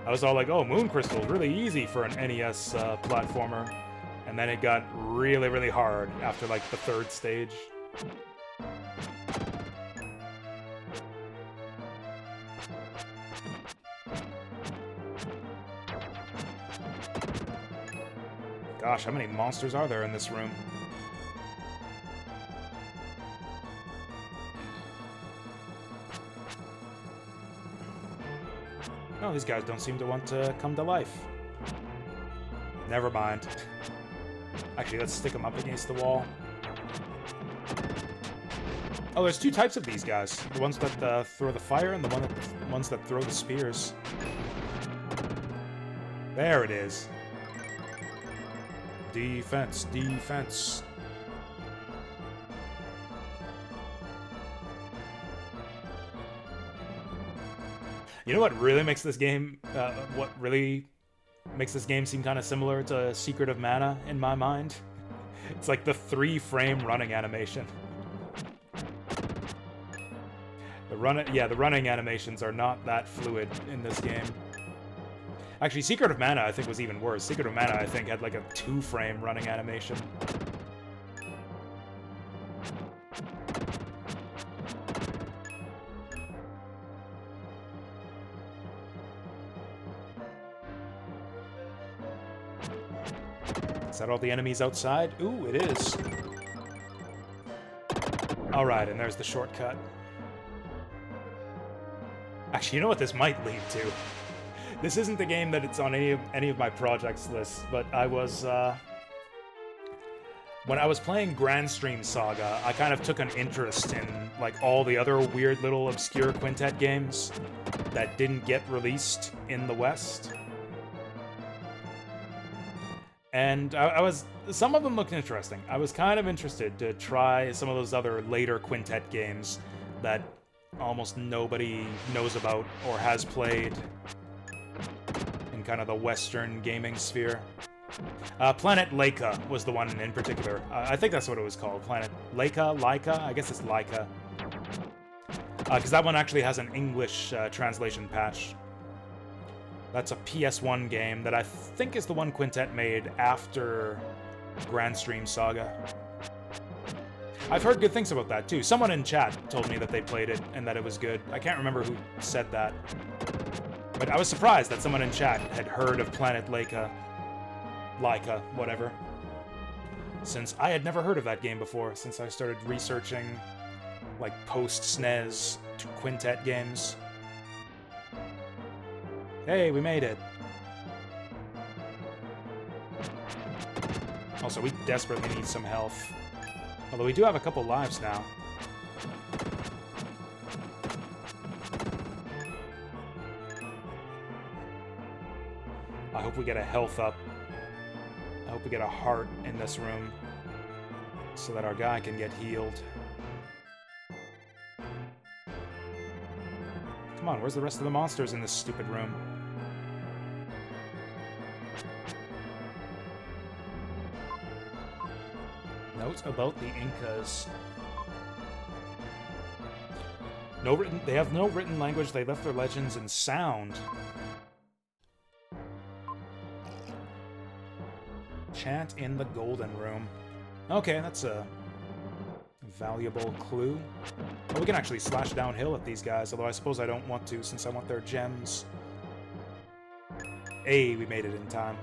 [SPEAKER 2] I was all like, oh, Moon Crystal is really easy for an NES platformer. And then it got really, really hard after like the third stage. Gosh, how many monsters are there in this room? No, these guys don't seem to want to come to life. Never mind. Actually, let's stick them up against the wall. Oh, there's two types of these guys. The ones that throw the fire and the ones that throw the spears. There it is. Defense, defense. You know what really makes this game, what really makes this game seem kind of similar to Secret of Mana in my mind? It's like the 3-frame running animation. The running animations are not that fluid in this game. Actually, Secret of Mana, I think, was even worse. Secret of Mana, I think, had like a 2-frame running animation. Is that all the enemies outside? Ooh, it is. Alright, and there's the shortcut. Actually, you know what this might lead to? This isn't the game that it's on any of my projects lists, but I was, when I was playing Grand Stream Saga, I kind of took an interest in, like, all the other weird little obscure quintet games that didn't get released in the West. And some of them looked interesting. I was kind of interested to try some of those other later quintet games that almost nobody knows about or has played in kind of the Western gaming sphere. Planet Laika was the one in particular. I think that's what it was called. Planet Laika? I guess it's Laika. Because that one actually has an English translation patch. That's a PS1 game that I think is the one Quintet made after Grand Stream Saga. I've heard good things about that, too. Someone in chat told me that they played it and that it was good. I can't remember who said that. But I was surprised that someone in chat had heard of Planet Laika. Laika, whatever. Since I had never heard of that game before, since I started researching, like, post-SNES Quintet games. Hey, we made it. Also, we desperately need some health. Although we do have a couple lives now. I hope we get a health up. I hope we get a heart in this room so that our guy can get healed. Come on, where's the rest of the monsters in this stupid room? Notes about the Incas. They have no written language. They left their legends in sound. Chant in the Golden Room. Okay, that's a valuable clue. Oh, we can actually slash downhill at these guys, although I suppose I don't want to since I want their gems. Hey, we made it in time.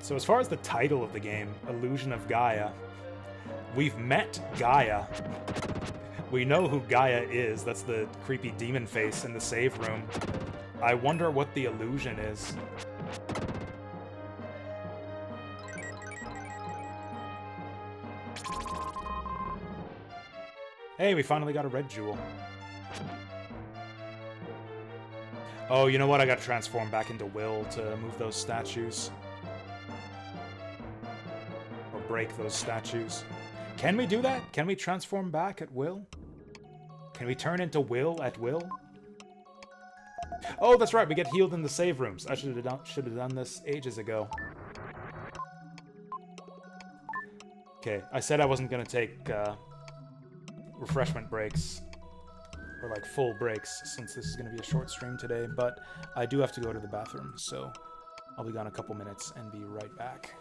[SPEAKER 2] So as far as the title of the game, Illusion of Gaia, we've met Gaia. We know who Gaia is. That's the creepy demon face in the save room. I wonder what the illusion is. Hey, we finally got a red jewel. Oh, you know what? I gotta transform back into Will to move those statues. Or break those statues. Can we do that? Can we transform back at will? Can we turn into Will at will? Oh, that's right. We get healed in the save rooms. I should have done this ages ago. Okay, I said I wasn't gonna take refreshment breaks, or like full breaks, since this is gonna be a short stream today, but I do have to go to the bathroom, so I'll be gone a couple minutes and be right back.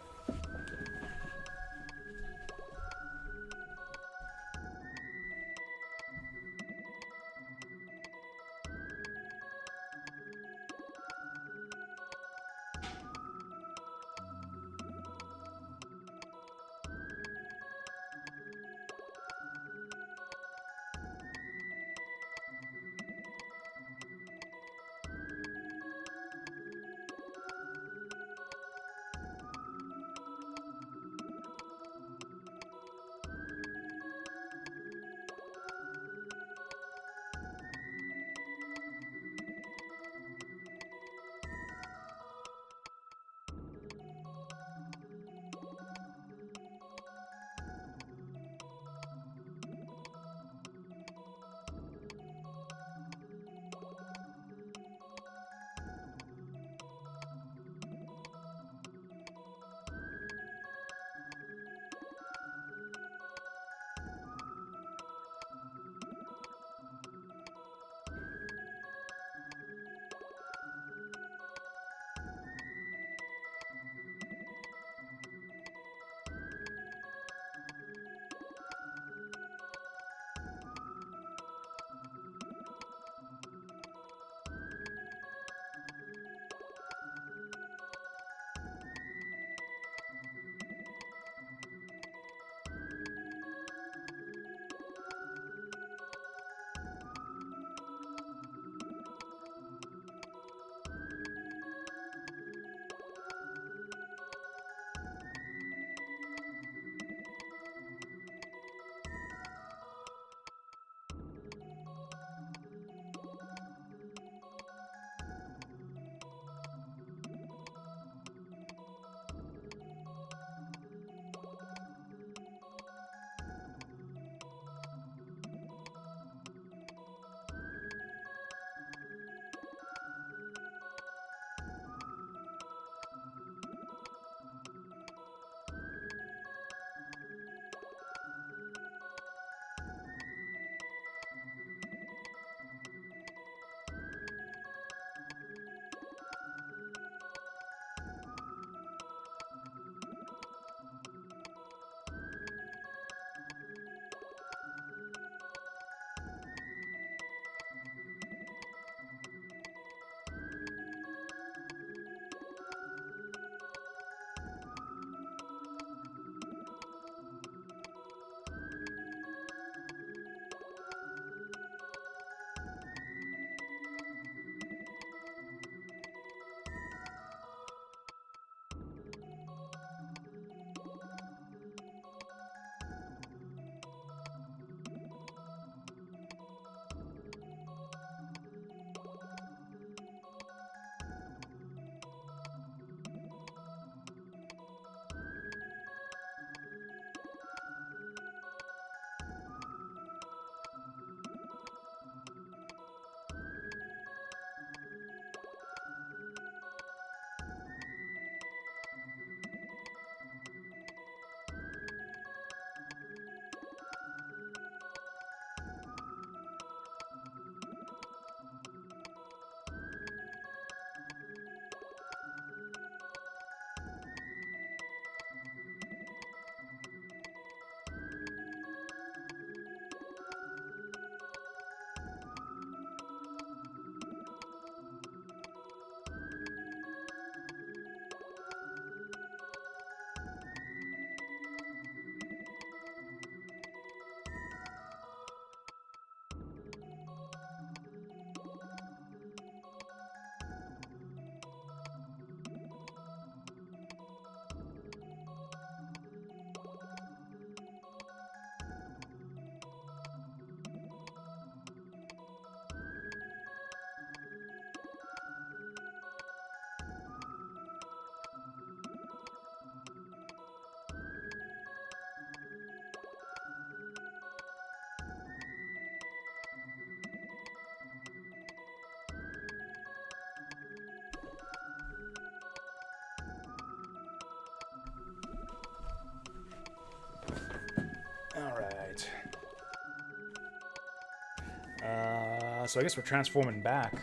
[SPEAKER 2] So I guess we're transforming back.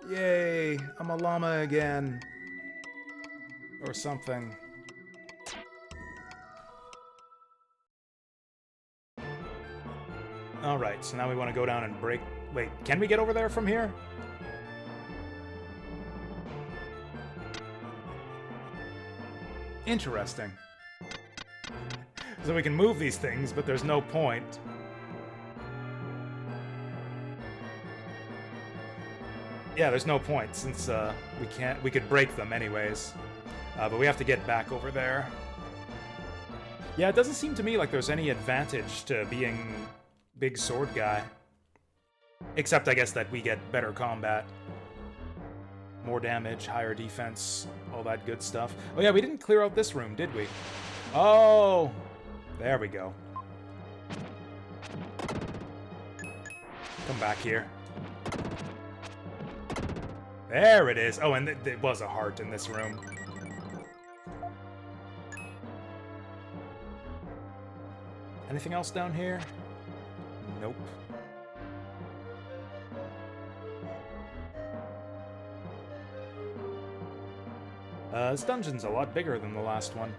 [SPEAKER 2] Yay! I'm a llama again. Or something. Alright, so now we want to go down and break... Wait, can we get over there from here? Interesting. So we can move these things, but there's no point. Yeah, there's no point, since we could break them anyways. But we have to get back over there. Yeah, it doesn't seem to me like there's any advantage to being big sword guy. Except, I guess, that we get better combat. More damage, higher defense, all that good stuff. Oh yeah, we didn't clear out this room, did we? Oh! There we go. Come back here. There it is. Oh, and it was a heart in this room. Anything else down here? Nope. This dungeon's a lot bigger than the last one.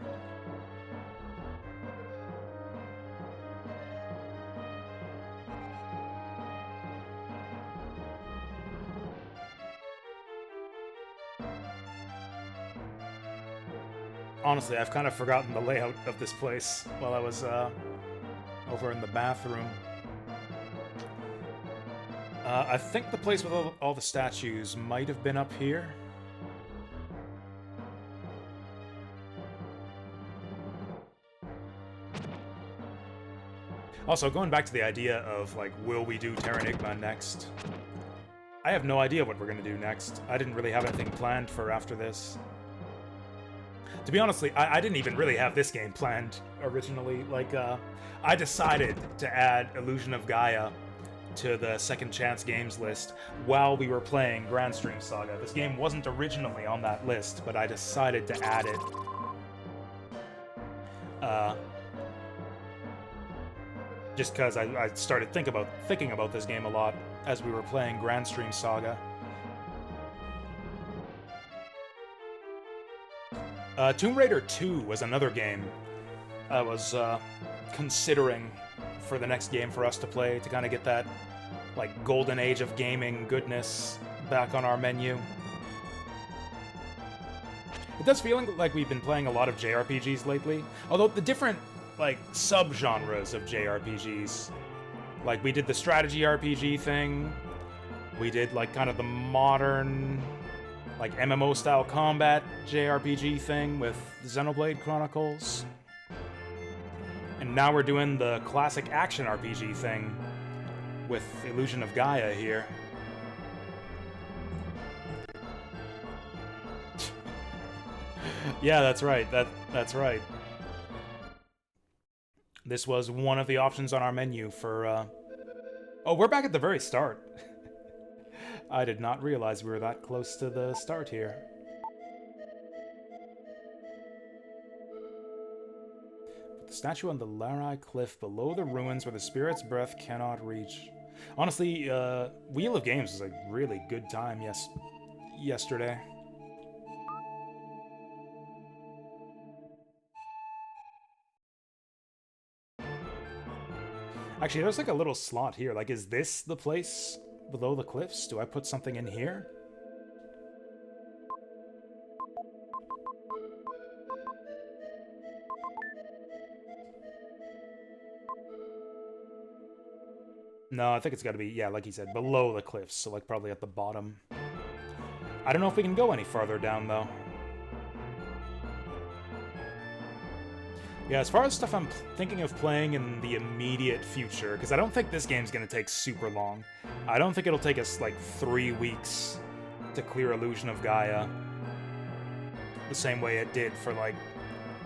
[SPEAKER 2] Honestly, I've kind of forgotten the layout of this place while I was over in the bathroom. I think the place with all the statues might have been up here. Also, going back to the idea of, like, will we do Terranigma next? I have no idea what we're going to do next. I didn't really have anything planned for after this. To be honestly, I didn't even really have this game planned originally. Like, I decided to add Illusion of Gaia to the Second Chance Games list while we were playing Grand Stream Saga. This game wasn't originally on that list, but I decided to add it. Just because I started thinking about this game a lot as we were playing Grand Stream Saga. Tomb Raider 2 was another game I was considering for the next game for us to play, to kind of get that, like, golden age of gaming goodness back on our menu. It does feel like we've been playing a lot of JRPGs lately, although the different, like, sub-genres of JRPGs. Like, we did the strategy RPG thing, we did, like, kind of the modern, like, MMO-style combat JRPG thing with Xenoblade Chronicles. And now we're doing the classic action RPG thing with Illusion of Gaia here. Yeah, that's right. That's right. This was one of the options on our menu for, Oh, we're back at the very start. I did not realize we were that close to the start here. The statue on the Larai cliff below the ruins where the spirit's breath cannot reach. Honestly, Wheel of Games was a really good time yesterday. Actually, there's like a little slot here. Like, is this the place below the cliffs? Do I put something in here? No, I think it's got to be, yeah, like he said, below the cliffs, so like probably at the bottom. I don't know if we can go any farther down, though. Yeah, as far as stuff I'm thinking of playing in the immediate future, because I don't think this game's going to take super long. I don't think it'll take us, like, 3 weeks to clear Illusion of Gaia. The same way it did for, like,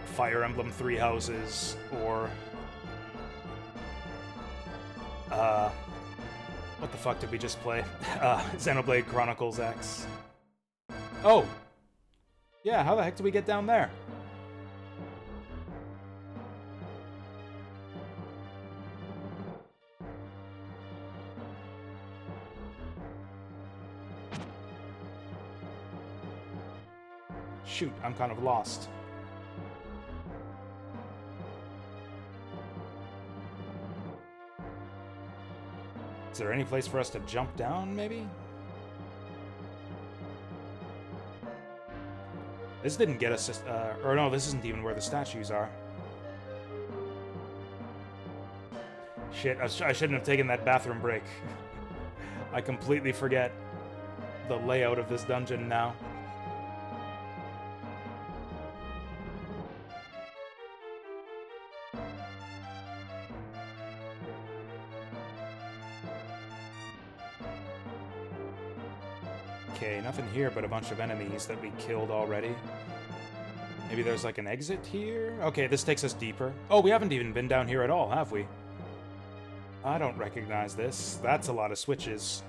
[SPEAKER 2] Fire Emblem Three Houses, or... what the fuck did we just play? Xenoblade Chronicles X. Oh! Yeah, how the heck do we get down there? Shoot, I'm kind of lost. Is there any place for us to jump down, maybe? This didn't get us, or no, this isn't even where the statues are. Shit, I shouldn't have taken that bathroom break. I completely forget the layout of this dungeon now. Okay, nothing here but a bunch of enemies that we killed already. Maybe there's like an exit here? Okay, this takes us deeper. Oh, we haven't even been down here at all, have we? I don't recognize this. That's a lot of switches.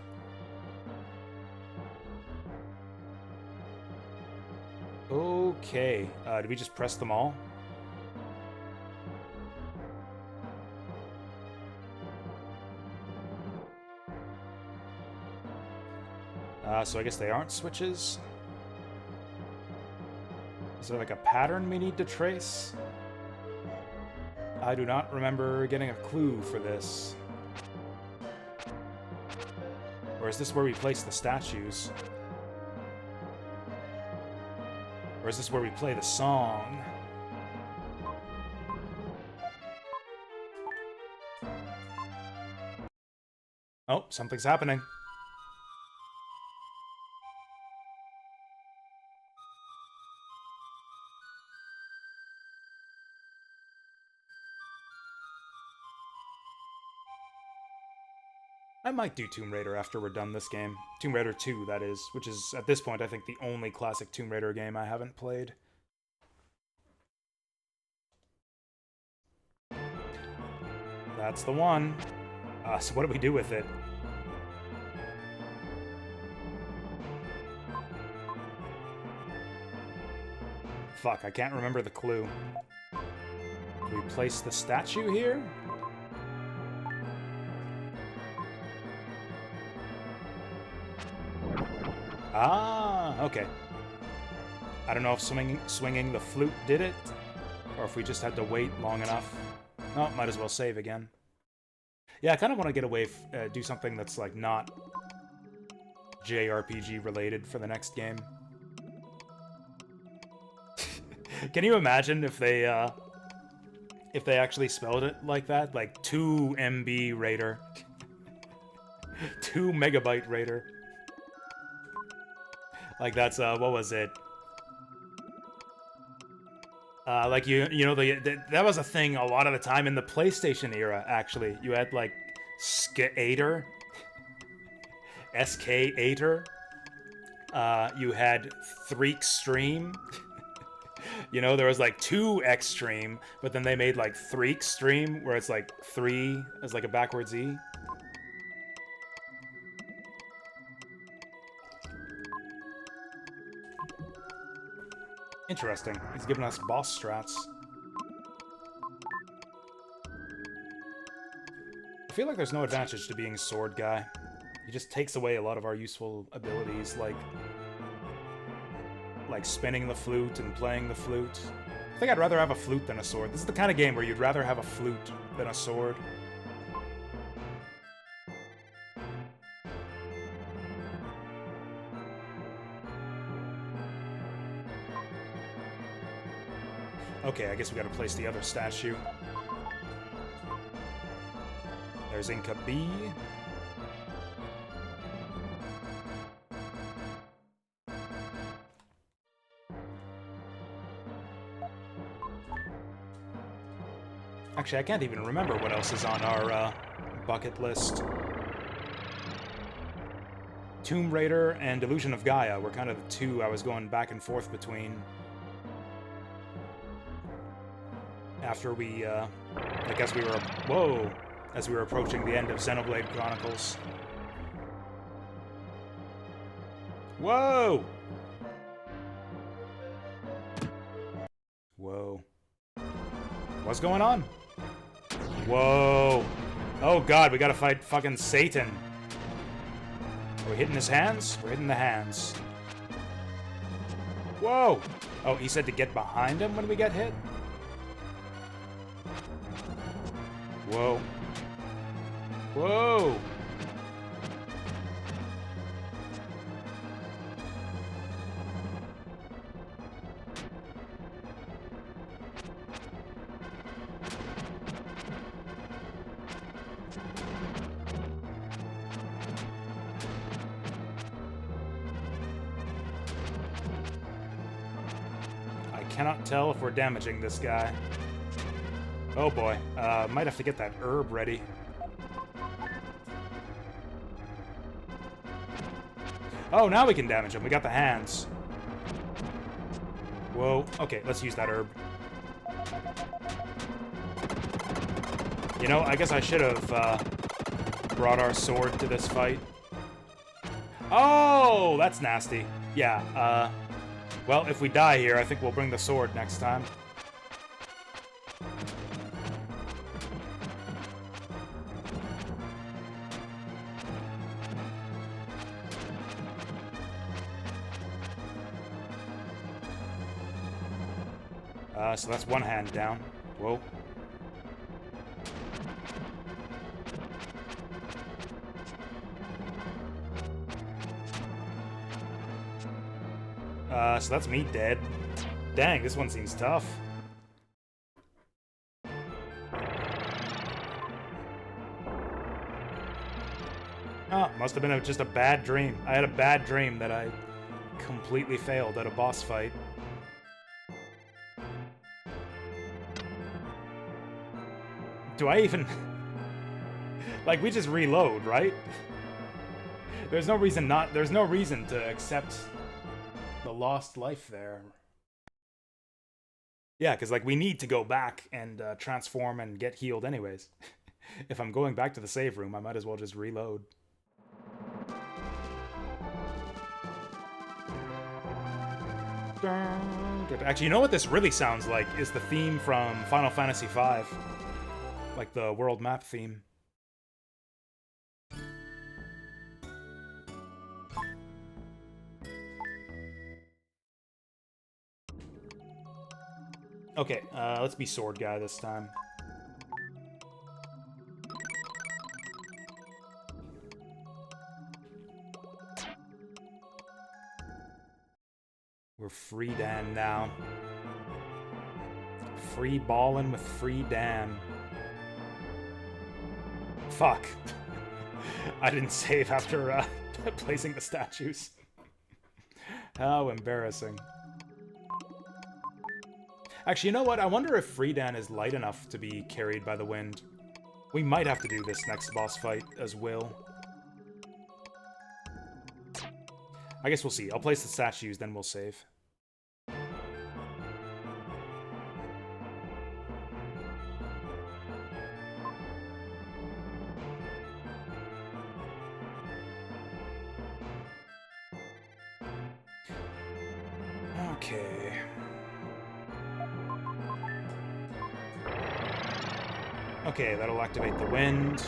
[SPEAKER 2] Okay, did we just press them all? So I guess they aren't switches. Is there like a pattern we need to trace? I do not remember getting a clue for this. Or is this where we place the statues? Or is this where we play the song? Oh, something's happening. I might do Tomb Raider after we're done this game. Tomb Raider 2, that is, which is, at this point, I think the only classic Tomb Raider game I haven't played. That's the one. So what do we do with it? Fuck, I can't remember the clue. Do we place the statue here? Ah, okay. I don't know if swinging the flute did it, or if we just had to wait long enough. Oh, might as well save again. Yeah, I kind of want to get away, do something that's like not JRPG related for the next game. Can you imagine if they actually spelled it like that? Like 2 MB Raider. 2 megabyte Raider. Like that's what was it? Like you know that was a thing a lot of the time in the PlayStation era. Actually, you had like Skater, SK8er. You had Threak Stream. You know, there was like 2 Extreme, but then they made like Threak Stream, where it's like 3 as like a backwards E. Interesting. He's giving us boss strats. I feel like there's no advantage to being sword guy. He just takes away a lot of our useful abilities, like spinning the flute and playing the flute. I think I'd rather have a flute than a sword. This is the kind of game where you'd rather have a flute than a sword. Okay, I guess we gotta place the other statue. There's Inca B. Actually, I can't even remember what else is on our bucket list. Tomb Raider and Illusion of Gaia were kind of the 2 I was going back and forth between. After we, like as we were approaching the end of Xenoblade Chronicles. Whoa! What's going on? Whoa. Oh god, we gotta fight fucking Satan. Are we hitting his hands? We're hitting the hands. Whoa! Oh, he said to get behind him when we get hit? Whoa. Whoa! Cannot tell if we're damaging this guy. Oh boy, might have to get that herb ready. Oh, now we can damage him. We got the hands. Whoa. Okay, let's use that herb. You know, I guess I should have brought our sword to this fight. Oh, that's nasty. Yeah, well, if we die here, I think we'll bring the sword next time. So that's one hand down. Whoa. So that's me dead. Dang, this one seems tough. Oh, must have been just a bad dream. I had a bad dream that I completely failed at a boss fight. Do I even... like, we just reload, right? There's no reason to accept the lost life there. Yeah, because, like, we need to go back and transform and get healed anyways. If I'm going back to the save room, I might as well just reload. Actually, you know what this really sounds like? Is the theme from Final Fantasy V. Like the world map theme. Okay, let's be sword guy this time. We're free Dan now. Free ballin' with free Dan. Fuck. I didn't save after placing the statues. How embarrassing. Actually, you know what? I wonder if Freedan is light enough to be carried by the wind. We might have to do this next boss fight as Will. I guess we'll see. I'll place the statues, then we'll save. Okay. Okay, that'll activate the wind.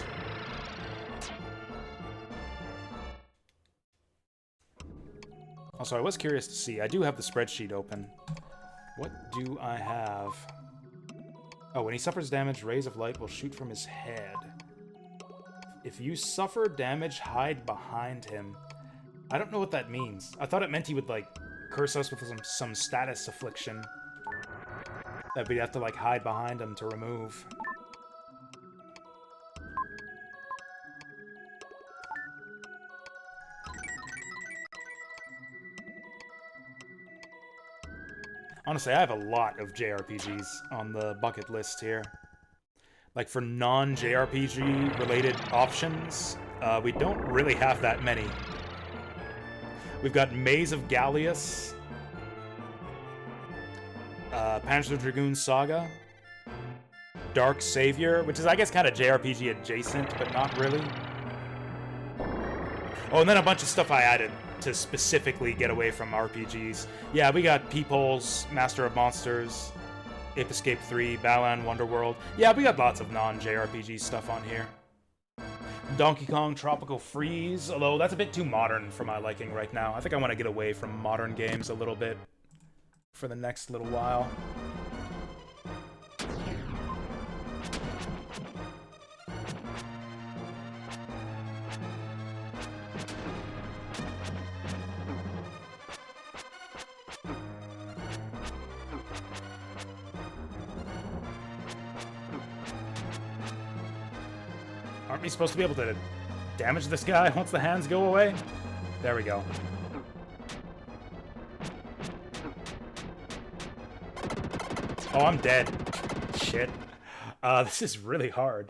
[SPEAKER 2] Also, I was curious to see. I do have the spreadsheet open. What do I have? Oh, when he suffers damage, rays of light will shoot from his head. If you suffer damage, hide behind him. I don't know what that means. I thought it meant he would, like, curse us with some status affliction that we'd have to, like, hide behind him to remove. Honestly, I have a lot of JRPGs on the bucket list here. Like, for non-JRPG related options, we don't really have that many. We've got Maze of Gallius, Panzer Dragoon Saga, Dark Savior, which is, I guess, kind of JRPG adjacent, but not really. Oh, and then a bunch of stuff I added to specifically get away from RPGs. Yeah, we got Peepholes, Master of Monsters, Ape Escape 3, Balan Wonderworld. Yeah, we got lots of non-JRPG stuff on here. Donkey Kong Tropical Freeze, although that's a bit too modern for my liking right now. I think I want to get away from modern games a little bit for the next little while. Aren't we supposed to be able to damage this guy once the hands go away? There we go. Oh, I'm dead. Shit. This is really hard.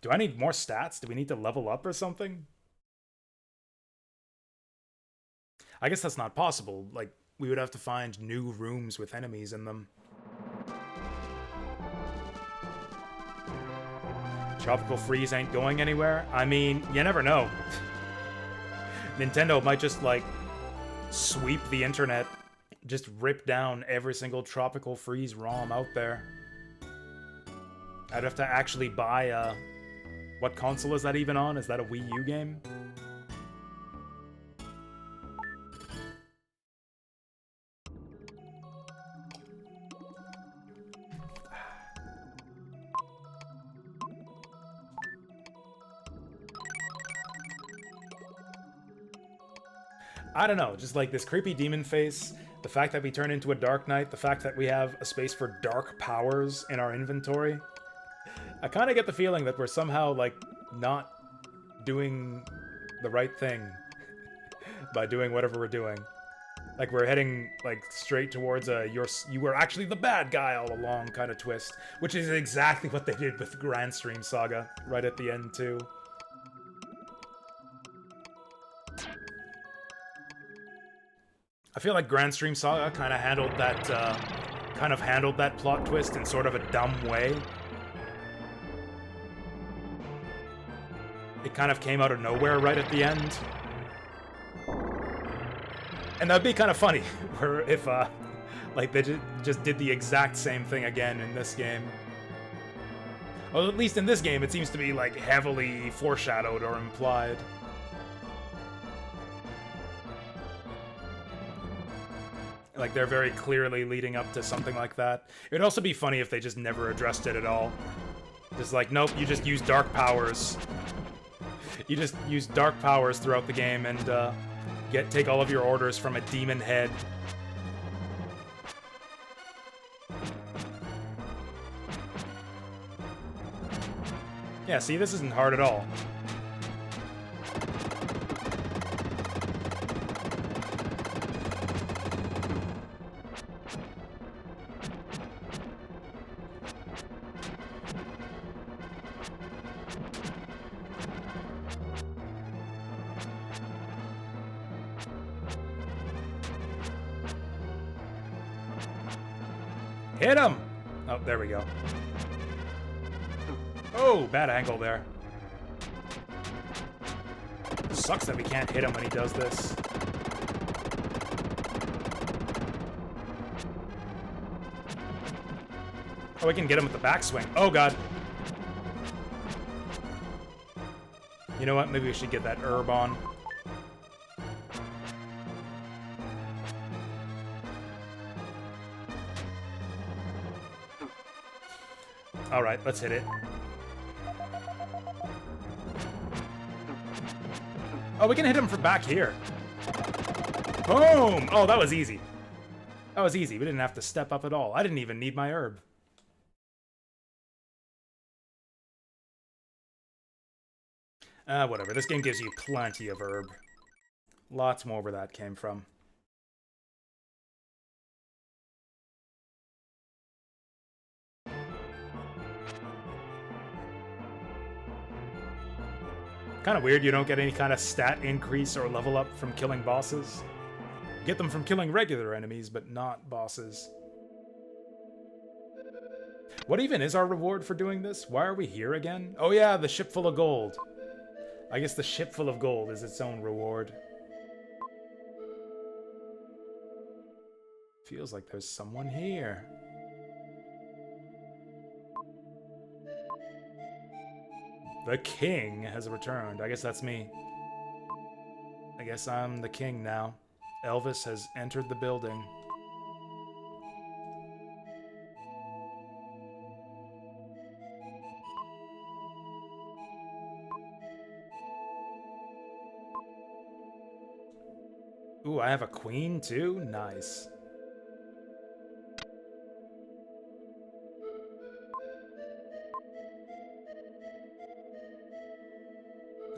[SPEAKER 2] Do I need more stats? Do we need to level up or something? I guess that's not possible. Like, we would have to find new rooms with enemies in them. Tropical Freeze ain't going anywhere? I mean, you never know. Nintendo might just, like, sweep the internet, just rip down every single Tropical Freeze ROM out there. I'd have to actually buy, what console is that even on? Is that a Wii U game? I don't know, just like this creepy demon face, the fact that we turn into a Dark Knight, the fact that we have a space for dark powers in our inventory. I kind of get the feeling that we're somehow, like, not doing the right thing by doing whatever we're doing. Like, we're heading, like, straight towards a you were actually the bad guy all along kind of twist, which is exactly what they did with Grand Stream Saga right at the end, too. I feel like Grand Stream Saga kind of handled that plot twist in sort of a dumb way. It kind of came out of nowhere right at the end. And that'd be kind of funny, where if, like, they just did the exact same thing again in this game. Well, at least in this game, it seems to be, like, heavily foreshadowed or implied. Like, they're very clearly leading up to something like that. It would also be funny if they just never addressed it at all. Just like, nope, you just use dark powers. You just use dark powers throughout the game and, take all of your orders from a demon head. Yeah, see, this isn't hard at all. Hit him! Oh, there we go. Oh, bad angle there. Sucks that we can't hit him when he does this. Oh, we can get him with the backswing. Oh, God. You know what? Maybe we should get that herb on. Alright, let's hit it. Oh, we can hit him from back here. Boom! Oh, that was easy. That was easy. We didn't have to step up at all. I didn't even need my herb. Whatever. This game gives you plenty of herb. Lots more where that came from. Kind of weird you don't get any kind of stat increase or level up from killing bosses. You get them from killing regular enemies, but not bosses. What even is our reward for doing this? Why are we here again? Oh yeah, the ship full of gold. I guess the ship full of gold is its own reward. Feels like there's someone here. The king has returned. I guess that's me. I guess I'm the king now. Elvis has entered the building. Ooh, I have a queen too? Nice.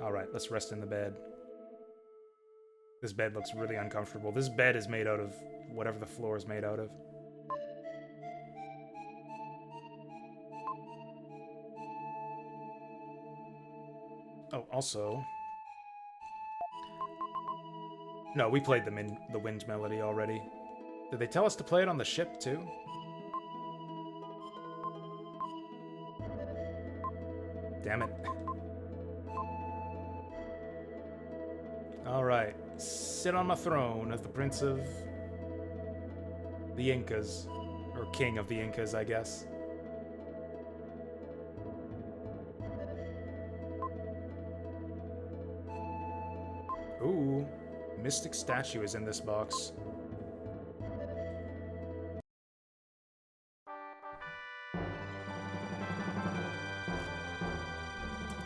[SPEAKER 2] Alright, let's rest in the bed. This bed looks really uncomfortable. This bed is made out of whatever the floor is made out of. Oh, also... No, we played the wind melody already. Did they tell us to play it on the ship, too? Damn it. Alright. Sit on my throne as the Prince of... the Incas. Or King of the Incas, I guess. Ooh. Mystic statue is in this box.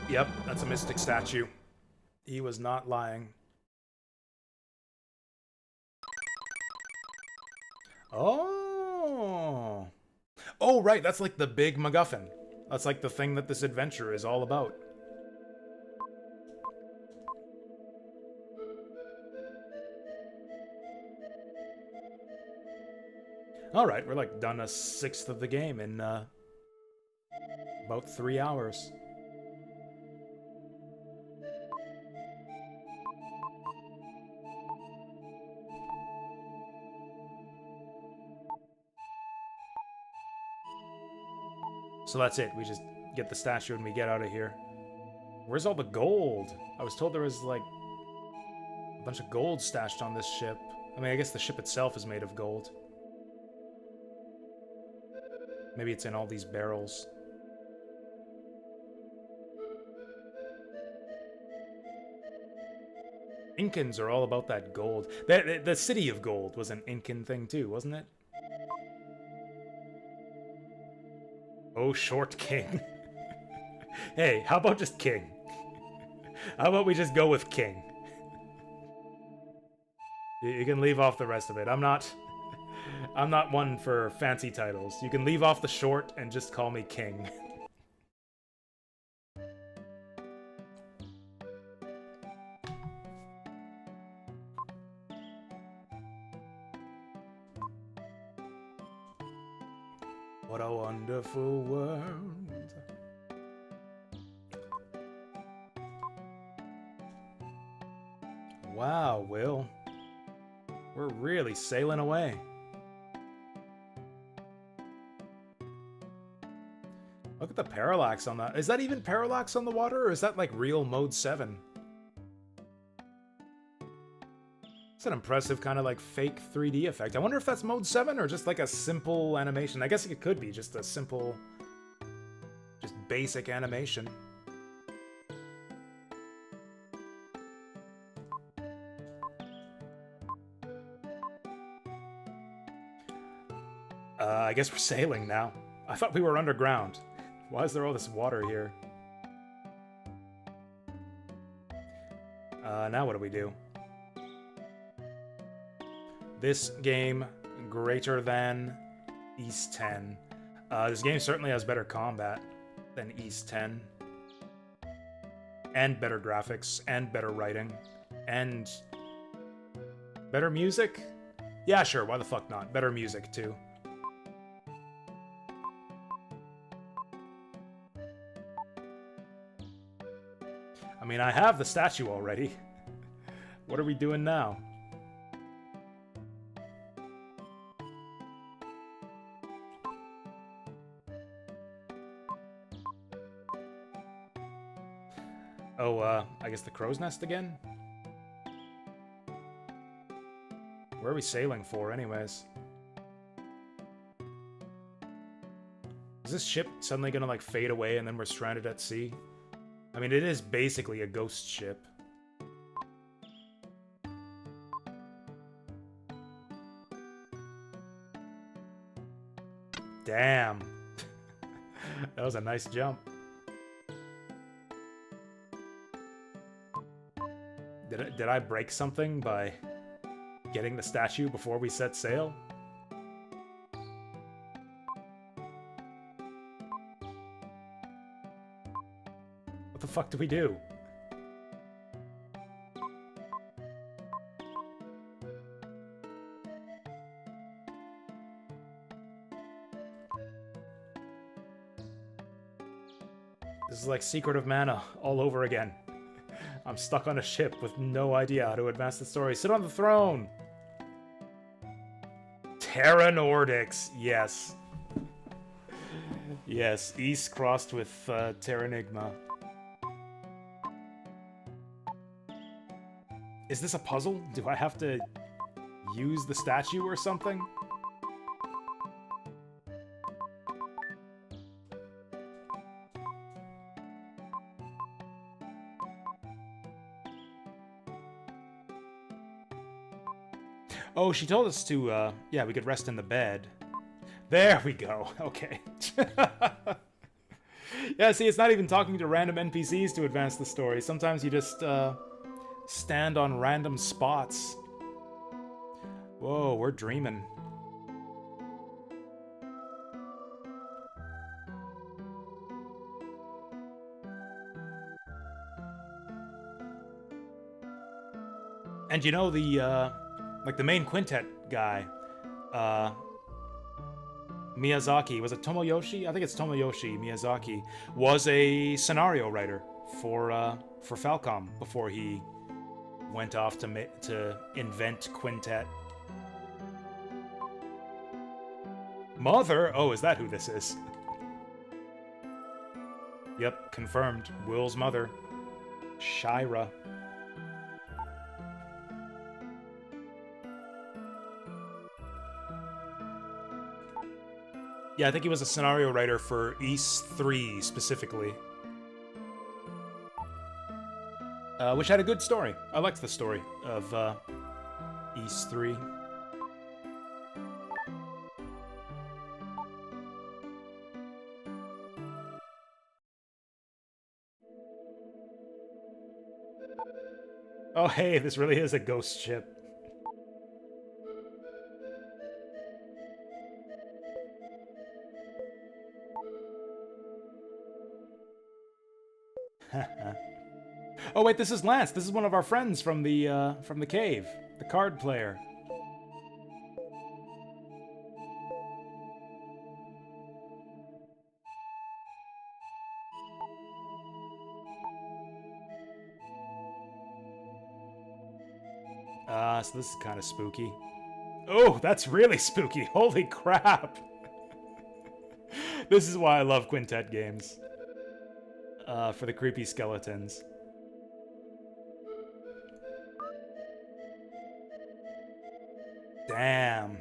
[SPEAKER 2] Yep, that's a mystic statue. He was not lying. Oh! Oh, right, that's like the big MacGuffin. That's like the thing that this adventure is all about. Alright, we're like done a sixth of the game in about 3 hours. So that's it, we just get the statue and we get out of here. Where's all the gold? I was told there was like a bunch of gold stashed on this ship. I mean, I guess the ship itself is made of gold. Maybe it's in all these barrels. Incans are all about that gold. The City of Gold was an Incan thing too, wasn't it? Oh, short king. Hey, how about just king? How about we just go with king? You can leave off the rest of it. I'm not one for fancy titles. You can leave off the short and just call me king. What a wonderful world. Wow, Will. We're really sailing away. Look at the parallax on that. Is that even parallax on the water, or is that like real Mode 7? It's an impressive kind of like fake 3D effect. I wonder if that's Mode 7 or just like a simple animation. I guess it could be just a simple, just basic animation. I guess we're sailing now. I thought we were underground. Why is there all this water here? Now what do we do? This game greater than East 10. This game certainly has better combat than East 10. And better graphics, and better writing, and better music? Yeah, sure, why the fuck not? Better music, too. I mean, I have the statue already. What are we doing now? Oh, I guess the crow's nest again? Where are we sailing for, anyways? Is this ship suddenly gonna, like, fade away and then we're stranded at sea? I mean, it is basically a ghost ship. Damn. That was a nice jump. Did I break something by getting the statue before we set sail? What the fuck do we do? This is like Secret of Mana all over again. I'm stuck on a ship with no idea how to advance the story. Sit on the throne! Terra Nordics, yes. Yes, East crossed with Terranigma. Is this a puzzle? Do I have to use the statue or something? Oh, she told us to, yeah, we could rest in the bed. There we go. Okay. Yeah, see, it's not even talking to random NPCs to advance the story. Sometimes you just, stand on random spots. Whoa, we're dreaming. And you know, like the main quintet guy, Miyazaki, was it Tomoyoshi? I think it's Tomoyoshi Miyazaki, was a scenario writer for Falcom before he went off to invent Quintet. Mother? Oh, is that who this is? Yep, confirmed. Will's mother. Shira. Yeah, I think he was a scenario writer for Ys 3 specifically. Which had a good story. I liked the story of Ys 3. Oh hey, this really is a ghost ship. Oh wait, this is Lance. This is one of our friends from the cave, the card player. So this is kind of spooky. Oh, that's really spooky. Holy crap. This is why I love Quintet games. For the creepy skeletons. Damn.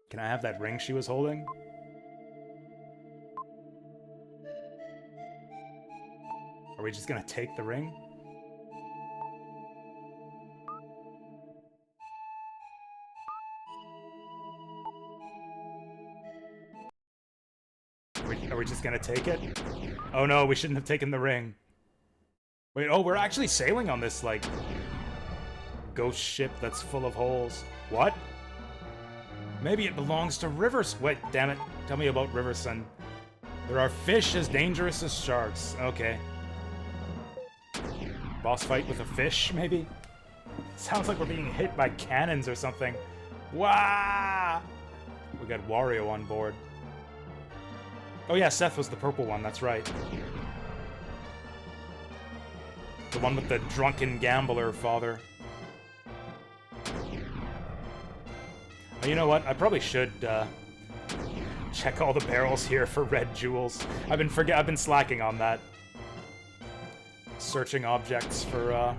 [SPEAKER 2] Can I have that ring she was holding? Are we just gonna take the ring? Are we just gonna take it? Oh no, we shouldn't have taken the ring. Wait, oh, we're actually sailing on this, like, ghost ship that's full of holes. What? Maybe it belongs to Rivers. Wait, damn it. Tell me about Riverson. There are fish as dangerous as sharks. Okay. Boss fight with a fish, maybe? Sounds like we're being hit by cannons or something. Wah! We got Wario on board. Oh yeah, Seth was the purple one, that's right. The one with the drunken gambler father. Oh, you know what? I probably should check all the barrels here for red jewels. I've been slacking on that. Searching objects for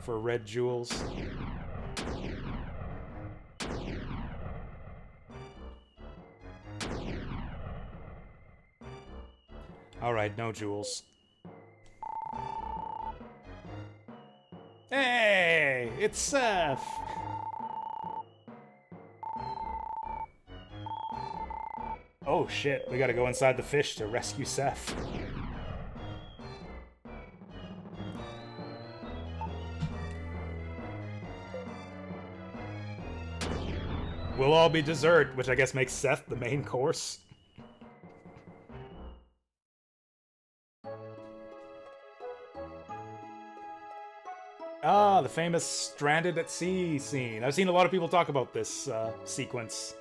[SPEAKER 2] for red jewels. Alright, no jewels. Hey! It's Seth! Oh shit, we gotta go inside the fish to rescue Seth. We'll all be dessert, which I guess makes Seth the main course. Ah, the famous stranded at sea scene. I've seen a lot of people talk about this sequence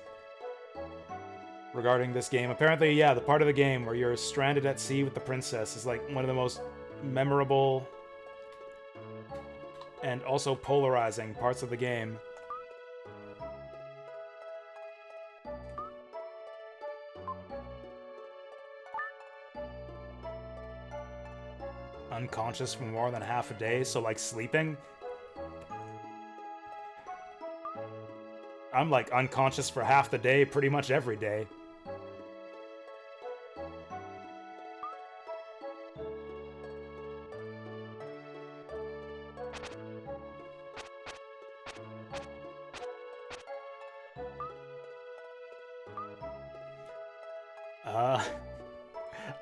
[SPEAKER 2] regarding this game. Apparently, yeah, the part of the game where you're stranded at sea with the princess is like one of the most memorable and also polarizing parts of the game. Unconscious for more than half a day, so like sleeping? I'm like unconscious for half the day pretty much every day.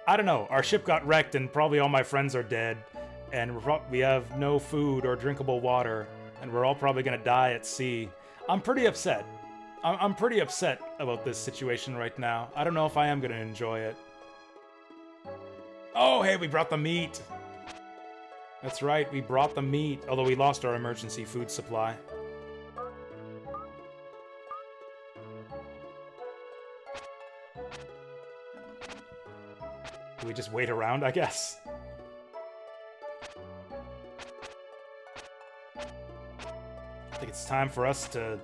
[SPEAKER 2] I don't know. Our ship got wrecked and probably all my friends are dead. And we have no food or drinkable water. And we're all probably gonna die at sea. I'm pretty upset. I'm pretty upset about this situation right now. I don't know if I am gonna enjoy it. Oh, hey, we brought the meat! That's right, we brought the meat. Although we lost our emergency food supply. Do we just wait around, I guess? I think it's time for us to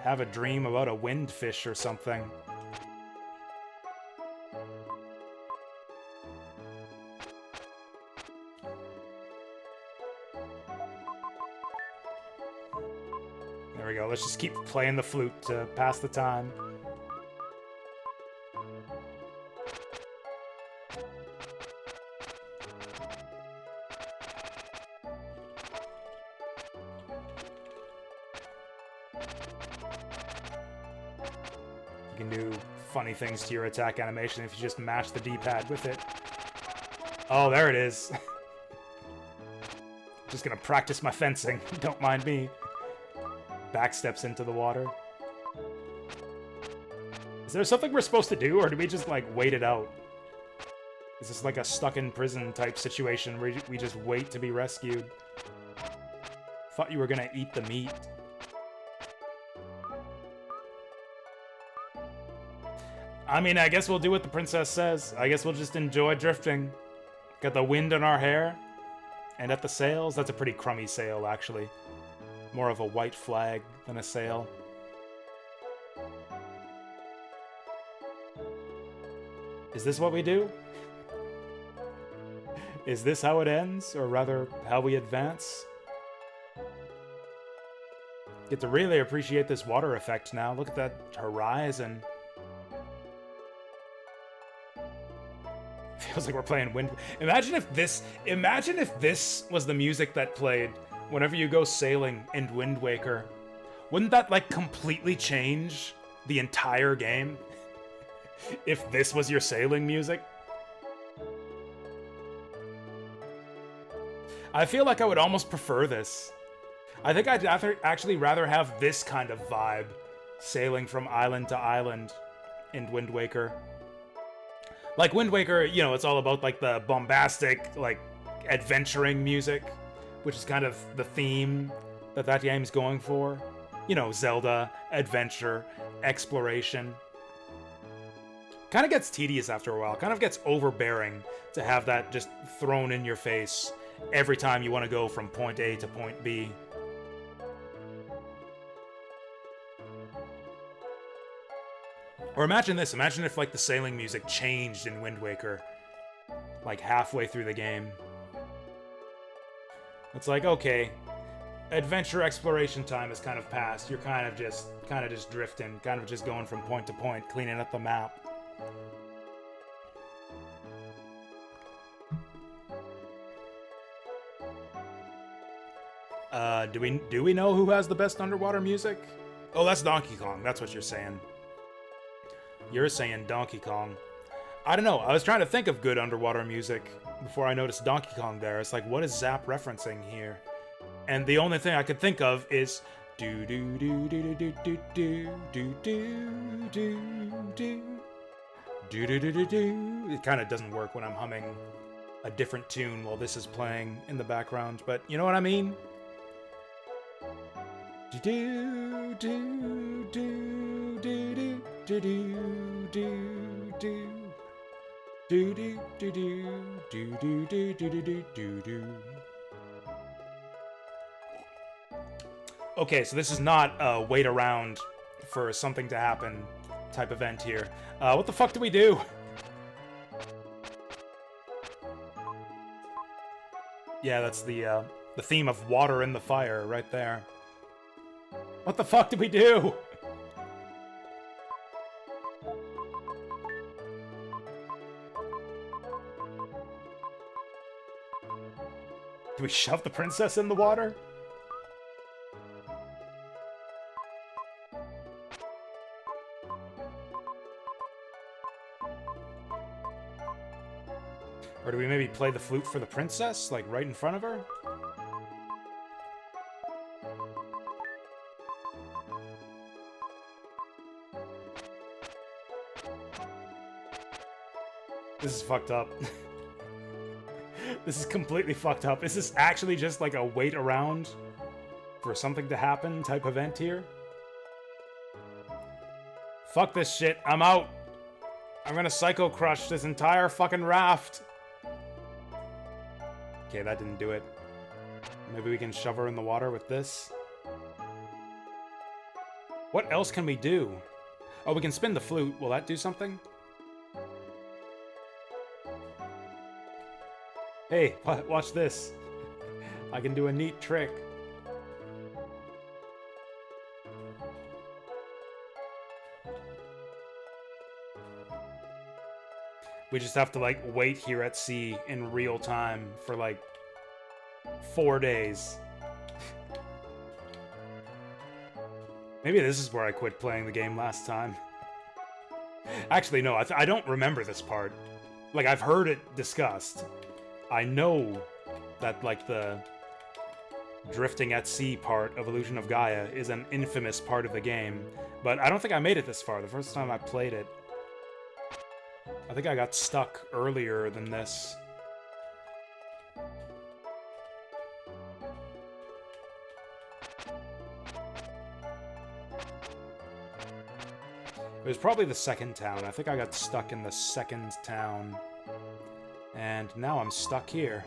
[SPEAKER 2] have a dream about a windfish or something. There we go, let's just keep playing the flute to pass the time. You can do funny things to your attack animation if you just mash the D-pad with it. Oh, there it is. Just gonna practice my fencing. Don't mind me. Backsteps into the water. Is there something we're supposed to do, or do we just, like, wait it out? Is this like a stuck-in-prison type situation where we just wait to be rescued? Thought you were gonna eat the meat. I mean, I guess we'll do what the princess says. I guess we'll just enjoy drifting. Got the wind in our hair. And at the sails, that's a pretty crummy sail, actually. More of a white flag than a sail. Is this what we do? Is this how it ends? Or rather, how we advance? Get to really appreciate this water effect now. Look at that horizon. Feels like we're playing Wind. Imagine if this was the music that played whenever you go sailing in Wind Waker. Wouldn't that like completely change the entire game? If this was your sailing music? I feel like I would almost prefer this. I think I'd actually rather have this kind of vibe, sailing from island to island in Wind Waker. Like, Wind Waker, you know, it's all about, like, the bombastic, like, adventuring music, which is kind of the theme that that game's going for. You know, Zelda, adventure, exploration. Kind of gets tedious after a while, kind of gets overbearing to have that just thrown in your face every time you want to go from point A to point B. Or imagine this, imagine if like the sailing music changed in Wind Waker, like halfway through the game. It's like, okay, adventure exploration time has kind of passed. You're kind of just drifting, kind of just going from point to point, cleaning up the map. Do we know who has the best underwater music? Oh, that's Donkey Kong. That's what you're saying. You're saying Donkey Kong. I don't know. I was trying to think of good underwater music before I noticed Donkey Kong there. It's like, what is Zap referencing here? And the only thing I could think of is do do do do do do do do do do do do do do do do. It kind of doesn't work when I'm humming a different tune while this is playing in the background, but you know what I mean? Do do do do do do do do do. Do do do do do do do do do do do. Okay, so this is not a wait around for something to happen type event here. What the fuck do we do? Yeah, that's the theme of Water in the Fire right there. What the fuck do we do? Do we shove the princess in the water? Or do we maybe play the flute for the princess, like right in front of her? This is fucked up. This is completely fucked up. Is this actually just like a wait around for something to happen type event here? Fuck this shit. I'm out. I'm gonna psycho crush this entire fucking raft. Okay, that didn't do it. Maybe we can shove her in the water with this. What else can we do? Oh, we can spin the flute. Will that do something? Hey, watch this. I can do a neat trick. We just have to, like, wait here at sea in real time for, like, 4 days. Maybe this is where I quit playing the game last time. Actually, no, I don't remember this part. Like, I've heard it discussed. I know that, like, the drifting at sea part of Illusion of Gaia is an infamous part of the game, but I don't think I made it this far the first time I played it. I think I got stuck earlier than this. It was probably the second town. I think I got stuck in the second town. And now I'm stuck here.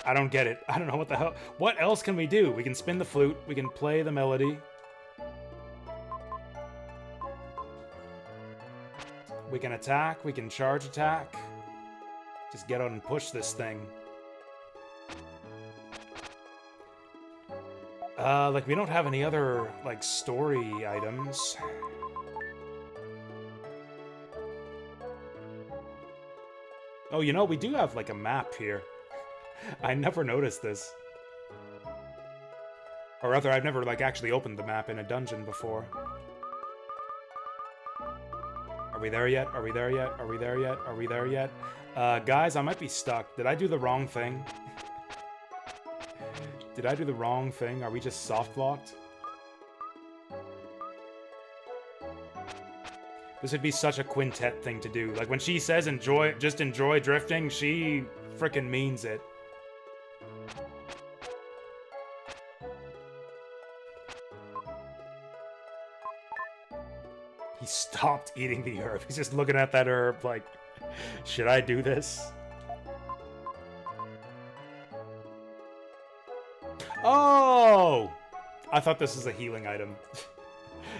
[SPEAKER 2] I don't get it. I don't know what the hell. What else can we do? We can spin the flute. We can play the melody. We can attack. We can charge attack. Just get out and push this thing. Like, we don't have any other, like, story items. Oh, you know, we do have, like, a map here. I never noticed this. Or rather, I've never, like, actually opened the map in a dungeon before. Are we there yet? Are we there yet? Are we there yet? Are we there yet? Guys, I might be stuck. Did I do the wrong thing? Did I do the wrong thing? Are we just soft-locked? This would be such a quintet thing to do. Like, when she says just enjoy drifting, she frickin' means it. He stopped eating the herb. He's just looking at that herb like, should I do this? Oh! I thought this was a healing item.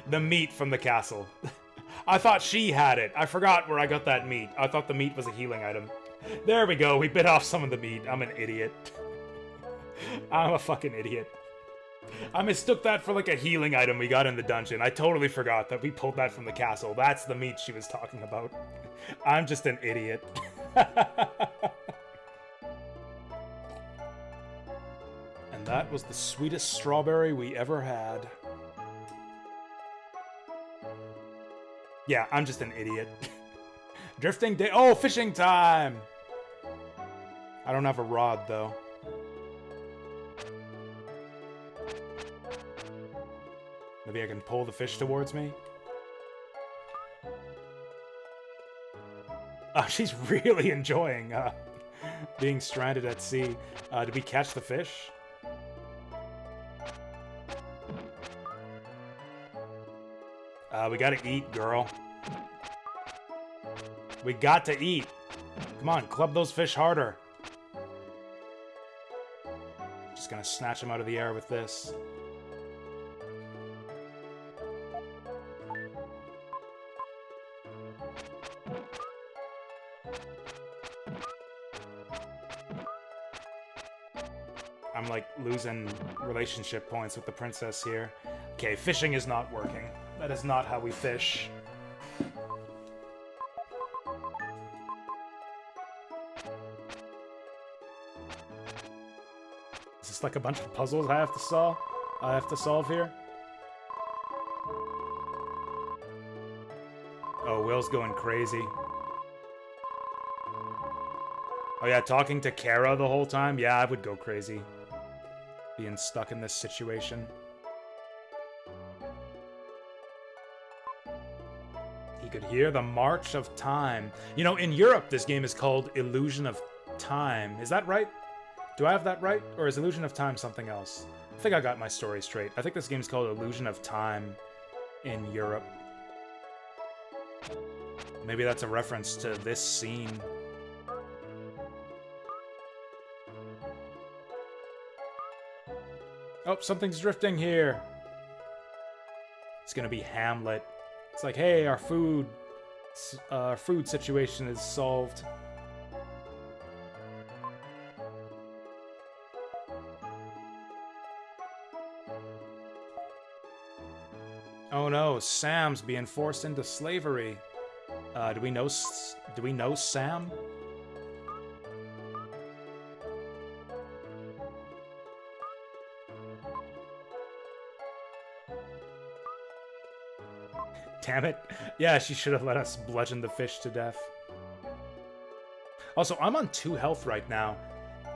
[SPEAKER 2] The meat from the castle. I thought she had it. I forgot where I got that meat. I thought the meat was a healing item. There we go. We bit off some of the meat. I'm an idiot. I'm a fucking idiot. I mistook that for like a healing item we got in the dungeon. I totally forgot that we pulled that from the castle. That's the meat she was talking about. I'm just an idiot. And that was the sweetest strawberry we ever had. Yeah, I'm just an idiot. Drifting day. Oh, fishing time! I don't have a rod, though. Maybe I can pull the fish towards me? Oh, she's really enjoying being stranded at sea. Did we catch the fish? We gotta eat, girl. We got to eat. Come on, club those fish harder. Just gonna snatch them out of the air with this. I'm like losing relationship points with the princess here. Okay, fishing is not working. That is not how we fish. Is this like a bunch of puzzles I have to solve here? Oh, Will's going crazy. Oh yeah, talking to Kara the whole time? Yeah, I would go crazy. Being stuck in this situation. He could hear the march of time. You know, in Europe, this game is called Illusion of Time. Is that right? Do I have that right? Or is Illusion of Time something else? I think I got my story straight. I think this game is called Illusion of Time in Europe. Maybe that's a reference to this scene. Oh, something's drifting here. It's gonna be Hamlet. It's like, hey, our food situation is solved. Oh no, Sam's being forced into slavery. Do we know Sam? Damn it. Yeah, she should have let us bludgeon the fish to death. Also, I'm on 2 health right now.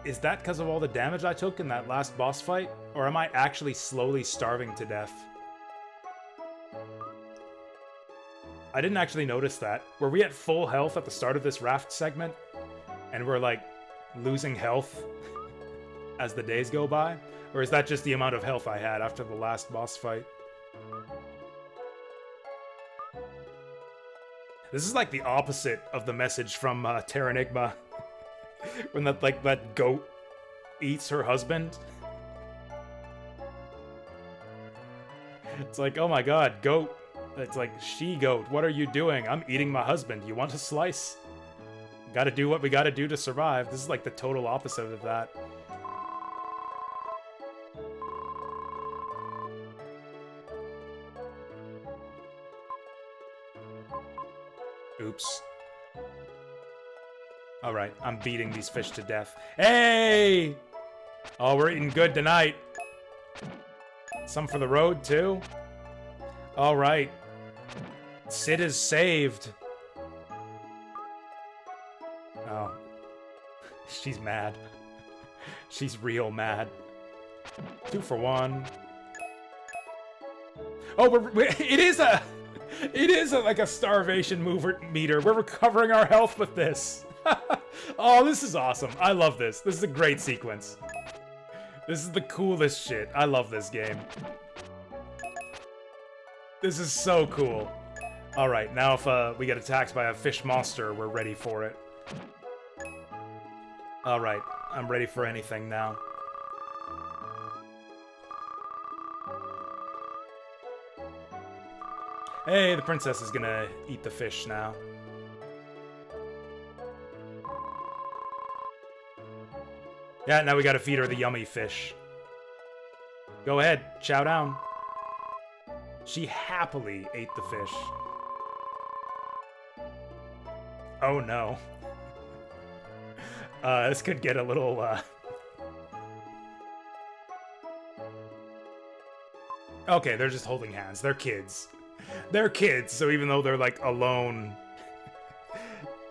[SPEAKER 2] Is that because of all the damage I took in that last boss fight? Or am I actually slowly starving to death? I didn't actually notice that. Were we at full health at the start of this raft segment? And we're like losing health as the days go by? Or is that just the amount of health I had after the last boss fight? This is like the opposite of the message from Terranigma. When that goat eats her husband. It's like, oh my god, goat. It's like, she-goat, what are you doing? I'm eating my husband. You want a slice? Gotta do what we gotta do to survive. This is like the total opposite of that. Oops. Alright, I'm beating these fish to death. Hey! Oh, we're eating good tonight. Some for the road, too? Alright. Sid is saved. Oh. She's mad. She's real mad. 2 for 1. Oh, it is like a starvation meter. We're recovering our health with this. Oh, this is awesome. I love this. This is a great sequence. This is the coolest shit. I love this game. This is so cool. Alright, now if we get attacked by a fish monster, we're ready for it. Alright, I'm ready for anything now. Hey, the princess is gonna eat the fish now. Yeah, now we gotta feed her the yummy fish. Go ahead, chow down. She happily ate the fish. Oh no. This could get a little, Okay, they're just holding hands. They're kids. They're kids, so even though they're, like, alone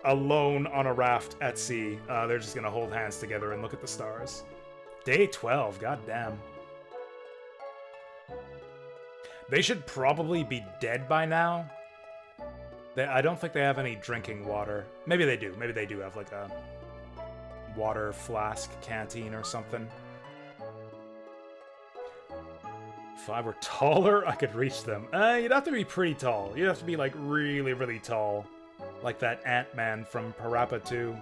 [SPEAKER 2] on a raft at sea, they're just gonna hold hands together and look at the stars. Day 12, goddamn. They should probably be dead by now. I don't think they have any drinking water. Maybe they do. Maybe they do have, like, a water flask canteen or something. If I were taller, I could reach them. You'd have to be pretty tall. You'd have to be, like, really, really tall. Like that Ant-Man from Parappa 2.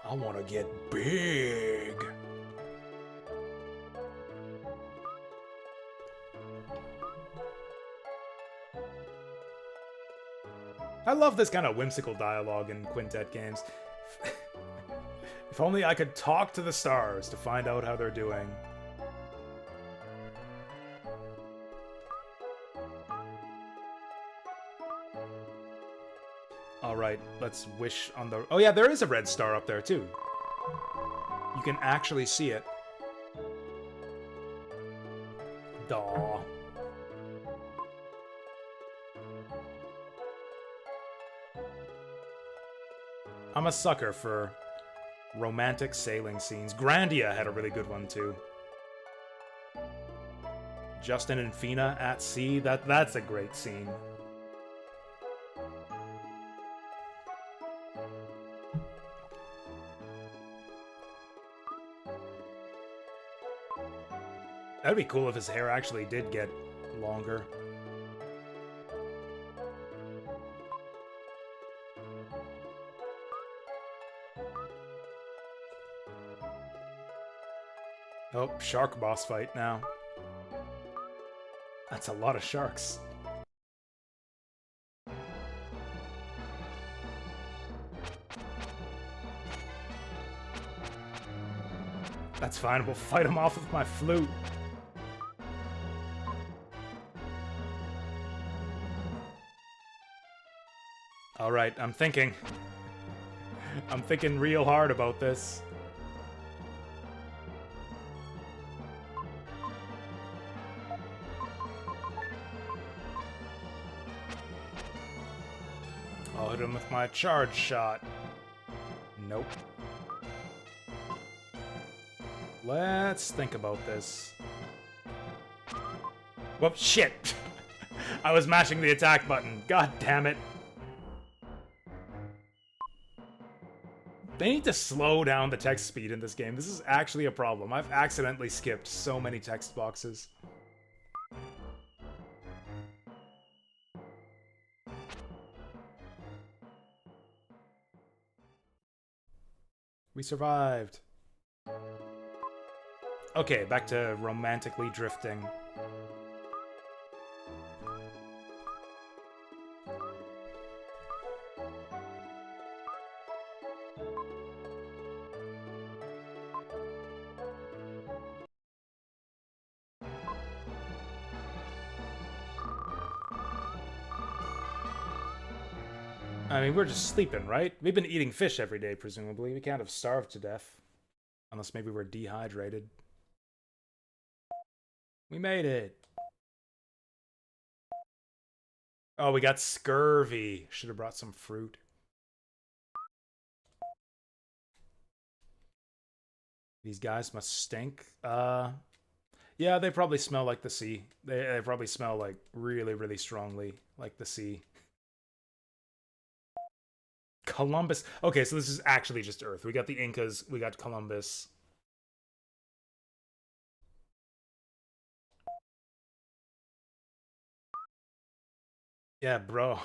[SPEAKER 2] I want to get big. I love this kind of whimsical dialogue in Quintet games. If only I could talk to the stars to find out how they're doing. Alright, let's wish on the... Oh yeah, there is a red star up there too. You can actually see it. Daw. I'm a sucker for romantic sailing scenes. Grandia had a really good one too. Justin and Fina at sea, that's a great scene. That'd be cool if his hair actually did get longer. Oh, shark boss fight now. That's a lot of sharks. That's fine, we'll fight him off with my flute. Alright, I'm thinking real hard about this. I'll hit him with my charge shot. Nope. Let's think about this. Whoop, shit! I was mashing the attack button. God damn it. They need to slow down the text speed in this game. This is actually a problem. I've accidentally skipped so many text boxes. We survived. Okay, back to romantically drifting. I mean, we're just sleeping, right? We've been eating fish every day, presumably. We can't have starved to death. Unless maybe we're dehydrated. We made it! Oh, we got scurvy. Should have brought some fruit. These guys must stink. Yeah, they probably smell like the sea. They probably smell like really, really strongly like the sea. Columbus. Okay, so this is actually just Earth. We got the Incas, we got Columbus. Yeah, bro.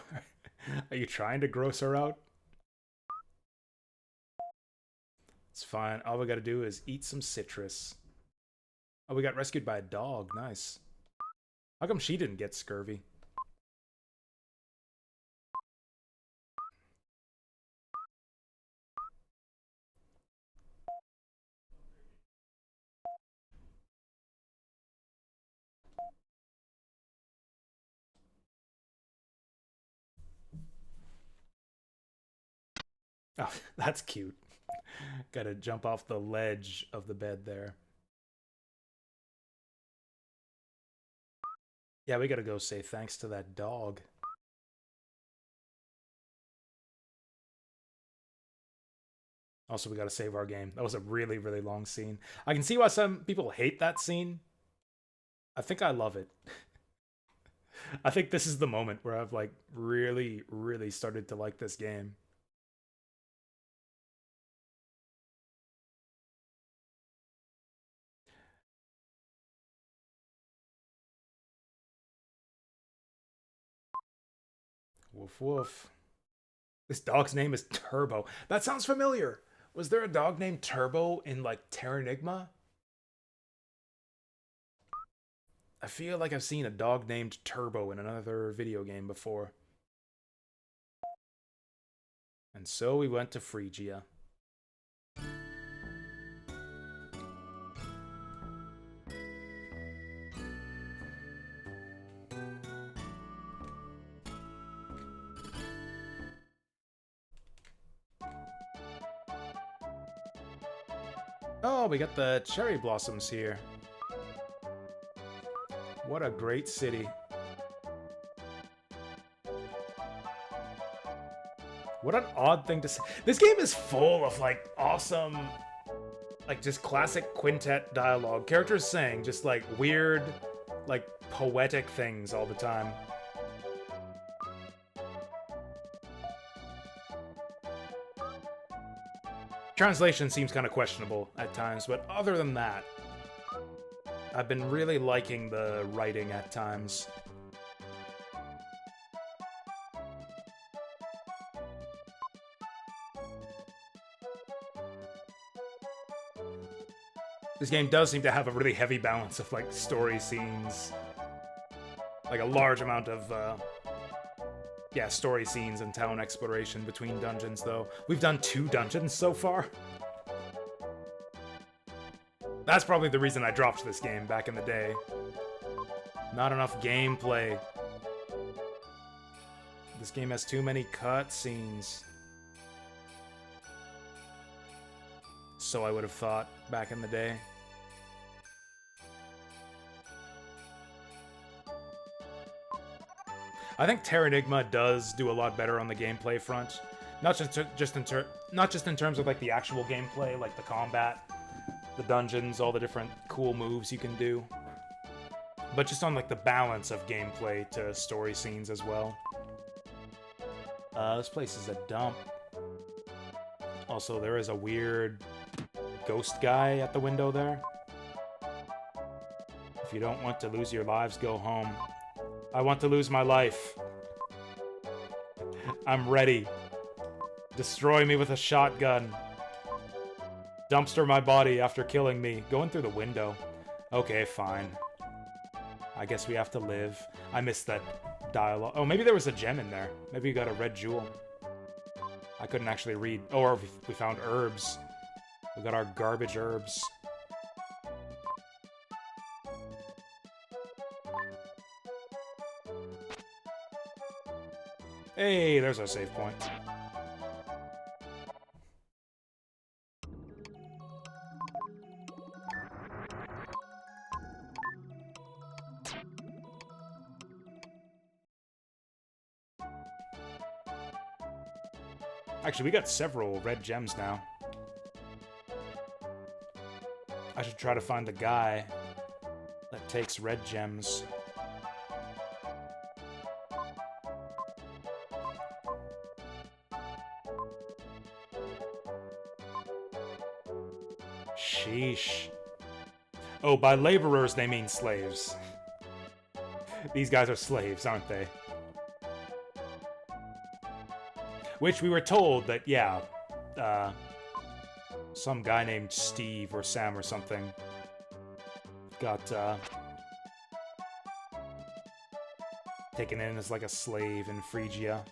[SPEAKER 2] Are you trying to gross her out? It's fine. All we gotta do is eat some citrus. Oh, we got rescued by a dog. Nice. How come she didn't get scurvy? Oh, that's cute. Gotta jump off the ledge of the bed there. Yeah, we gotta go say thanks to that dog. Also, we gotta save our game. That was a really, really long scene. I can see why some people hate that scene. I think I love it. I think this is the moment where I've like really, really started to like this game. Woof woof. This dog's name is Turbo. That sounds familiar. Was there a dog named Turbo in like Terranigma? I feel like I've seen a dog named Turbo in another video game before. And so we went to Phrygia. Oh, we got the cherry blossoms here. What a great city. What an odd thing to say. This game is full of like awesome, like just classic quintet dialogue. Characters saying just like weird, like poetic things all the time. Translation seems kind of questionable at times, but other than that, I've been really liking the writing at times. This game does seem to have a really heavy balance of like story scenes. Like a large amount of yeah, story scenes and town exploration between dungeons, though. We've done 2 dungeons so far. That's probably the reason I dropped this game back in the day. Not enough gameplay. This game has too many cutscenes. So I would have thought back in the day. I think Terranigma does do a lot better on the gameplay front. Not just in terms of like the actual gameplay, like the combat, the dungeons, all the different cool moves you can do, but just on like the balance of gameplay to story scenes as well. This place is a dump. Also, there is a weird ghost guy at the window there. If you don't want to lose your lives, go home. I want to lose my life. I'm ready. Destroy me with a shotgun. Dumpster my body after killing me. Going through the window. Okay, fine. I guess we have to live. I missed that dialogue. Oh, maybe there was a gem in there. Maybe you got a red jewel. I couldn't actually read. Oh, or we found herbs. We got our garbage herbs. Hey, there's our save point. Actually, we got several red gems now. I should try to find the guy that takes red gems. Sheesh. Oh, by laborers they mean slaves. These guys are slaves, aren't they? Which we were told that, yeah, some guy named Steve or Sam or something got taken in as like a slave in Phrygia.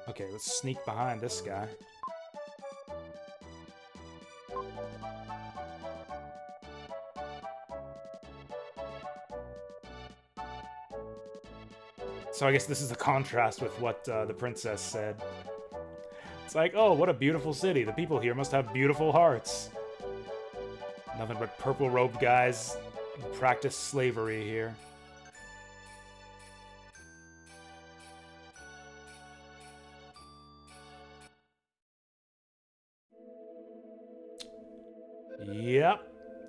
[SPEAKER 2] Okay, let's sneak behind this guy. So I guess this is a contrast with what the princess said. It's like, oh, what a beautiful city. The people here must have beautiful hearts. Nothing but purple-robed guys who practice slavery here. Yep.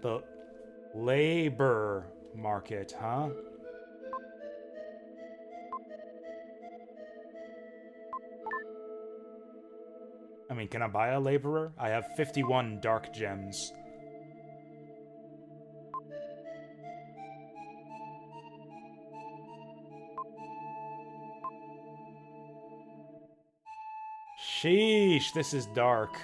[SPEAKER 2] The labor market, huh? I mean, can I buy a laborer? I have 51 dark gems. Sheesh, this is dark.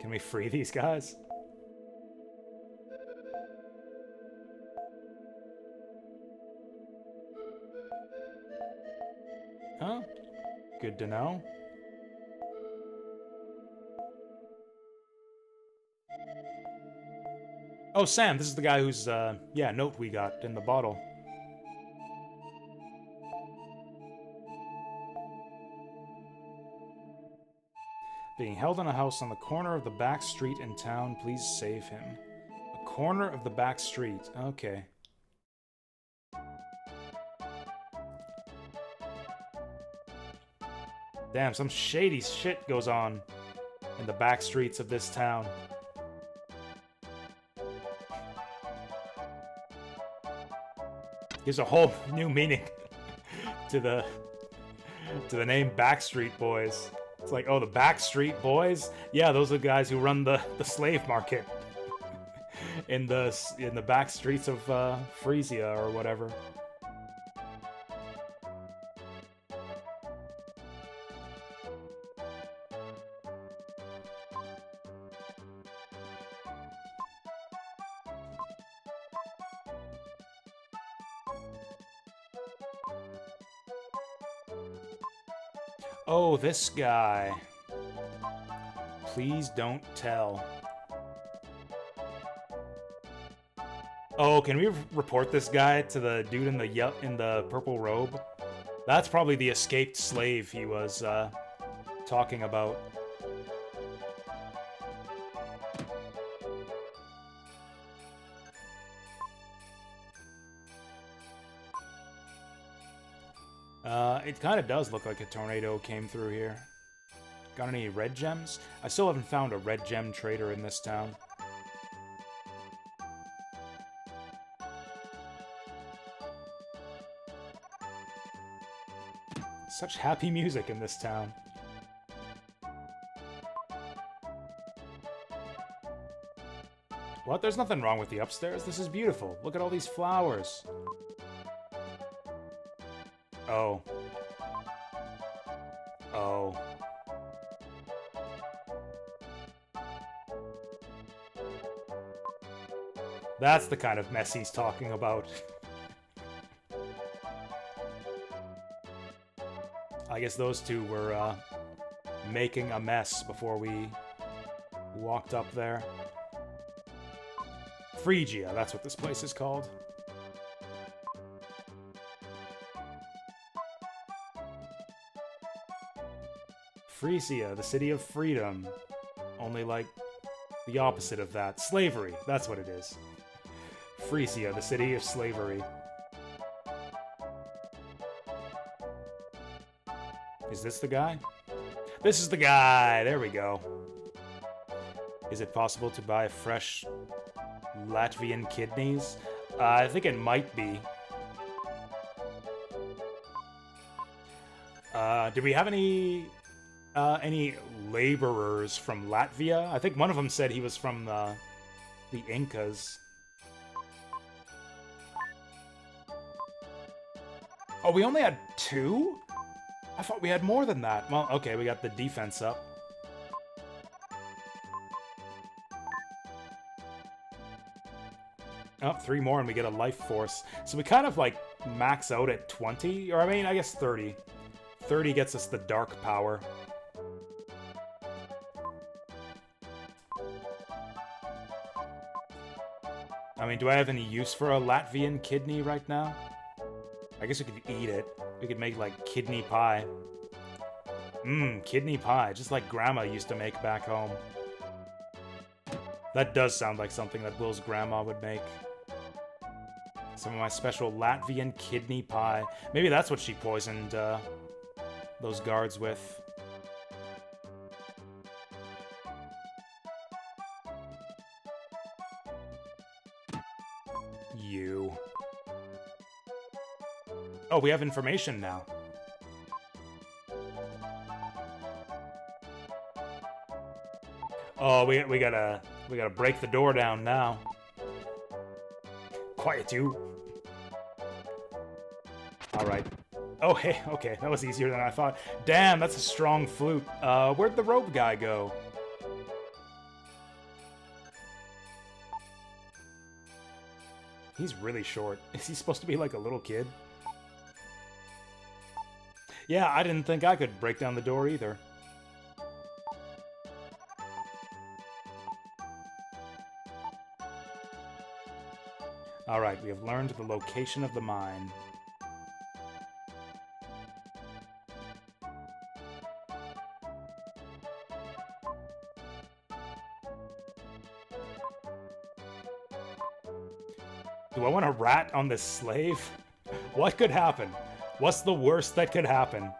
[SPEAKER 2] Can we free these guys? Huh? Good to know. Oh, Sam, this is the guy whose, yeah, note we got in the bottle. Being held in a house on the corner of the back street in town. Please save him. A corner of the back street. Okay. Damn, some shady shit goes on in the back streets of this town. Gives a whole new meaning to the name Backstreet Boys. It's like, oh, the Backstreet Boys? Yeah, those are the guys who run the slave market in the back streets of Frisia or whatever. Oh, this guy. Please don't tell. Oh, can we report this guy to the dude in the purple robe? That's probably the escaped slave he was talking about. It kind of does look like a tornado came through here. Got any red gems? I still haven't found a red gem trader in this town. Such happy music in this town. What? There's nothing wrong with the upstairs. This is beautiful. Look at all these flowers. Oh. Oh. That's the kind of mess he's talking about. I guess those two were making a mess before we walked up there. Phrygia, that's what this place is called. Frisia, the city of freedom. Only like the opposite of that. Slavery, that's what it is. Frisia, the city of slavery. Is this the guy? This is the guy! There we go. Is it possible to buy fresh Latvian kidneys? I think it might be. Did we have any laborers from Latvia? I think one of them said he was from the Incas. Oh, we only had 2? I thought we had more than that. Well, okay, we got the defense up. Oh, 3 more and we get a life force. So we kind of like max out at 20, or I mean, I guess 30. 30 gets us the dark power. mean, do I have any use for a Latvian kidney right now? I guess we could eat it. We could make, like, kidney pie. Mmm, kidney pie, just like Grandma used to make back home. That does sound like something that Will's grandma would make. Some of my special Latvian kidney pie. Maybe that's what she poisoned, those guards with. You. Oh, we have information now. Oh, we gotta break the door down now. Quiet, you. All right. Oh, hey, okay, that was easier than I thought. Damn, that's a strong flute. Where'd the rope guy go? He's really short. Is he supposed to be like a little kid? Yeah, I didn't think I could break down the door either. Alright, we have learned the location of the mine. Do I want to rat on this slave? What could happen? What's the worst that could happen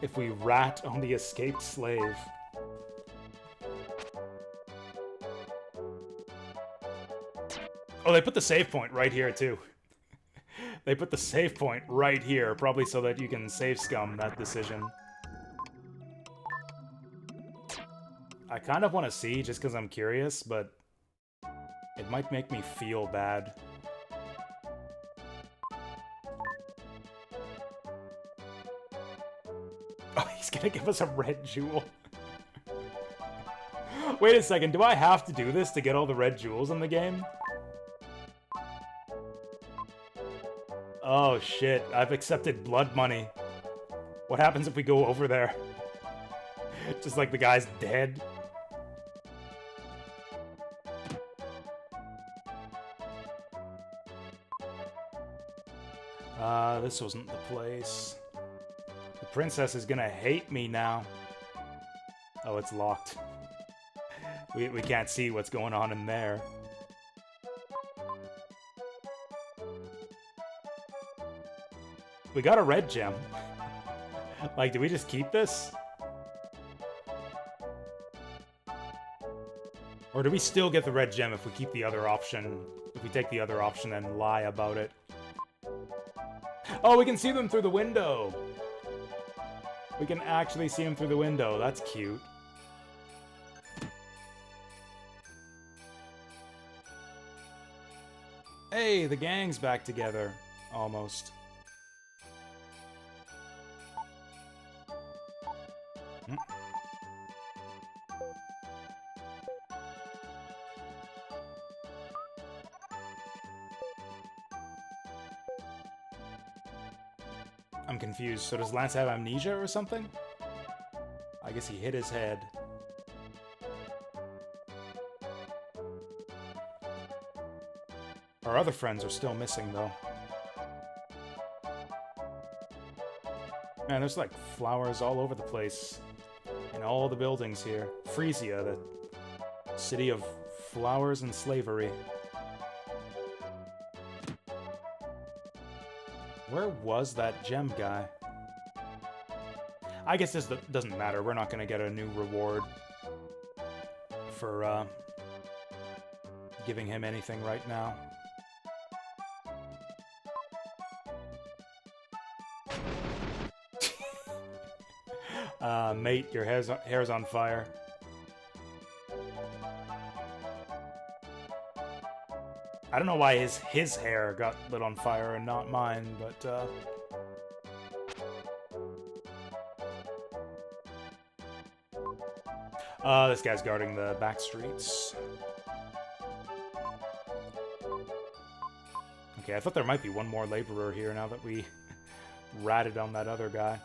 [SPEAKER 2] if we rat on the escaped slave? Oh, they put the save point right here, too. They put the save point right here, probably so that you can save scum that decision. I kind of want to see, just because I'm curious, but it might make me feel bad. Oh, he's gonna give us a red jewel. Wait a second, do I have to do this to get all the red jewels in the game? Oh shit, I've accepted blood money. What happens if we go over there? Just like the guy's dead? This wasn't the place. The princess is gonna hate me now. Oh, it's locked. We can't see what's going on in there. We got a red gem. Like, do we just keep this? Or do we still get the red gem if we keep the other option? If we take the other option and lie about it? Oh, we can see them through the window! We can actually see them through the window. That's cute. Hey, the gang's back together. Almost. I'm confused. So does Lance have amnesia or something? I guess he hit his head. Our other friends are still missing, though. Man, there's like flowers all over the place. In all the buildings here. Frisia, the city of flowers and slavery. Where was that gem guy? I guess this doesn't matter. We're not going to get a new reward for giving him anything right now. Mate, your hair's on fire. I don't know why his hair got lit on fire and not mine, but this guy's guarding the back streets. Okay, I thought there might be one more laborer here now that we ratted on that other guy.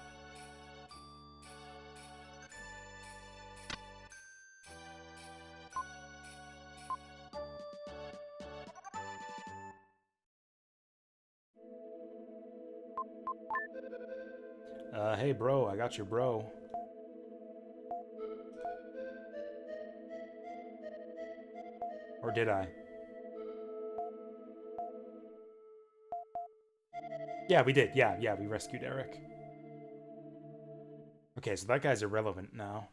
[SPEAKER 2] Hey bro, I got your bro. Or did I? Yeah, we did. Yeah, we rescued Eric. Okay, so that guy's irrelevant now.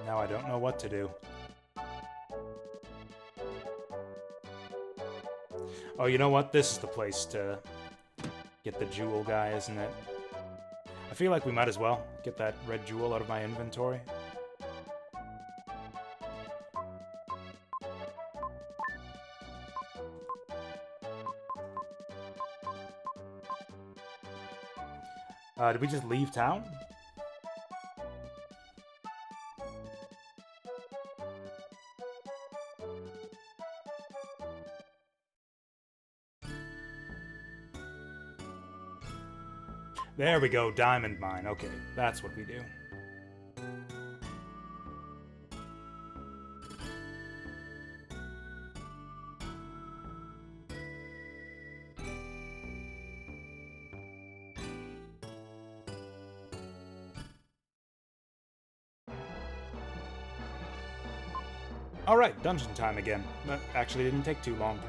[SPEAKER 2] Now I don't know what to do. Oh, you know what? This is the place to get the jewel guy, isn't it? I feel like we might as well get that red jewel out of my inventory. Did we just leave town? There we go, diamond mine. Okay, that's what we do. Alright, dungeon time again. That actually didn't take too long.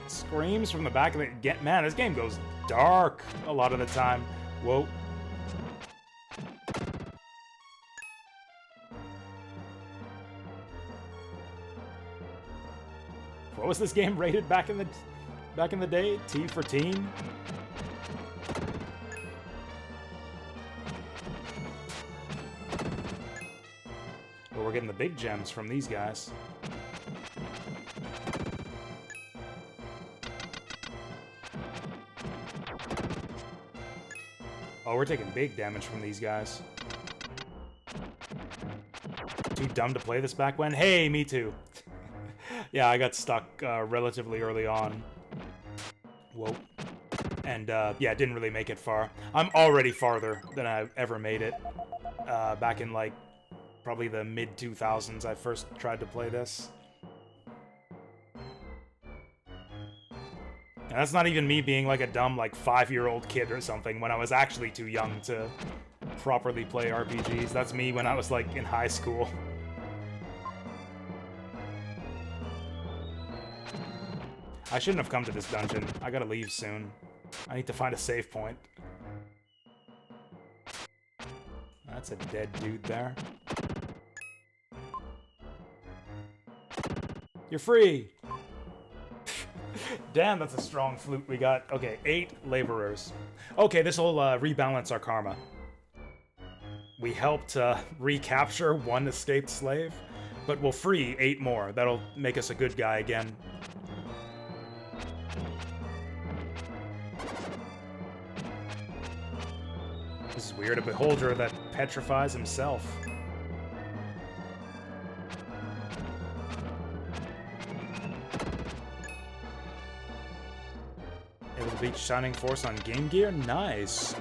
[SPEAKER 2] Screams from the back of the... Man, this game goes dark a lot of the time. Whoa. What was this game rated back in the day? T for teen? Well, we're getting the big gems from these guys. Oh, we're taking big damage from these guys. Too dumb to play this back when? Hey, me too. Yeah, I got stuck relatively early on. Whoa. And, yeah, didn't really make it far. I'm already farther than I've ever made it. Back in, like, probably the mid-2000s I first tried to play this. And that's not even me being like a dumb, like, 5-year-old kid or something when I was actually too young to properly play RPGs. That's me when I was, like, in high school. I shouldn't have come to this dungeon. I gotta leave soon. I need to find a save point. That's a dead dude there. You're free! Damn, that's a strong flute we got. Okay, 8 laborers. Okay, this will rebalance our karma. We helped recapture 1 escaped slave, but we'll free 8 more. That'll make us a good guy again. This is weird, a beholder that petrifies himself. Beat Shining Force on Game Gear? Nice.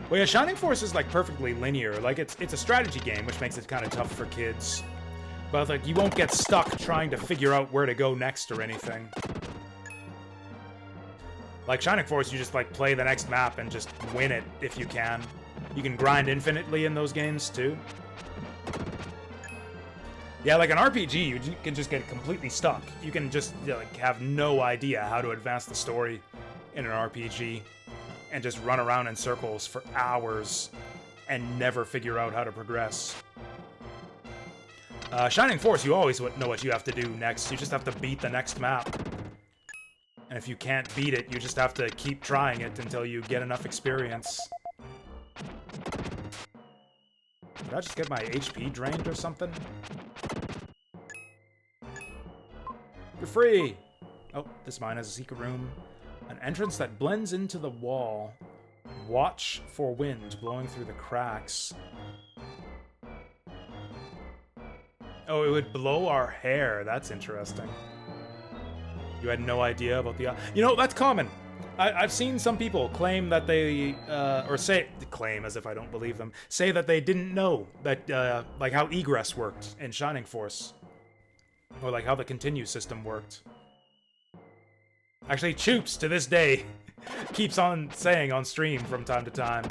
[SPEAKER 2] Well, yeah, Shining Force is, like, perfectly linear. Like, it's a strategy game, which makes it kind of tough for kids. But, like, you won't get stuck trying to figure out where to go next or anything. Like, Shining Force, you just, like, play the next map and just win it if you can. You can grind infinitely in those games, too. Yeah, like an RPG, you can just get completely stuck. You can just, like, have no idea how to advance the story in an RPG and just run around in circles for hours and never figure out how to progress. Shining Force, you always know what you have to do next. You just have to beat the next map. And if you can't beat it, you just have to keep trying it until you get enough experience. Did I just get my HP drained or something? You're free! Oh, this mine has a secret room. An entrance that blends into the wall. Watch for wind blowing through the cracks. Oh, it would blow our hair. That's interesting. You had no idea about the... You know, that's common. I've seen some people claim that they, or claim as if I don't believe them, say that they didn't know that, like how egress worked in Shining Force. Or like how the continue system worked. Actually, Choops, to this day, keeps on saying on stream from time to time,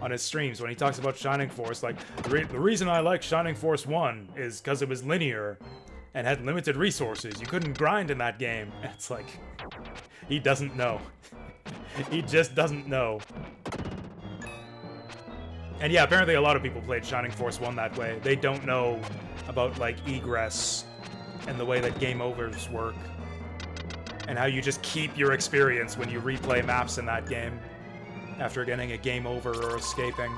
[SPEAKER 2] on his streams, when he talks about Shining Force, like, the reason I like Shining Force 1 is because it was linear and had limited resources. You couldn't grind in that game. And it's like, he doesn't know. He just doesn't know. And yeah, apparently a lot of people played Shining Force 1 that way. They don't know about, like, egress and the way that game overs work. And how you just keep your experience when you replay maps in that game after getting a game over or escaping.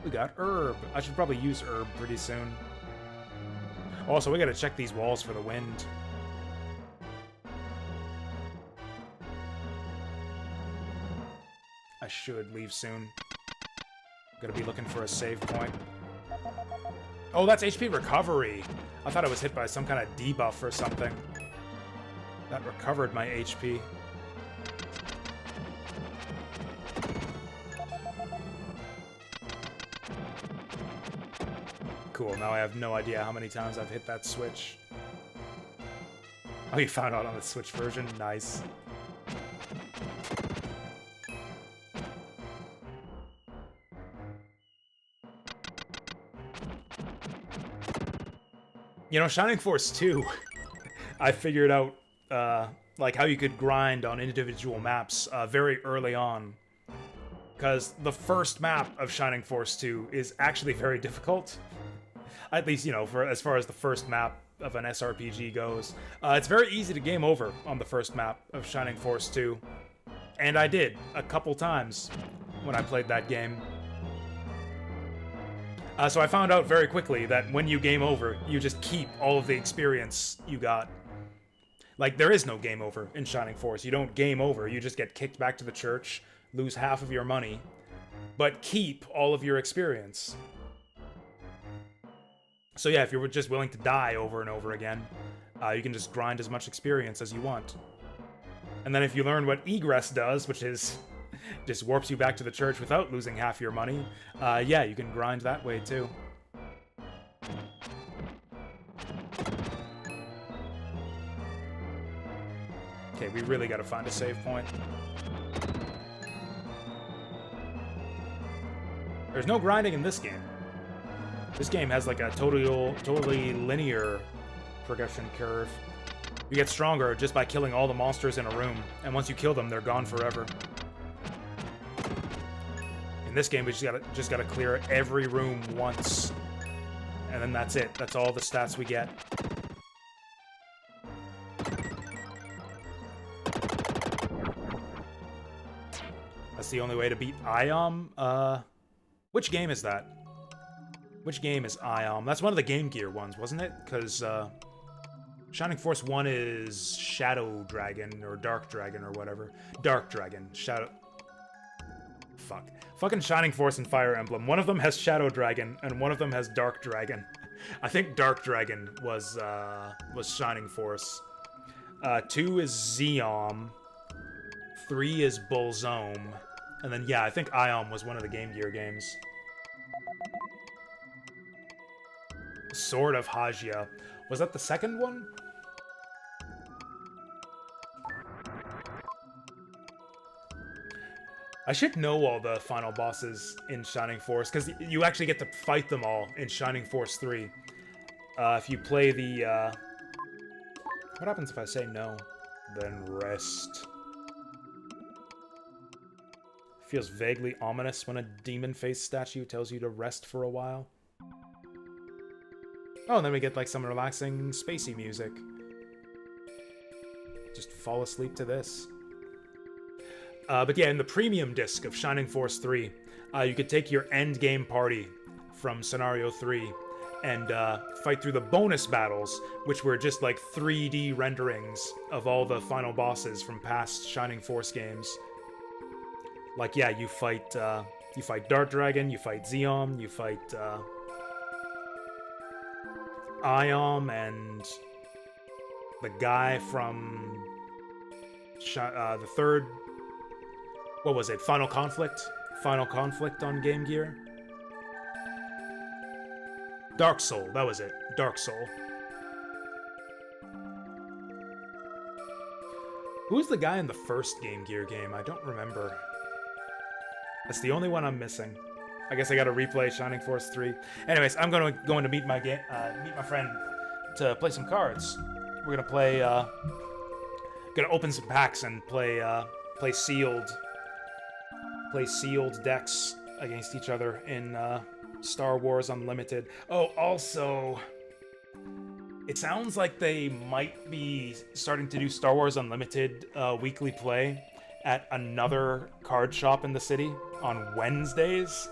[SPEAKER 2] We got herb. I should probably use herb pretty soon. Also, we gotta check these walls for the wind. I should leave soon. Gotta be looking for a save point. Oh, that's HP recovery. I thought I was hit by some kind of debuff or something. That recovered my HP. Cool, now I have no idea how many times I've hit that switch. Oh, you found out on the Switch version? Nice. You know, Shining Force 2, I figured out, like, how you could grind on individual maps very early on. Because the first map of Shining Force 2 is actually very difficult. At least, you know, for as far as the first map of an SRPG goes. It's very easy to game over on the first map of Shining Force 2. And I did, a couple times, when I played that game. So I found out very quickly that when you game over, you just keep all of the experience you got. Like, there is no game over in Shining Force. You don't game over, you just get kicked back to the church, lose half of your money, but keep all of your experience. So yeah, if you're just willing to die over and over again, you can just grind as much experience as you want. And then if you learn what egress does, which is just warps you back to the church without losing half your money, yeah, you can grind that way too. Okay, we really gotta find a save point. There's no grinding in this game. This game has like a totally linear progression curve. You get stronger just by killing all the monsters in a room, and once you kill them, they're gone forever. In this game, we just gotta clear every room once, and then that's it. That's all the stats we get. That's the only way to beat Iom. Which game is that? Which game is Iom? That's one of the Game Gear ones, wasn't it? Because, Shining Force 1 is Shadow Dragon, or Dark Dragon, or whatever. Dark Dragon. Fuck. Fucking Shining Force and Fire Emblem. One of them has Shadow Dragon, and one of them has Dark Dragon. I think Dark Dragon was Shining Force. 2 is Zeom. 3 is Bullzome. And then, yeah, I think Iom was one of the Game Gear games. Sword of Hajia. Was that the second one? I should know all the final bosses in Shining Force, because you actually get to fight them all in Shining Force 3. If you play the, What happens if I say no? Then rest. Feels vaguely ominous when a demon face statue tells you to rest for a while. Oh, and then we get like some relaxing, spacey music. Just fall asleep to this. But yeah, in the premium disc of Shining Force 3, you could take your endgame party from Scenario 3 and fight through the bonus battles, which were just like 3D renderings of all the final bosses from past Shining Force games. Like, yeah, you fight Dark Dragon, you fight Zeom, you fight Iom, and the guy from the third What was it? Final Conflict? Final Conflict on Game Gear? Dark Soul, that was it. Dark Soul. Who was the guy in the first Game Gear game? I don't remember. That's the only one I'm missing. I guess I gotta replay Shining Force 3. Anyways, I'm going to meet my friend to play some cards. We're gonna play, gonna open some packs and play sealed decks against each other in Star Wars Unlimited. Oh, also, it sounds like they might be starting to do Star Wars Unlimited weekly play at another card shop in the city on Wednesdays.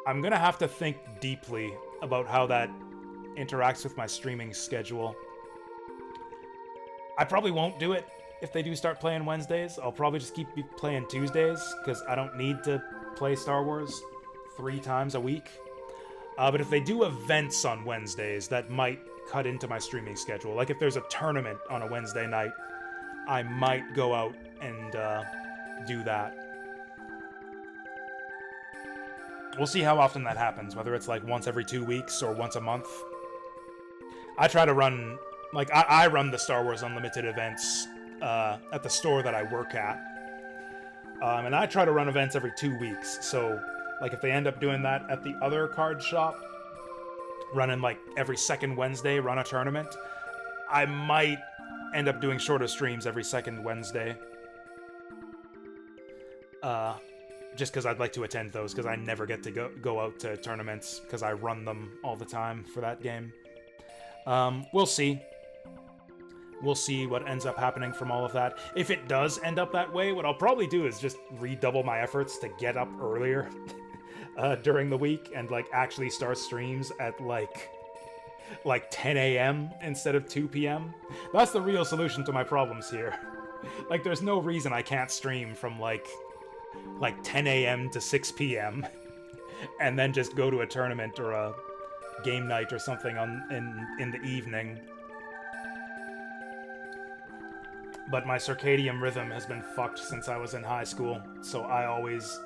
[SPEAKER 2] I'm gonna have to think deeply about how that interacts with my streaming schedule. I probably won't do it if they do start playing Wednesdays. I'll probably just keep playing Tuesdays, because I don't need to play Star Wars 3 times a week. But if they do events on Wednesdays, that might cut into my streaming schedule. Like if there's a tournament on a Wednesday night, I might go out and do that. We'll see how often that happens, whether it's like once every 2 weeks or once a month. I try to run, like, I run the Star Wars Unlimited events at the store that I work at. And I try to run events every 2 weeks, so, like, if they end up doing that at the other card shop, running, like, every second Wednesday, run a tournament, I might end up doing shorter streams every second Wednesday. Just because I'd like to attend those, because I never get to go out to tournaments, because I run them all the time for that game. We'll see. We'll see what ends up happening from all of that. If it does end up that way, what I'll probably do is just redouble my efforts to get up earlier during the week and, like, actually start streams at, like 10 a.m. instead of 2 p.m. That's the real solution to my problems here. Like, there's no reason I can't stream from, like 10 a.m. to 6 p.m. and then just go to a tournament or a game night or something in the evening. But my circadian rhythm has been fucked since I was in high school, so I always,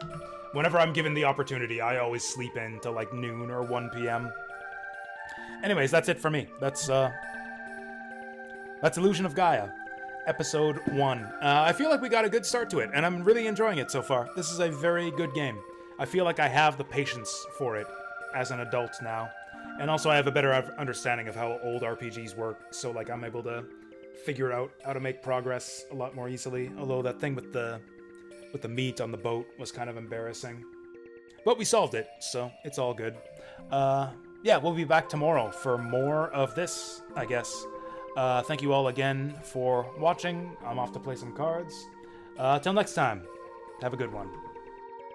[SPEAKER 2] whenever I'm given the opportunity, I always sleep in till like noon or 1 p.m. Anyways, that's it for me. That's Illusion of Gaia, episode 1. I feel like we got a good start to it, and I'm really enjoying it so far. This is a very good game. I feel like I have the patience for it as an adult now. And also I have a better understanding of how old RPGs work, so like I'm able to figure out how to make progress a lot more easily. Although that thing with the meat on the boat was kind of embarrassing. But we solved it, so it's all good. Yeah, we'll be back tomorrow for more of this, I guess. Thank you all again for watching. I'm off to play some cards. Till next time, have a good one.